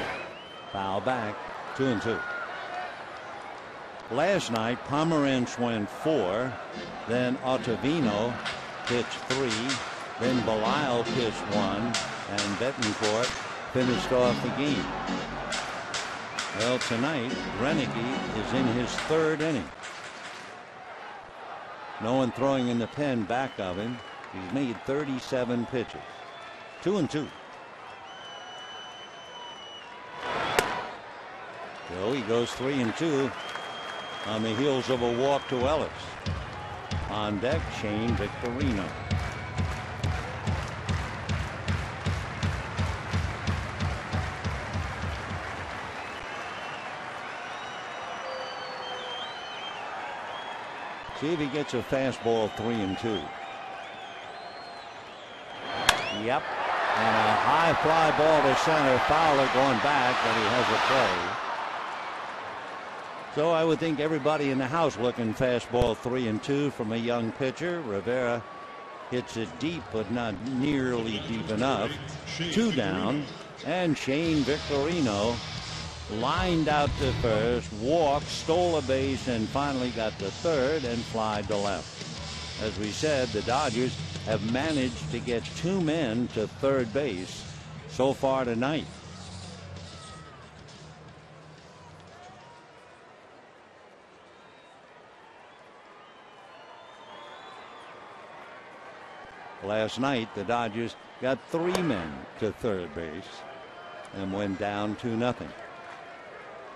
Foul back, 2-2. Last night, Pomerantz went 4. Then Ottavino pitched 3. Then Belisle pitched 1. And Betancourt finished off the game. Well, tonight, Renicky is in his 3rd inning. No one throwing in the pen back of him. He's made 37 pitches. 2-2. So he goes 3-2 on the heels of a walk to Ellis. On deck, Shane Victorino. See if he gets a fastball 3-2. Yep. And a high fly ball to center. Fowler going back, but he has a play. So I would think everybody in the house looking fastball 3-2 from a young pitcher. Rivera hits it deep, but not nearly deep enough. 2 down. And Shane Victorino lined out to first, walked, stole a base, and finally got to third and flied to left. As we said, the Dodgers have managed to get 2 men to third base so far tonight. Last night, the Dodgers got 3 men to third base and went down 2-0.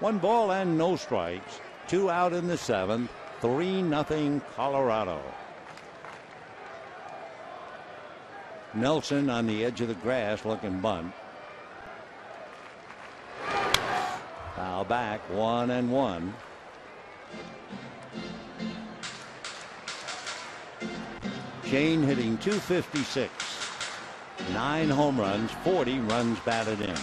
1 ball and no strikes. 2 out in the 7th. 3-0 Colorado. Nelson on the edge of the grass looking bunt. Foul back, 1-1. Shane hitting .256. 9 home runs, 40 runs batted in.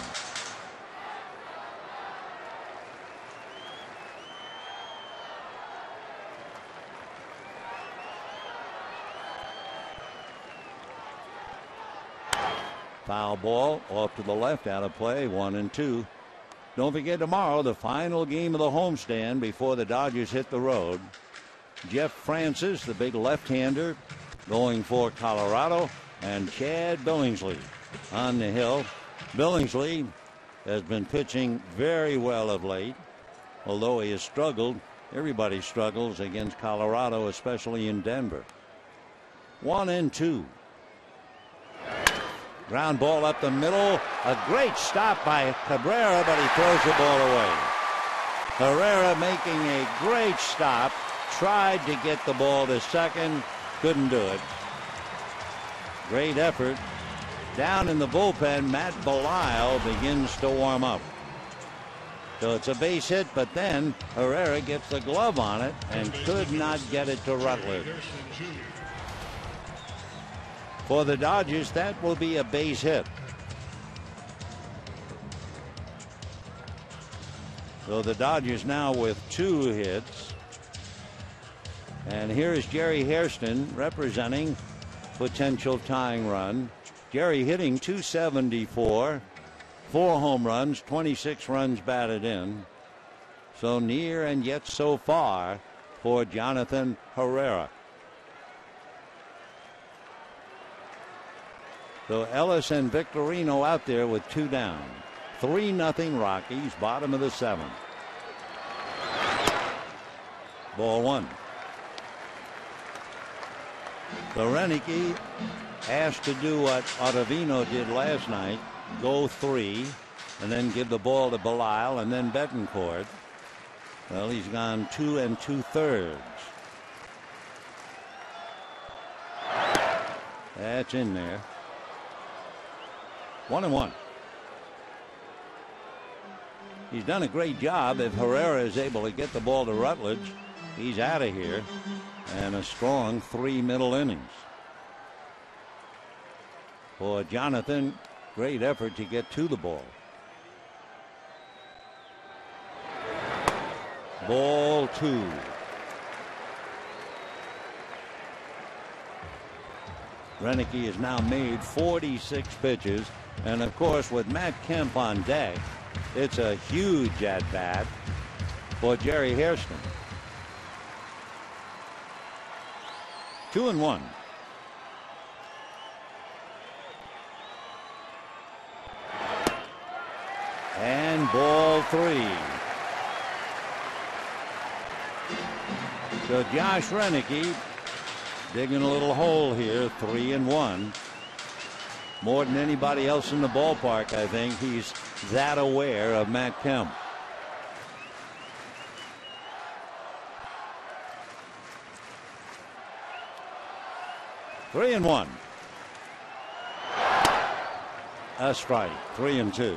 Foul ball off to the left, out of play, 1-2. Don't forget tomorrow, the final game of the homestand before the Dodgers hit the road. Jeff Francis, the big left-hander, going for Colorado, and Chad Billingsley on the hill. Billingsley has been pitching very well of late, although he has struggled. Everybody struggles against Colorado, especially in Denver. 1-2. Ground ball up the middle. A great stop by Cabrera, but he throws the ball away. Herrera making a great stop. Tried to get the ball to second. Couldn't do it. Great effort. Down in the bullpen, Matt Belisle begins to warm up. So it's a base hit, but then Herrera gets the glove on it and could not get it to Rutledge. For the Dodgers, that will be a base hit. So the Dodgers now with 2 hits. And here is Jerry Hairston representing potential tying run. Jerry hitting .274, 4 home runs, 26 runs batted in. So near and yet so far for Jonathan Herrera. So Ellis and Victorino out there with 2 down. 3-0 Rockies, bottom of the 7th. Ball 1. The Renicky asked to do what Ottavino did last night, go 3 and then give the ball to Belisle and then Betancourt. Well, he's gone 2 2/3. That's in there. 1-1. He's done a great job. If Herrera is able to get the ball to Rutledge, he's out of here. And a strong 3 middle innings. For Jonathan, great effort to get to the ball. Ball 2. Renicky has now made 46 pitches. And of course, with Matt Kemp on deck, it's a huge at-bat for Jerry Hairston. 2-1. And ball 3. So Josh Renicky digging a little hole here, 3-1. More than anybody else in the ballpark, I think. He's that aware of Matt Kemp. Three and 1. A strike. 3-2.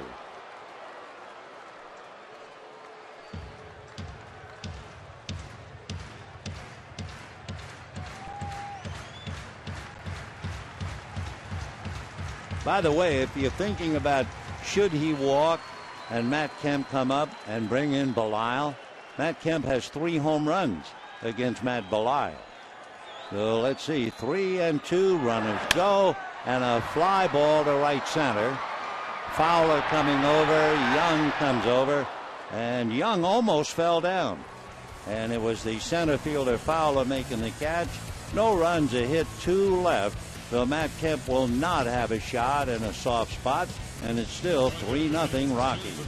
By the way, if you're thinking about should he walk and Matt Kemp come up and bring in Belisle, Matt Kemp has 3 home runs against Matt Belisle. So let's see, 3-2, runners go, and a fly ball to right center. Fowler coming over, Young comes over, and Young almost fell down. And it was the center fielder Fowler making the catch. No runs, a hit, 2 left. So Matt Kemp will not have a shot in a soft spot, and it's still 3-0 Rockies.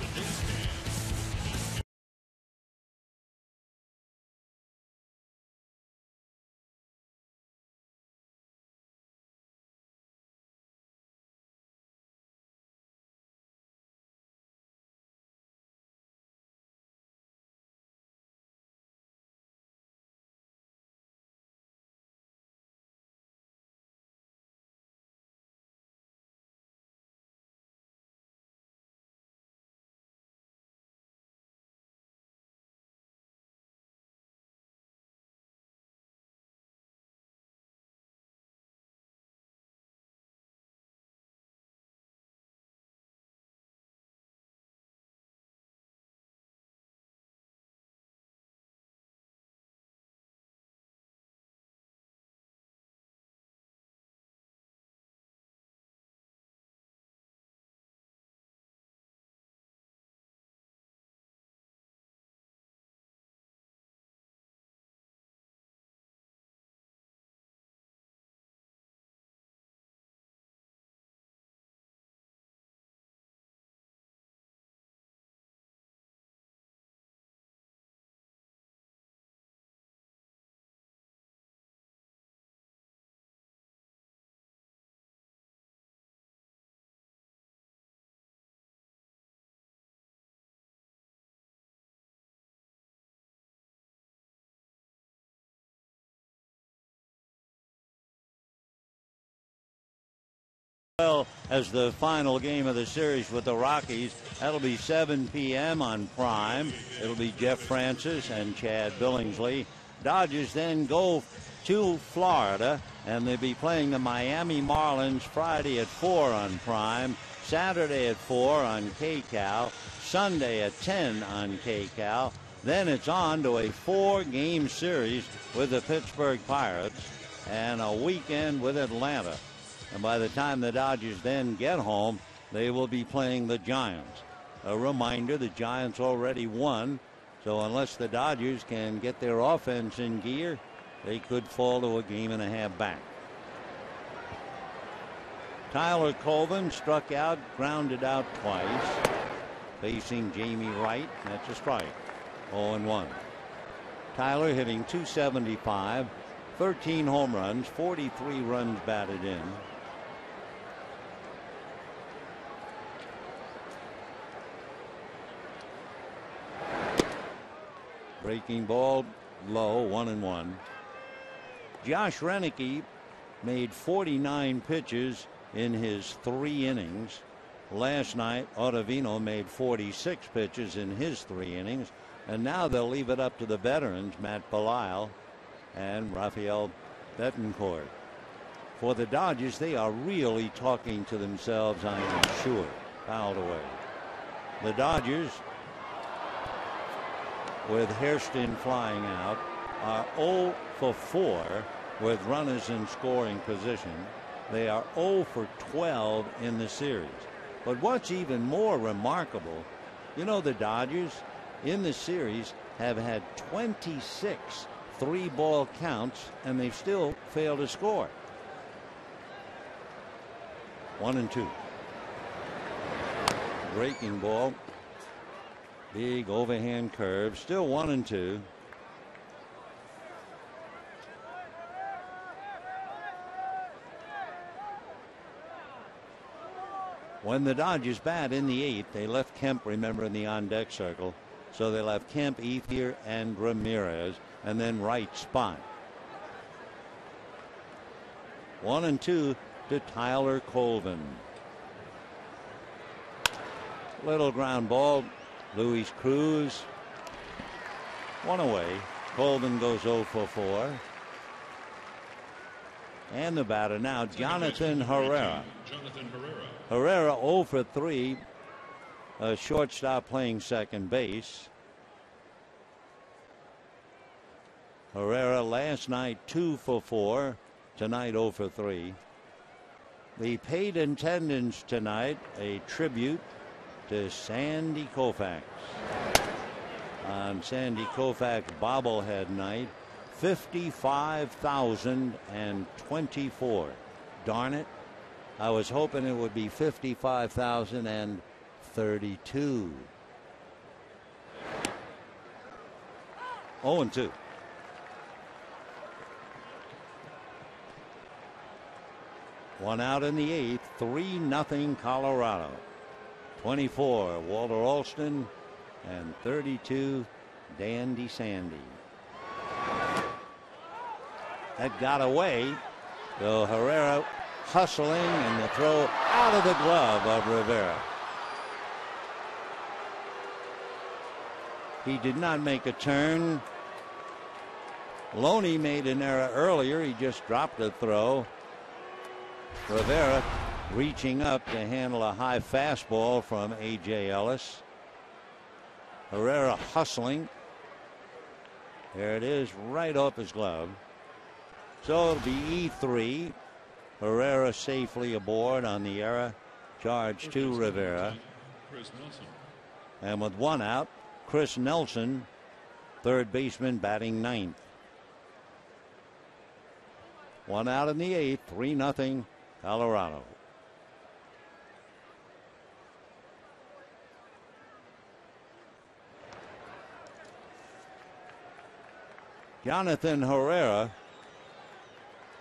Well, as the final game of the series with the Rockies, that'll be 7 p.m. on Prime. It'll be Jeff Francis and Chad Billingsley. Dodgers then go to Florida, and they'll be playing the Miami Marlins Friday at 4 on Prime, Saturday at 4 on KCAL, Sunday at 10 on KCAL. Then it's on to a 4-game series with the Pittsburgh Pirates and a weekend with Atlanta. And by the time the Dodgers then get home, they will be playing the Giants. A reminder, the Giants already won, so unless the Dodgers can get their offense in gear, they could fall to a 1.5 games back. Tyler Colvin struck out, grounded out twice. Facing Jamie Wright, that's a strike. 0-1. Tyler hitting .275, 13 home runs, 43 runs batted in. Breaking ball low, 1-1. Josh Renicky made 49 pitches in his 3 innings. Last night, Ottavino made 46 pitches in his 3 innings. And now they'll leave it up to the veterans, Matt Belisle and Rafael Betancourt. For the Dodgers, they are really talking to themselves, I am sure. Fouled away. The Dodgers, with Hairston flying out, are 0 for 4 with runners in scoring position. They are 0 for 12 in the series. But what's even more remarkable, you know, the Dodgers in the series have had 26 3-ball counts, and they've still failed to score. 1-2. Breaking ball. Big overhand curve. Still 1-2. When the Dodgers bat in the 8th, they left Kemp, remember, in the on-deck circle. So they left Kemp, Ethier, and Ramirez, and then right spot. 1-2 to Tyler Colvin. Little ground ball. Luis Cruz. 1 away. Colvin goes 0 for 4. And the batter now, Jonathan Herrera. Herrera 0 for 3. A shortstop playing second base. Herrera last night 2 for 4. Tonight 0 for 3. The paid attendance tonight, a tribute to Sandy Koufax. On Sandy Koufax bobblehead night, 55,024. Darn it. I was hoping it would be 55,032. 0-2. One out in the 8th, 3-0 Colorado. 24 Walter Alston and 32 Dandy Sandy. That got away. So Herrera hustling, and the throw out of the glove of Rivera. He did not make a turn. Loney made an error earlier. He just dropped a throw. Rivera reaching up to handle a high fastball from A.J. Ellis. Herrera hustling. There it is, right off his glove. So it'll be E3. Herrera safely aboard on the error charge to Rivera. And with 1 out, Chris Nelson, third baseman, batting 9th. 1 out in the 8th, 3-0 Colorado. Jonathan Herrera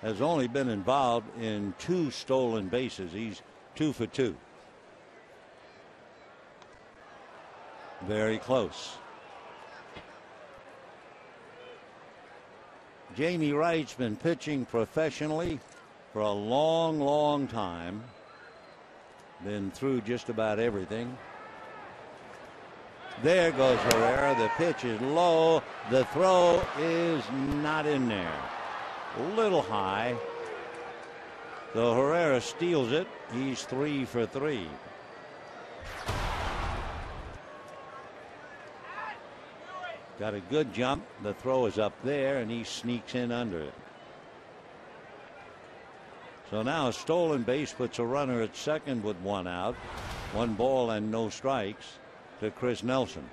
has only been involved in 2 stolen bases. He's 2 for 2. Very close. Jamie Wright's been pitching professionally for a long, long time. Been through just about everything. There goes Herrera. The pitch is low. The throw is not in there. A little high. So Herrera steals it. He's 3 for 3. Got a good jump. The throw is up there, and he sneaks in under it. So now a stolen base puts a runner at second with 1 out. 1 ball and no strikes to Chris Nelson.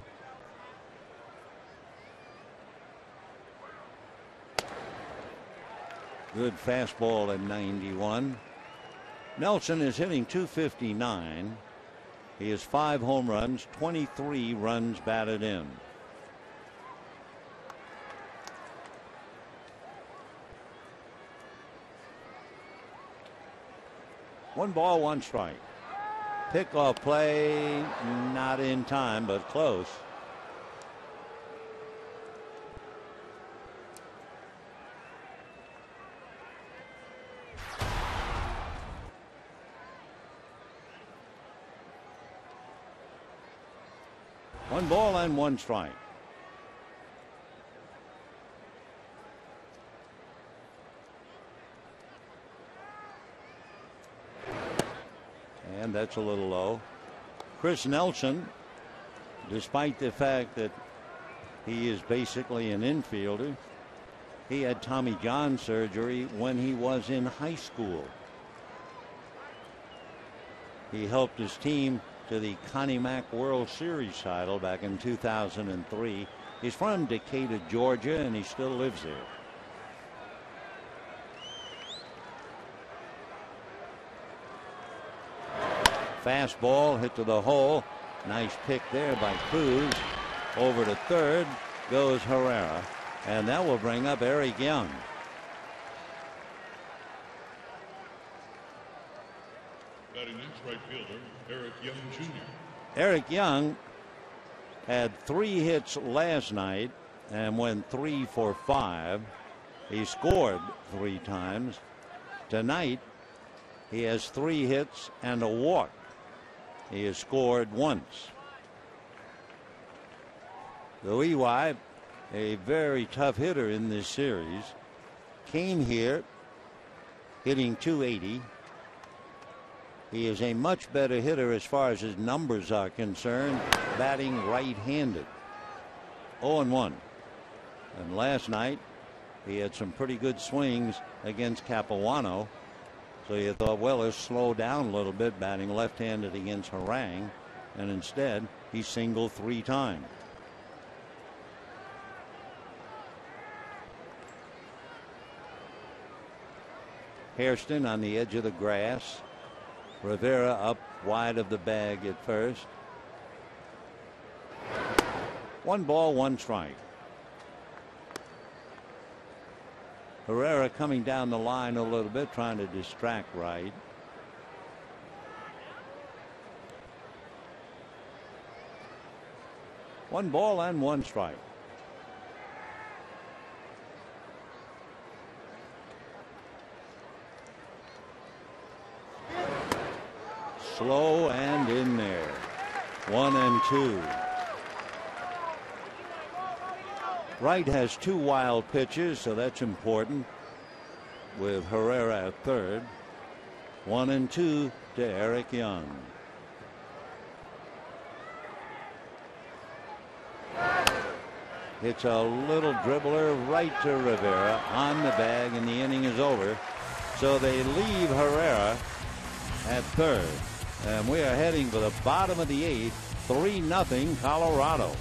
Good fastball at 91. Nelson is hitting .259. He has 5 home runs, 23 runs batted in. One ball, one strike. Pickoff play, not in time, but close. One ball and one strike. And that's a little low. Chris Nelson, despite the fact that he is basically an infielder, he had Tommy John surgery when he was in high school. He helped his team to the Connie Mack World Series title back in 2003. He's from Decatur, Georgia, and he still lives there. Fastball hit to the hole. Nice pick there by Cruz. Over to third goes Herrera, and that will bring up Eric Young. Batting next, right fielder Eric Young Jr. Eric Young had 3 hits last night and went 3 for 5. He scored 3 times. Tonight he has 3 hits and a walk. He has scored once. Louis, a very tough hitter in this series, came here hitting .280. He is a much better hitter as far as his numbers are concerned, batting right-handed. 0-1. And last night he had some pretty good swings against Capuano. So you thought, well, let's slow down a little bit, batting left-handed against Harang, and instead he singled 3 times. Hairston on the edge of the grass. Rivera up wide of the bag at first. 1 ball, 1 strike. Herrera coming down the line a little bit, trying to distract Wright. One ball and 1 strike. Slow and in there. 1-2. Wright has 2 wild pitches, so that's important, with Herrera at third. 1-2 to Eric Young. It's a little dribbler right to Rivera on the bag, and the inning is over. So they leave Herrera at third. And we are heading for the bottom of the 8th. 3-0 Colorado.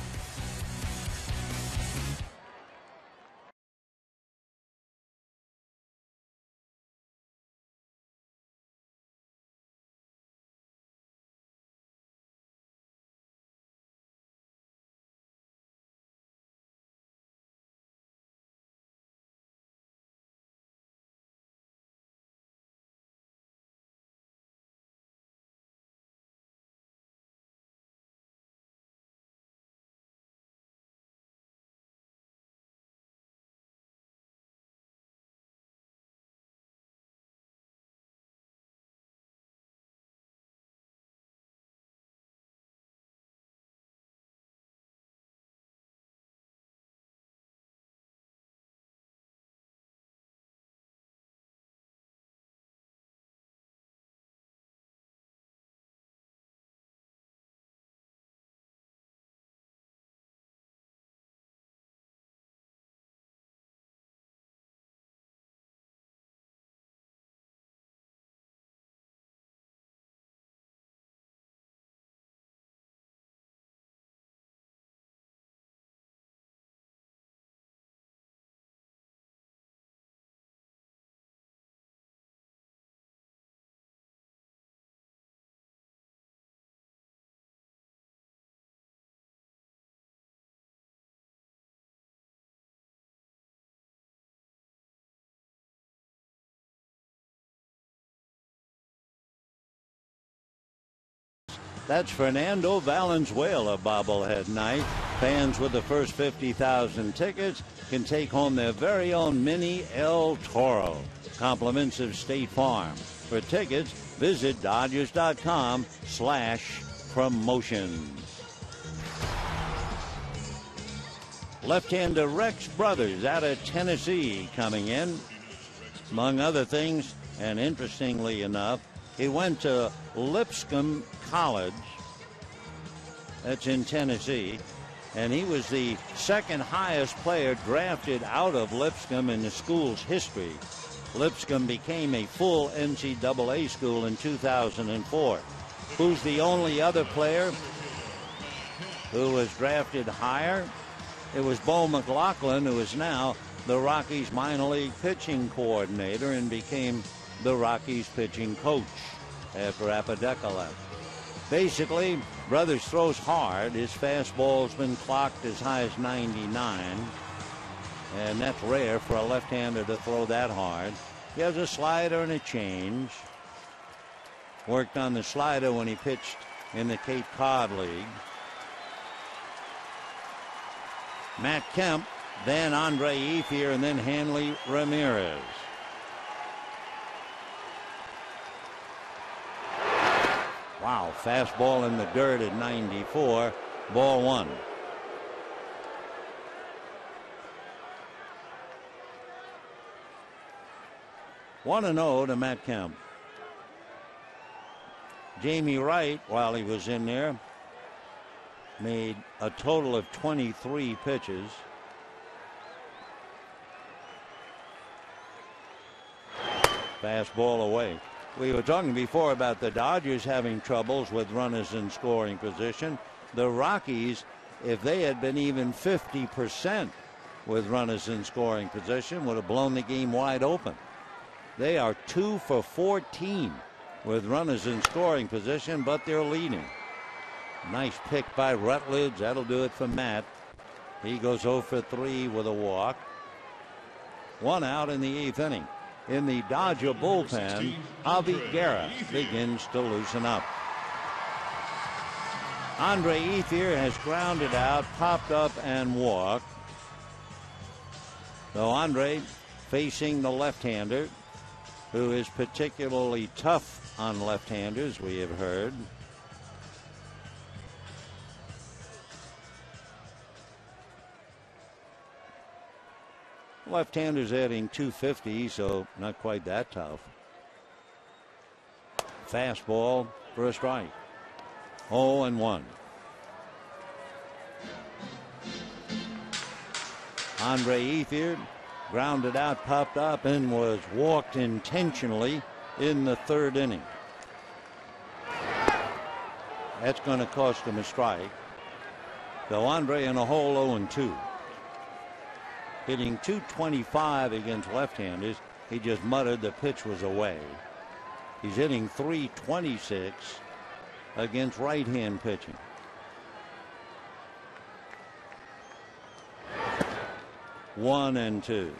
That's Fernando Valenzuela bobblehead night. Fans with the first 50,000 tickets can take home their very own mini El Toro. Compliments of State Farm. For tickets, visit Dodgers.com/promotions. Left-hander Rex Brothers out of Tennessee coming in. Among other things, and interestingly enough, he went to Lipscomb College. That's in Tennessee. And he was the second highest player drafted out of Lipscomb in the school's history. Lipscomb became a full NCAA school in 2004. Who's the only other player who was drafted higher? It was Bo McLaughlin, who is now the Rockies minor league pitching coordinator and became the Rockies pitching coach after Apodaca left. Basically, Brothers throws hard. His fastball's been clocked as high as 99, and that's rare for a left-hander to throw that hard. He has a slider and a change. Worked on the slider when he pitched in the Cape Cod League. Matt Kemp, then Andre Ethier, and then Hanley Ramirez. Wow, fastball in the dirt at 94, ball one. One and 0 to Matt Kemp. Jamie Wright, while he was in there, made a total of 23 pitches. Fastball away. We were talking before about the Dodgers having troubles with runners in scoring position. The Rockies, if they had been even 50% with runners in scoring position, would have blown the game wide open. They are 2 for 14 with runners in scoring position, but they're leading. Nice pick by Rutledge. That'll do it for Matt. He goes 0 for 3 with a walk. One out in the 8th inning. In the Dodger bullpen, Javi Guerra begins to loosen up. Andre Ethier has grounded out, popped up, and walked. So Andre facing the left-hander, who is particularly tough on left-handers, we have heard. Left-handers adding 250, so not quite that tough. Fastball for a strike. 0-1. Andre Ethier grounded out, popped up, and was walked intentionally in the 3rd inning. That's going to cost him a strike. So Andre in a hole, 0-2. Hitting .225 against left-handers. He just muttered the pitch was away. He's hitting .326 against right-hand pitching. One and two.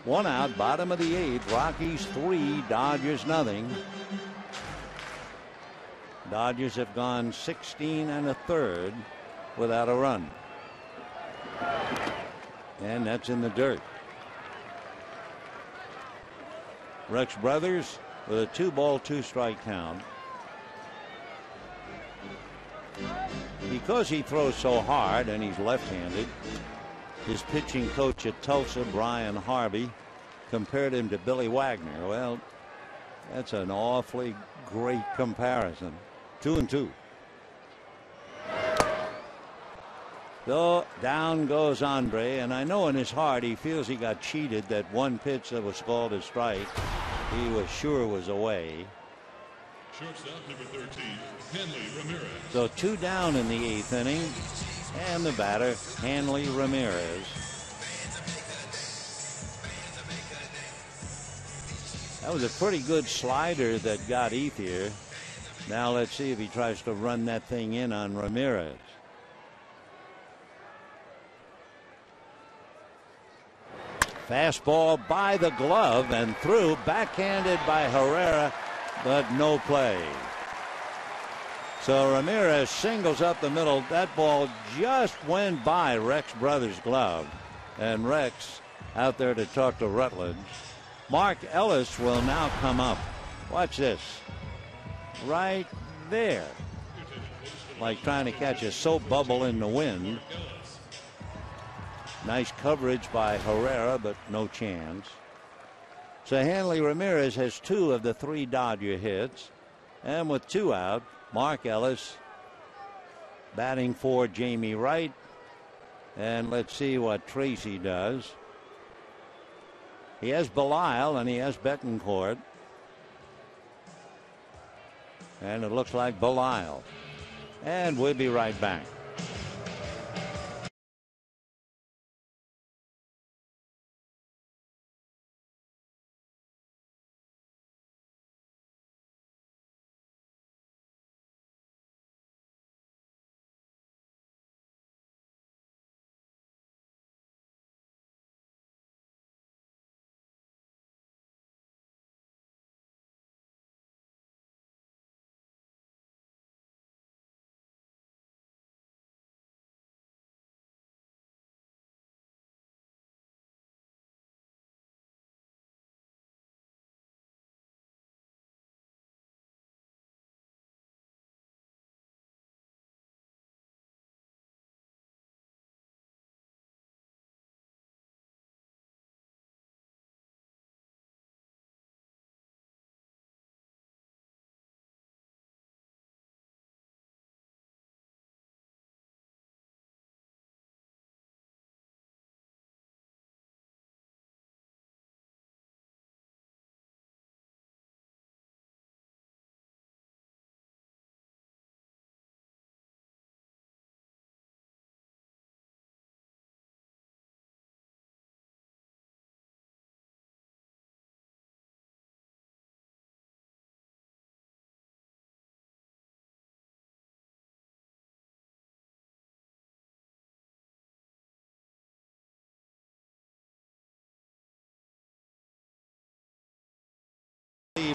One out, bottom of the 8th. Rockies 3, Dodgers nothing. Dodgers have gone 16 1/3 without a run. And that's in the dirt. Rex Brothers with a 2-ball, 2-strike count. Because he throws so hard and he's left-handed, his pitching coach at Tulsa, Brian Harvey, compared him to Billy Wagner. Well, that's an awfully great comparison. 2-2. So down goes Andre, and I know in his heart he feels he got cheated. That one pitch that was called a strike, he was sure was away. Shortstop number 13, Hanley Ramirez. So 2 down in the 8th inning, and the batter, Hanley Ramirez. That was a pretty good slider that got Ethier. Now let's see if he tries to run that thing in on Ramirez. Fastball by the glove and through, backhanded by Herrera, but no play. So Ramirez singles up the middle. That ball just went by Rex Brothers' glove. And Rex out there to talk to Rutledge. Mark Ellis will now come up. Watch this. Right there. Like trying to catch a soap bubble in the wind. Nice coverage by Herrera, but no chance. So Hanley Ramirez has 2 of the 3 Dodger hits. And with 2 out, Mark Ellis batting for Jamie Wright. And let's see what Tracy does. He has Belisle and he has Betancourt. And it looks like Belisle. And we'll be right back.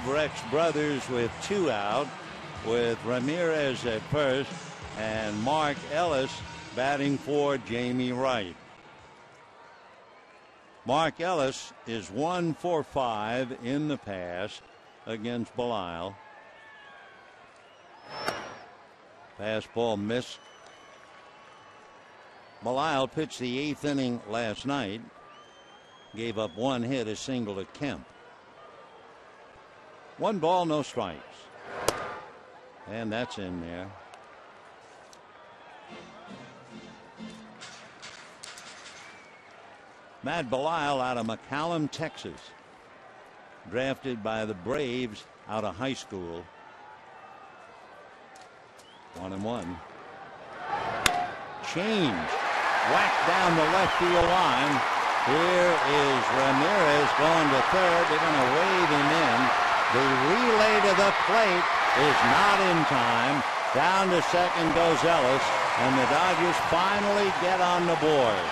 Rex Brothers with 2 out, with Ramirez at first and Mark Ellis batting for Jamie Wright. Mark Ellis is 1 for 5 in the past against Belisle. Fastball missed. Belisle pitched the 8th inning last night. Gave up 1 hit, a single to Kemp. 1 ball, no strikes. And that's in there. Matt Belisle out of McAllen, Texas. Drafted by the Braves out of high school. 1-1. Change. Whacked down the left field line. Here is Ramirez going to third. They're going to wave him in. The relay to the plate is not in time. Down to second goes Ellis, and the Dodgers finally get on the board.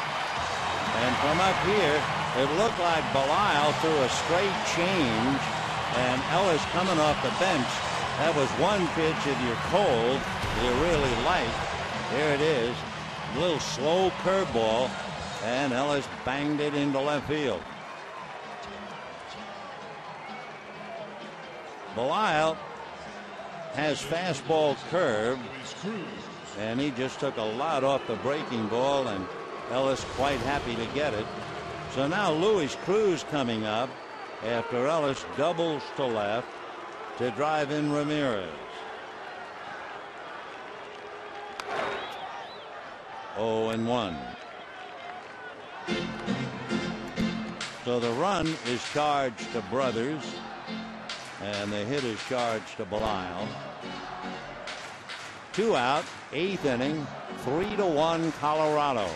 And from up here, it looked like Belisle threw a straight change, and Ellis coming off the bench. That was one pitch if you're cold, you really like. Here it is, a little slow curveball, and Ellis banged it into left field. Belisle has fastball curve, and he just took a lot off the breaking ball, and Ellis quite happy to get it. So now Luis Cruz coming up after Ellis doubles to left to drive in Ramirez. 0-1. So the run is charged to Brothers, and the hit is charged to Belisle. 2 out, 8th inning, 3-1 Colorado.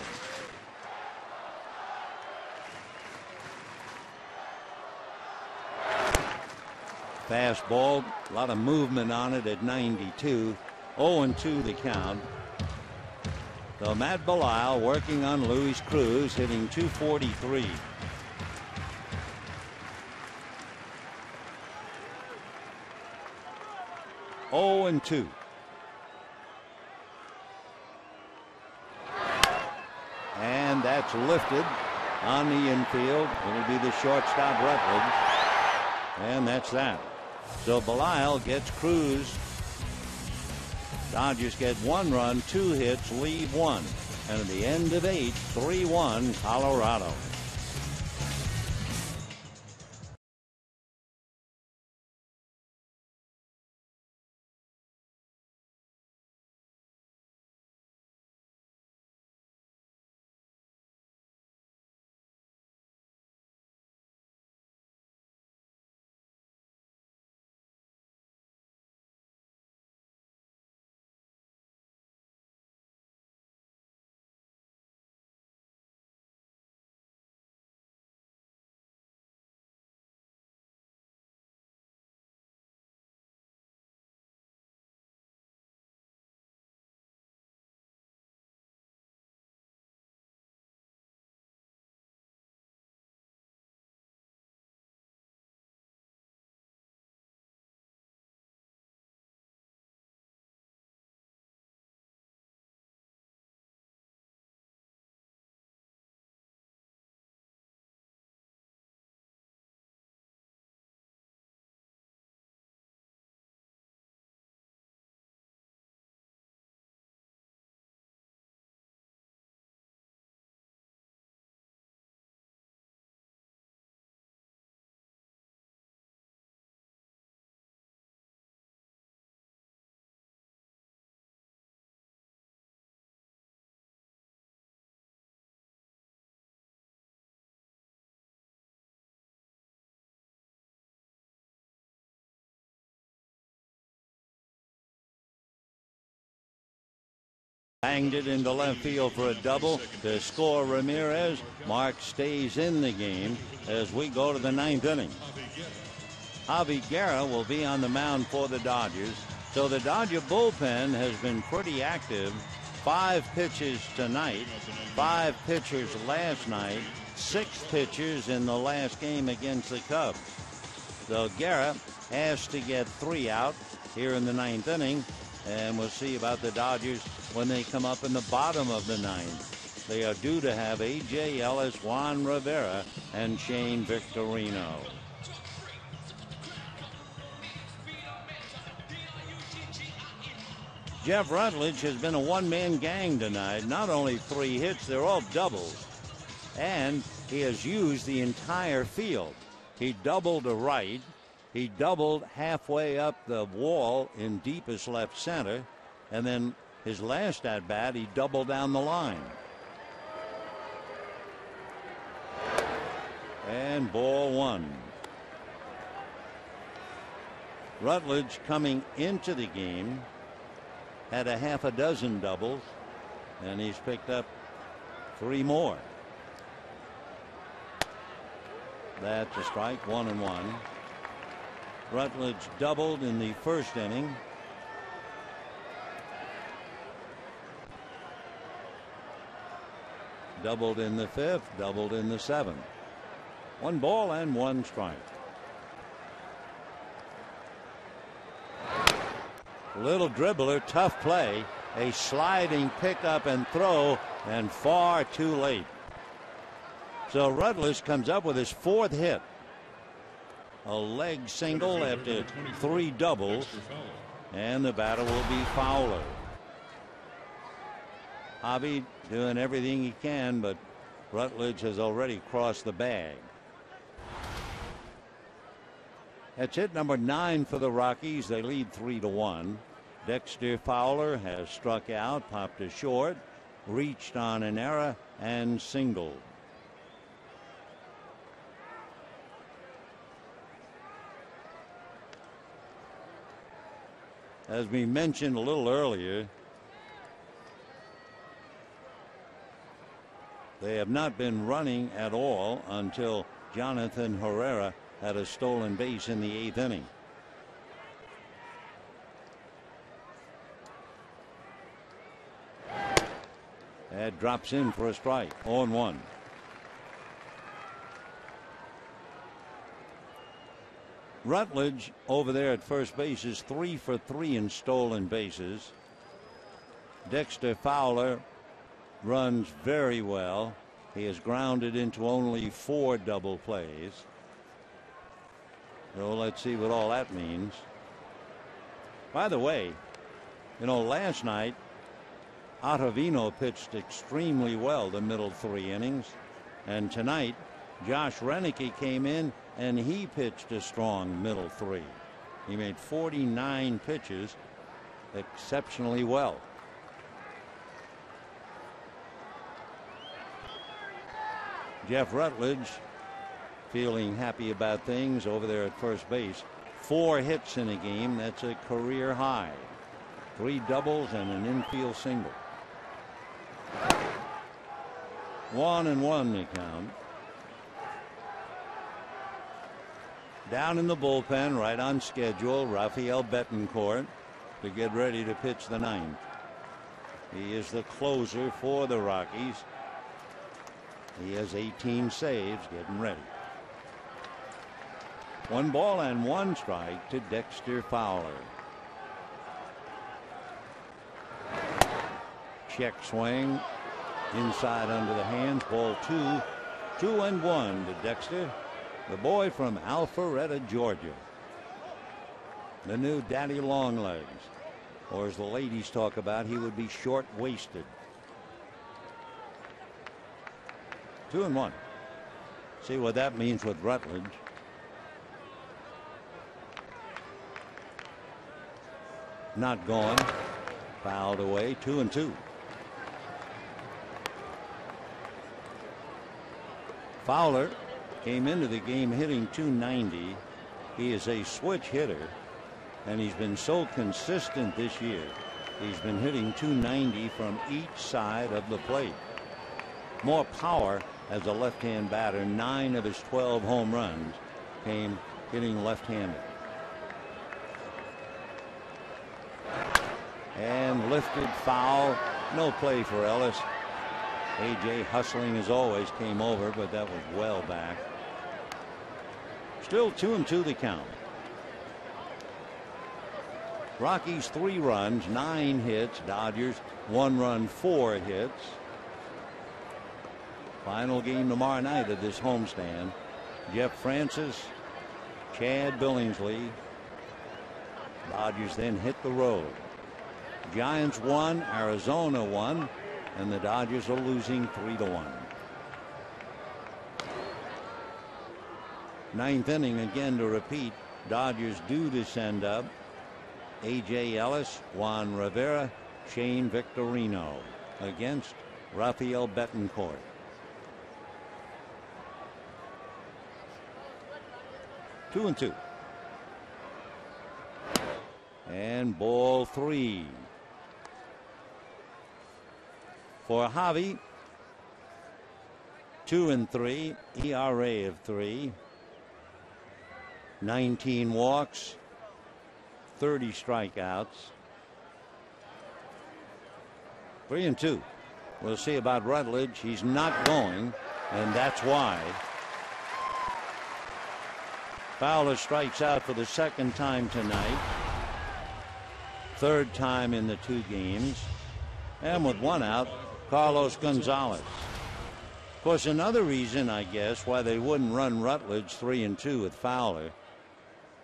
Fastball, a lot of movement on it at 92. 0-2 the count. So Matt Belisle working on Luis Cruz, hitting .243. 0-2. And that's lifted on the infield. It'll be the shortstop Rutledge. And that's that. So Belisle gets Cruz. Dodgers get 1 run, 2 hits, leave 1. And at the end of 8, 3-1 Colorado. Banged it into left field for a double to score Ramirez. Mark stays in the game as we go to the 9th inning. Javi Guerra will be on the mound for the Dodgers. So the Dodger bullpen has been pretty active. 5 pitches tonight, 5 pitchers last night, 6 pitchers in the last game against the Cubs. So Guerra has to get 3 out here in the 9th inning. And we'll see about the Dodgers when they come up in the bottom of the 9th. They are due to have A.J. Ellis, Juan Rivera, and Shane Victorino. Jeff Rutledge has been a one-man gang tonight. Not only 3 hits, they're all doubles. And he has used the entire field. He doubled to right. He doubled halfway up the wall in deepest left center. And then his last at-bat, he doubled down the line. And ball 1. Rutledge coming into the game had a half a dozen doubles, and he's picked up 3 more. That's a strike, 1-1. Rutledge doubled in the first inning. Doubled in the 5th, doubled in the 7th. 1 ball and 1 strike. Little dribbler, tough play. A sliding pickup and throw, and far too late. So Rutledge comes up with his 4th hit. A leg single after 3 doubles, and the batter will be Fowler. Javi doing everything he can, but Rutledge has already crossed the bag. That's hit number 9 for the Rockies. They lead 3-1. Dexter Fowler has struck out, popped a short, reached on an error, and singled. As we mentioned a little earlier, they have not been running at all until Jonathan Herrera had a stolen base in the 8th inning. That drops in for a strike. 0-1. Rutledge over there at first base is 3 for 3 in stolen bases. Dexter Fowler runs very well. He has grounded into only 4 double plays. So let's see what all that means. By the way, last night Ottavino pitched extremely well the middle 3 innings. And tonight, Josh Renicky came in and he pitched a strong middle 3. He made 49 pitches exceptionally well. Jeff Rutledge feeling happy about things over there at first base. 4 hits in a game. That's a career high. 3 doubles and an infield single. 1-1 the count. Down in the bullpen, right on schedule, Rafael Betancourt to get ready to pitch the 9th. He is the closer for the Rockies. He has 18 saves, getting ready. 1 ball and 1 strike to Dexter Fowler. Check swing inside under the hands. Ball 2. 2-1 to Dexter, the boy from Alpharetta, Georgia. The new Daddy Longlegs, or as the ladies talk about, he would be short-waisted. 2-1. See what that means with Rutledge. Not going. Fouled away. 2-2. Fowler came into the game hitting .290. He is a switch hitter, and he's been so consistent this year. He's been hitting .290 from each side of the plate. More power as a left-hand batter. 9 of his 12 home runs came hitting left-handed. And lifted foul. No play for Ellis. A.J. hustling as always came over, but that was well back. Still 2-2 the count. Rockies 3 runs, 9 hits. Dodgers 1 run, 4 hits. Final game tomorrow night of this homestand. Jeff Francis, Chad Billingsley. Dodgers then hit the road. Giants 1, Arizona 1, and the Dodgers are losing 3-1. 9th inning again to repeat. Dodgers due to send up A.J. Ellis, Juan Rivera, Shane Victorino against Rafael Betancourt. Two and 2. And ball 3. For Javi, 2-3, ERA of 3, 19 walks, 30 strikeouts. 3-2. We'll see about Rutledge. He's not going, and that's why. Fowler strikes out for the 2nd time tonight. 3rd time in the 2 games. And with 1 out, Carlos Gonzalez. Of course, another reason, I guess, why they wouldn't run Rutledge 3-2 with Fowler,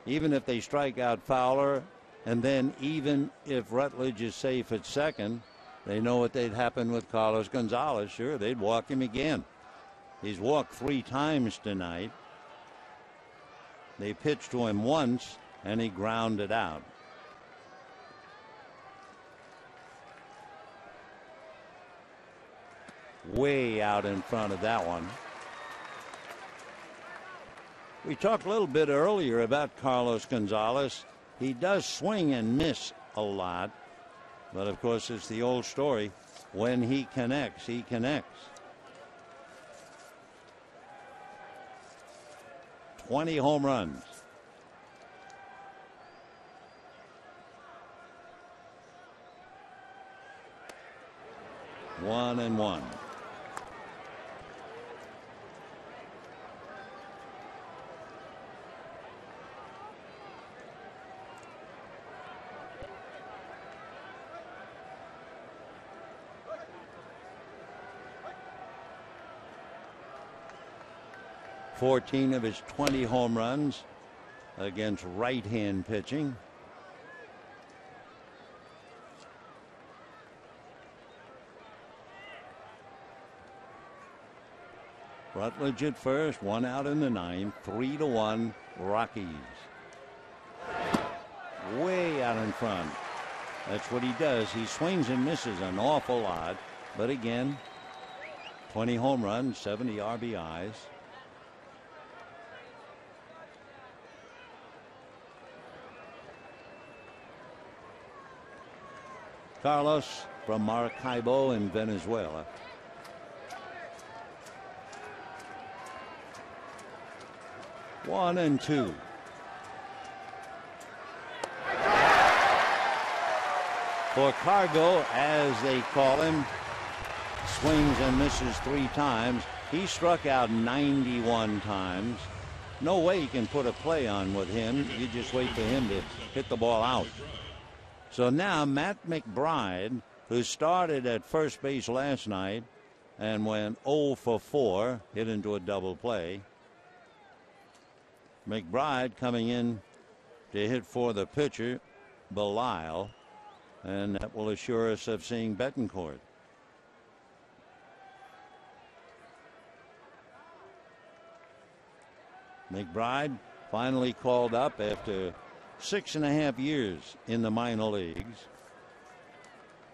even if they strike out Fowler, and then even if Rutledge is safe at 2nd, they know what they'd happen with Carlos Gonzalez. Sure, they'd walk him again. He's walked 3 times tonight. They pitched to him once, and he grounded out. Way out in front of that one. We talked a little bit earlier about Carlos Gonzalez. He does swing and miss a lot, but of course it's the old story. When he connects, he connects. 20 home runs. One and 1. 14 of his 20 home runs against right-hand pitching. Rutledge at first, 1 out in the 9th, 3-1 Rockies. Way out in front. That's what he does. He swings and misses an awful lot, but again, 20 home runs, 70 RBIs. Carlos from Maracaibo in Venezuela. One and two. For Cargo, as they call him, swings and misses 3 times. He struck out 91 times. No way you can put a play on with him. You just wait for him to hit the ball out. So now Matt McBride, who started at first base last night and went 0 for 4, hit into a double play. McBride coming in to hit for the pitcher, Belisle, and that will assure us of seeing Betancourt. McBride finally called up after 6.5 years in the minor leagues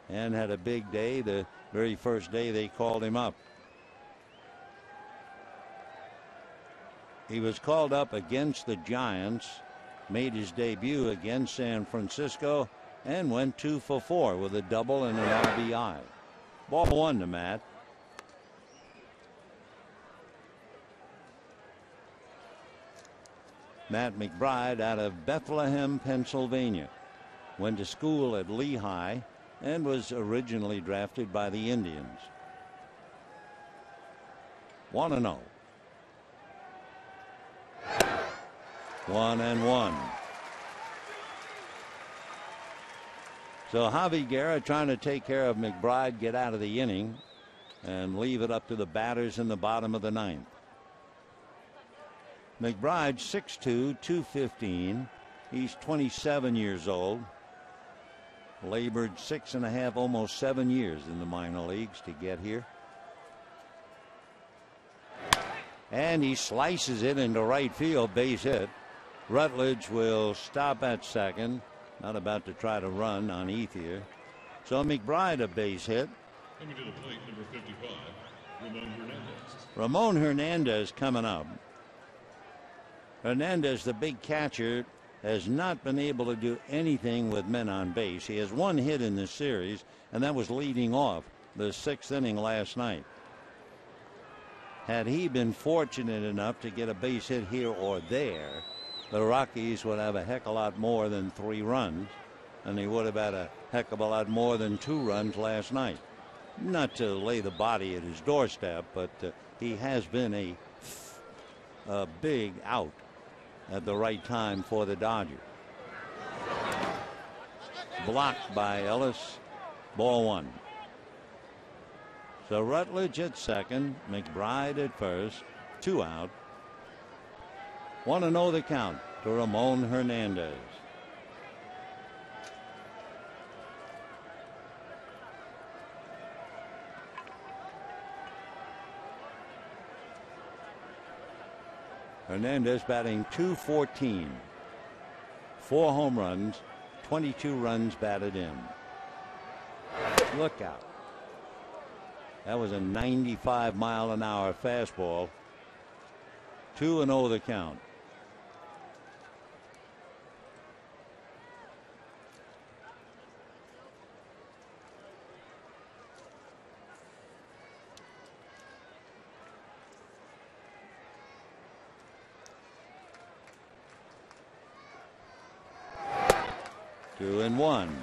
and had a big day the very first day they called him up. He was called up against the Giants, made his debut against San Francisco, and went 2 for 4 with a double and an RBI. Ball 1 to Matt. Matt McBride out of Bethlehem, Pennsylvania. Went to school at Lehigh and was originally drafted by the Indians. 1-0. 1-1. So Javi Guerra trying to take care of McBride, get out of the inning, and leave it up to the batters in the bottom of the 9th. McBride 6'2", 215. He's 27 years old. Labored 6.5, almost 7 years in the minor leagues to get here. And he slices it into right field, base hit. Rutledge will stop at second. Not about to try to run on Ethier. So McBride a base hit. Coming to the plate, number 55, Ramon Hernandez. Ramon Hernandez coming up. Hernandez, the big catcher, has not been able to do anything with men on base. He has 1 hit in this series, and that was leading off the 6th inning last night. Had he been fortunate enough to get a base hit here or there, the Rockies would have a heck of a lot more than 3 runs, and they would have had a heck of a lot more than 2 runs last night. Not to lay the body at his doorstep, but he has been a big out at the right time for the Dodgers. Blocked by Ellis. Ball 1. So Rutledge at second, McBride at first, 2 out. 1-0 the count to Ramon Hernandez. Hernandez batting .214. 4 home runs, 22 runs batted in. Look out. That was a 95-mile-an-hour fastball. 2-0 the count. Two and one.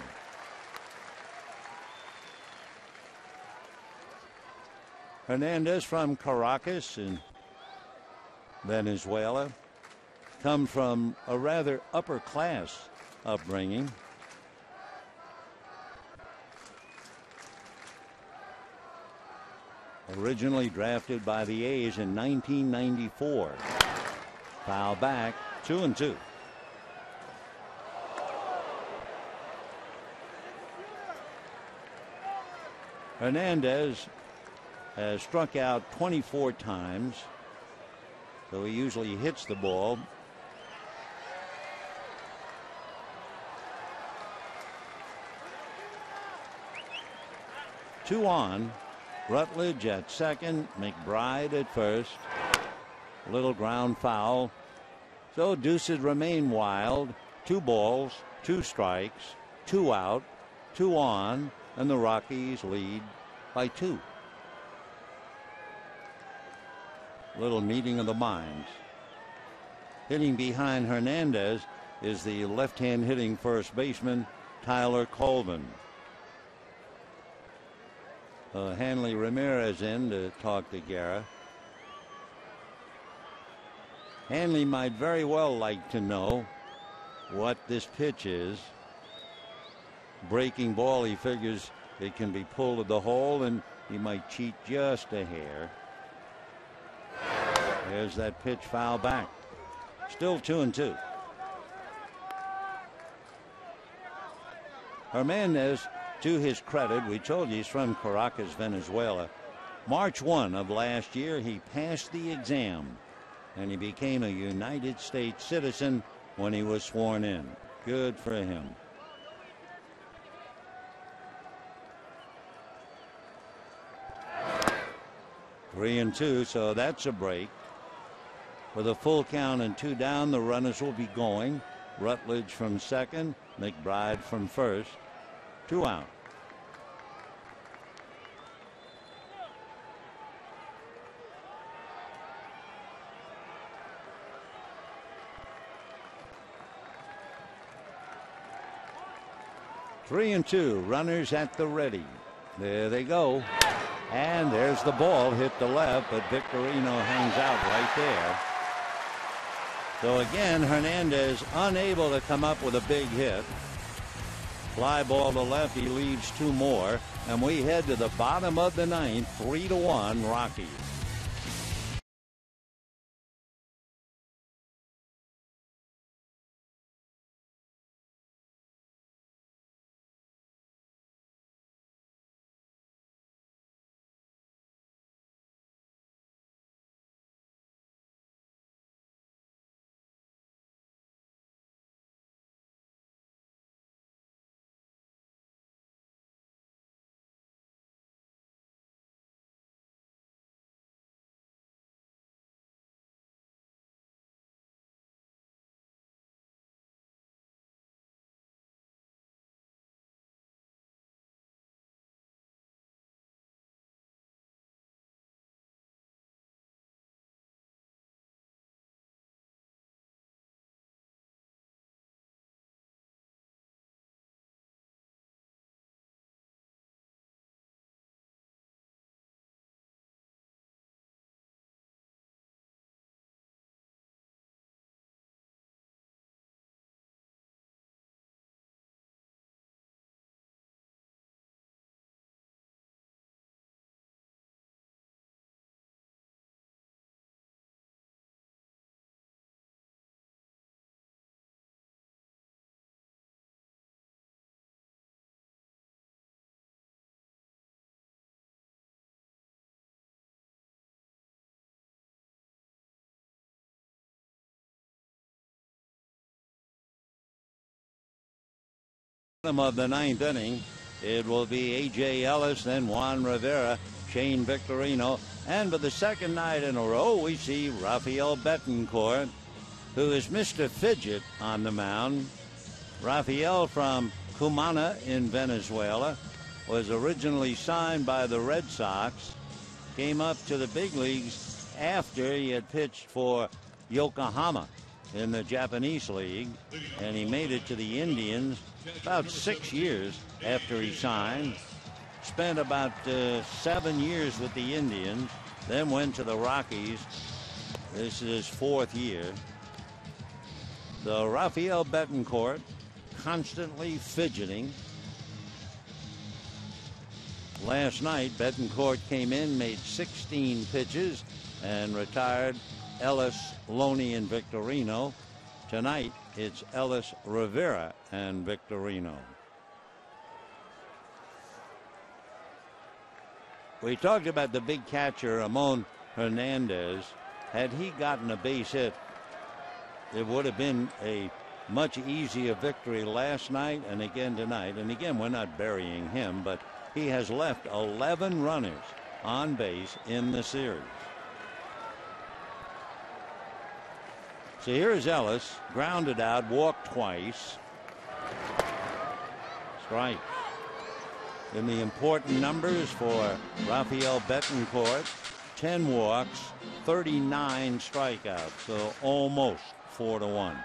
Hernandez from Caracas in Venezuela. Come from a rather upper class upbringing. originally drafted by the A's in 1994. Foul back, 2-2. Hernandez has struck out 24 times, so he usually hits the ball. Two on. Rutledge at second, McBride at first. Little ground foul. So deuces remain wild. 2 balls, 2 strikes, 2 out, 2 on, and the Rockies lead by 2. Little meeting of the minds. Hitting behind Hernandez is the left-hand hitting first baseman Tyler Colvin. Hanley Ramirez in to talk to Guerra. Hanley might very well like to know what this pitch is. Breaking ball, he figures it can be pulled to the hole, and he might cheat just a hair. There's that pitch, foul back. Still 2-2. Hernandez, to his credit, we told you he's from Caracas, Venezuela. March 1 of last year, he passed the exam, and he became a United States citizen when he was sworn in. Good for him. Three and 2, so that's a break. With a full count and 2 down, the runners will be going. Rutledge from second, McBride from first. 2 out. Three and 2, runners at the ready. There they go. And there's the ball, hit the left, but Victorino hangs out right there. So again, Hernandez unable to come up with a big hit. Fly ball to left, he leaves 2 more, and we head to the bottom of the 9th, 3-1 Rockies. Of the 9th inning, it will be A.J. Ellis, then Juan Rivera, Shane Victorino, and for the second night in a row, we see Rafael Betancourt, who is Mr. Fidget on the mound. Rafael from Cumana in Venezuela was originally signed by the Red Sox, came up to the big leagues after he had pitched for Yokohama in the Japanese league, and he made it to the Indians about 6 years after he signed. Spent about 7 years with the Indians, then went to the Rockies. This is his 4th year. The Rafael Betancourt, constantly fidgeting. Last night, Betancourt came in, made 16 pitches, and retired Ellis, Loney, and Victorino. Tonight, it's Ellis, Rivera, and Victorino. We talked about the big catcher, Ramon Hernandez. Had he gotten a base hit, it would have been a much easier victory last night and again tonight. And again, we're not burying him, but he has left 11 runners on base in the series. So here's Ellis, grounded out, walked twice. Strike. In the important numbers for Rafael Betancourt, 10 walks, 39 strikeouts, so almost 4-1.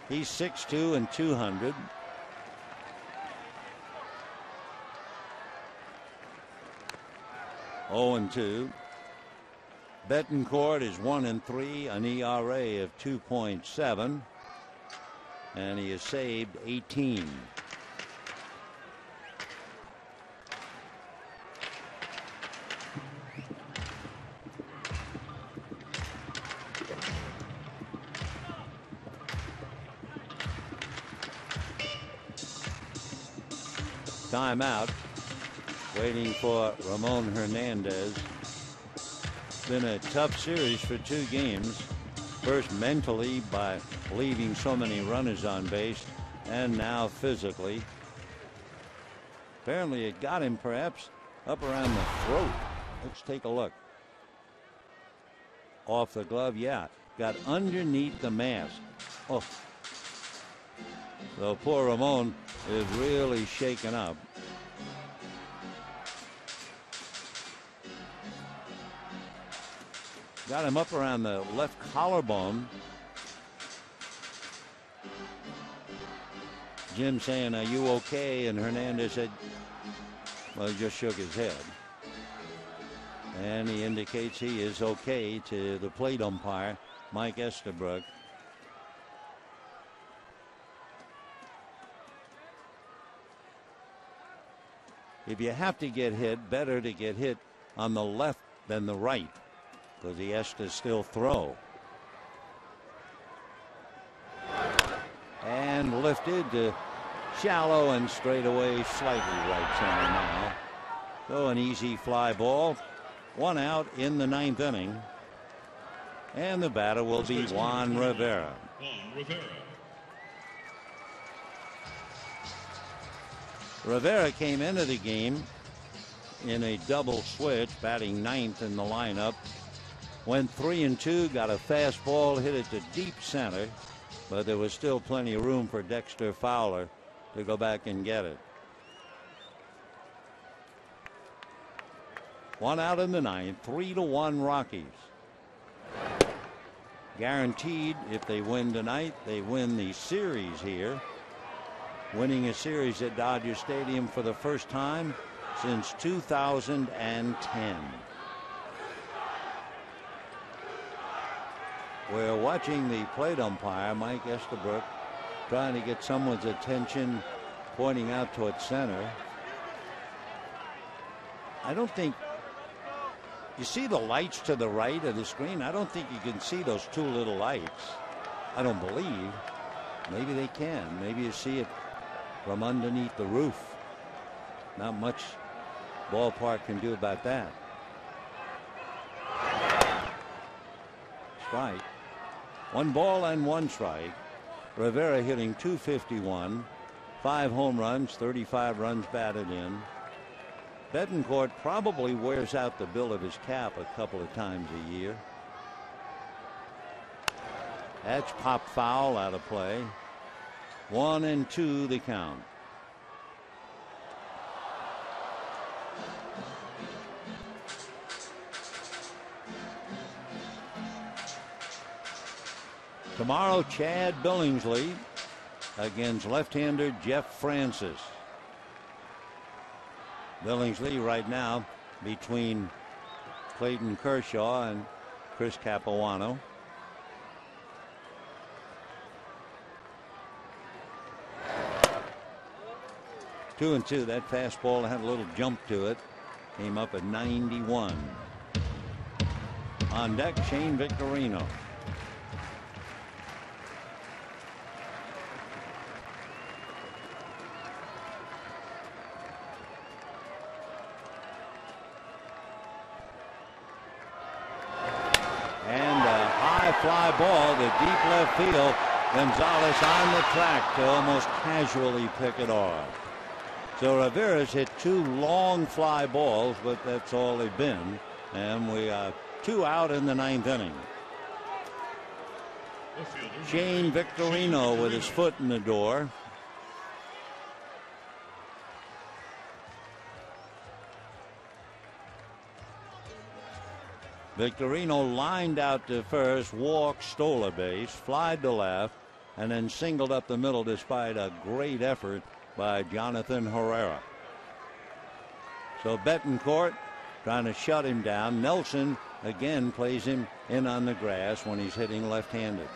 He's 6'2" and 200. Oh, 2. Betancourt is 1-3, an ERA of 2.7, and he has saved 18. Timeout, waiting for Ramon Hernandez. It's been a tough series for 2 games. First mentally by leaving so many runners on base, and now physically. Apparently it got him perhaps up around the throat. Let's take a look. Off the glove, yeah. Got underneath the mask. Oh. So poor Ramon is really shaken up. Got him up around the left collarbone. Jim saying, "Are you okay?" And Hernandez said, well, he just shook his head. And he indicates he is okay to the plate umpire, Mike Estabrook. If you have to get hit, better to get hit on the left than the right, because he has to still throw. And lifted to shallow and straight away, slightly right center now. So an easy fly ball. 1 out in the 9th inning. And the batter will be Juan Rivera. Rivera came into the game in a double switch, batting 9th in the lineup. Went 3-2, got a fastball, hit it to deep center, but there was still plenty of room for Dexter Fowler to go back and get it. 1 out in the 9th, 3-1 Rockies. Guaranteed if they win tonight, they win the series here. Winning a series at Dodger Stadium for the first time since 2010. We're watching the plate umpire, Mike Estabrook, trying to get someone's attention, pointing out toward center. I don't think you see the lights to the right of the screen. I don't think you can see those 2 little lights. I don't believe. Maybe they can. Maybe you see it from underneath the roof. Not much ballpark can do about that. Strike. 1 ball and 1 strike. Rivera hitting .251, 5 home runs, 35 runs batted in. Betancourt probably wears out the bill of his cap a couple of times a year. That's pop foul, out of play. 1-2 the count. Tomorrow, Chad Billingsley against left-hander Jeff Francis. Billingsley right now between Clayton Kershaw and Chris Capuano. 2-2. That fastball had a little jump to it. Came up at 91. On deck, Shane Victorino. And a high fly ball to deep left field. Gonzalez on the track to almost casually pick it off. So Rivera's hit 2 long fly balls, but that's all they've been. And we are 2 out in the 9th inning. Shane Victorino with his foot in the door. Victorino lined out to first, walked, stole a base, flied to left, and then singled up the middle despite a great effort by Jonathan Herrera. So Betancourt trying to shut him down. Nelson again plays him in on the grass when he's hitting left-handed.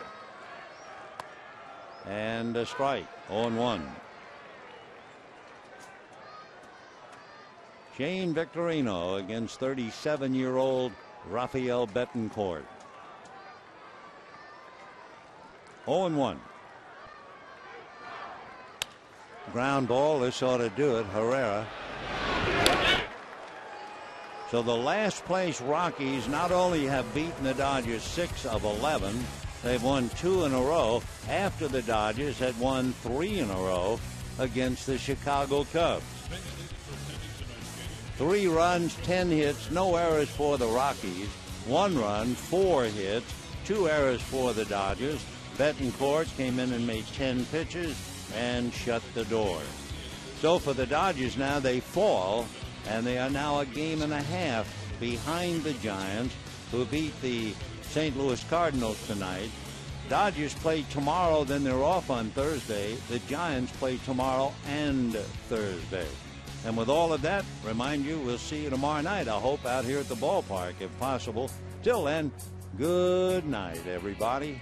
And a strike, 0-1. Shane Victorino against 37-year-old Rafael Betancourt. 0-1. Ground ball, this ought to do it. Herrera. So the last place Rockies not only have beaten the Dodgers 6 of 11, they've won 2 in a row after the Dodgers had won 3 in a row against the Chicago Cubs. 3 runs, 10 hits, no errors for the Rockies. 1 run, 4 hits, 2 errors for the Dodgers. Betancourt came in and made 10 pitches and shut the door. So for the Dodgers now, they fall, and they are now a game and a half behind the Giants, who beat the St. Louis Cardinals tonight. Dodgers play tomorrow, then they're off on Thursday. The Giants play tomorrow and Thursday. And with all of that, remind you, we'll see you tomorrow night, I hope, out here at the ballpark, if possible. Till then, good night, everybody.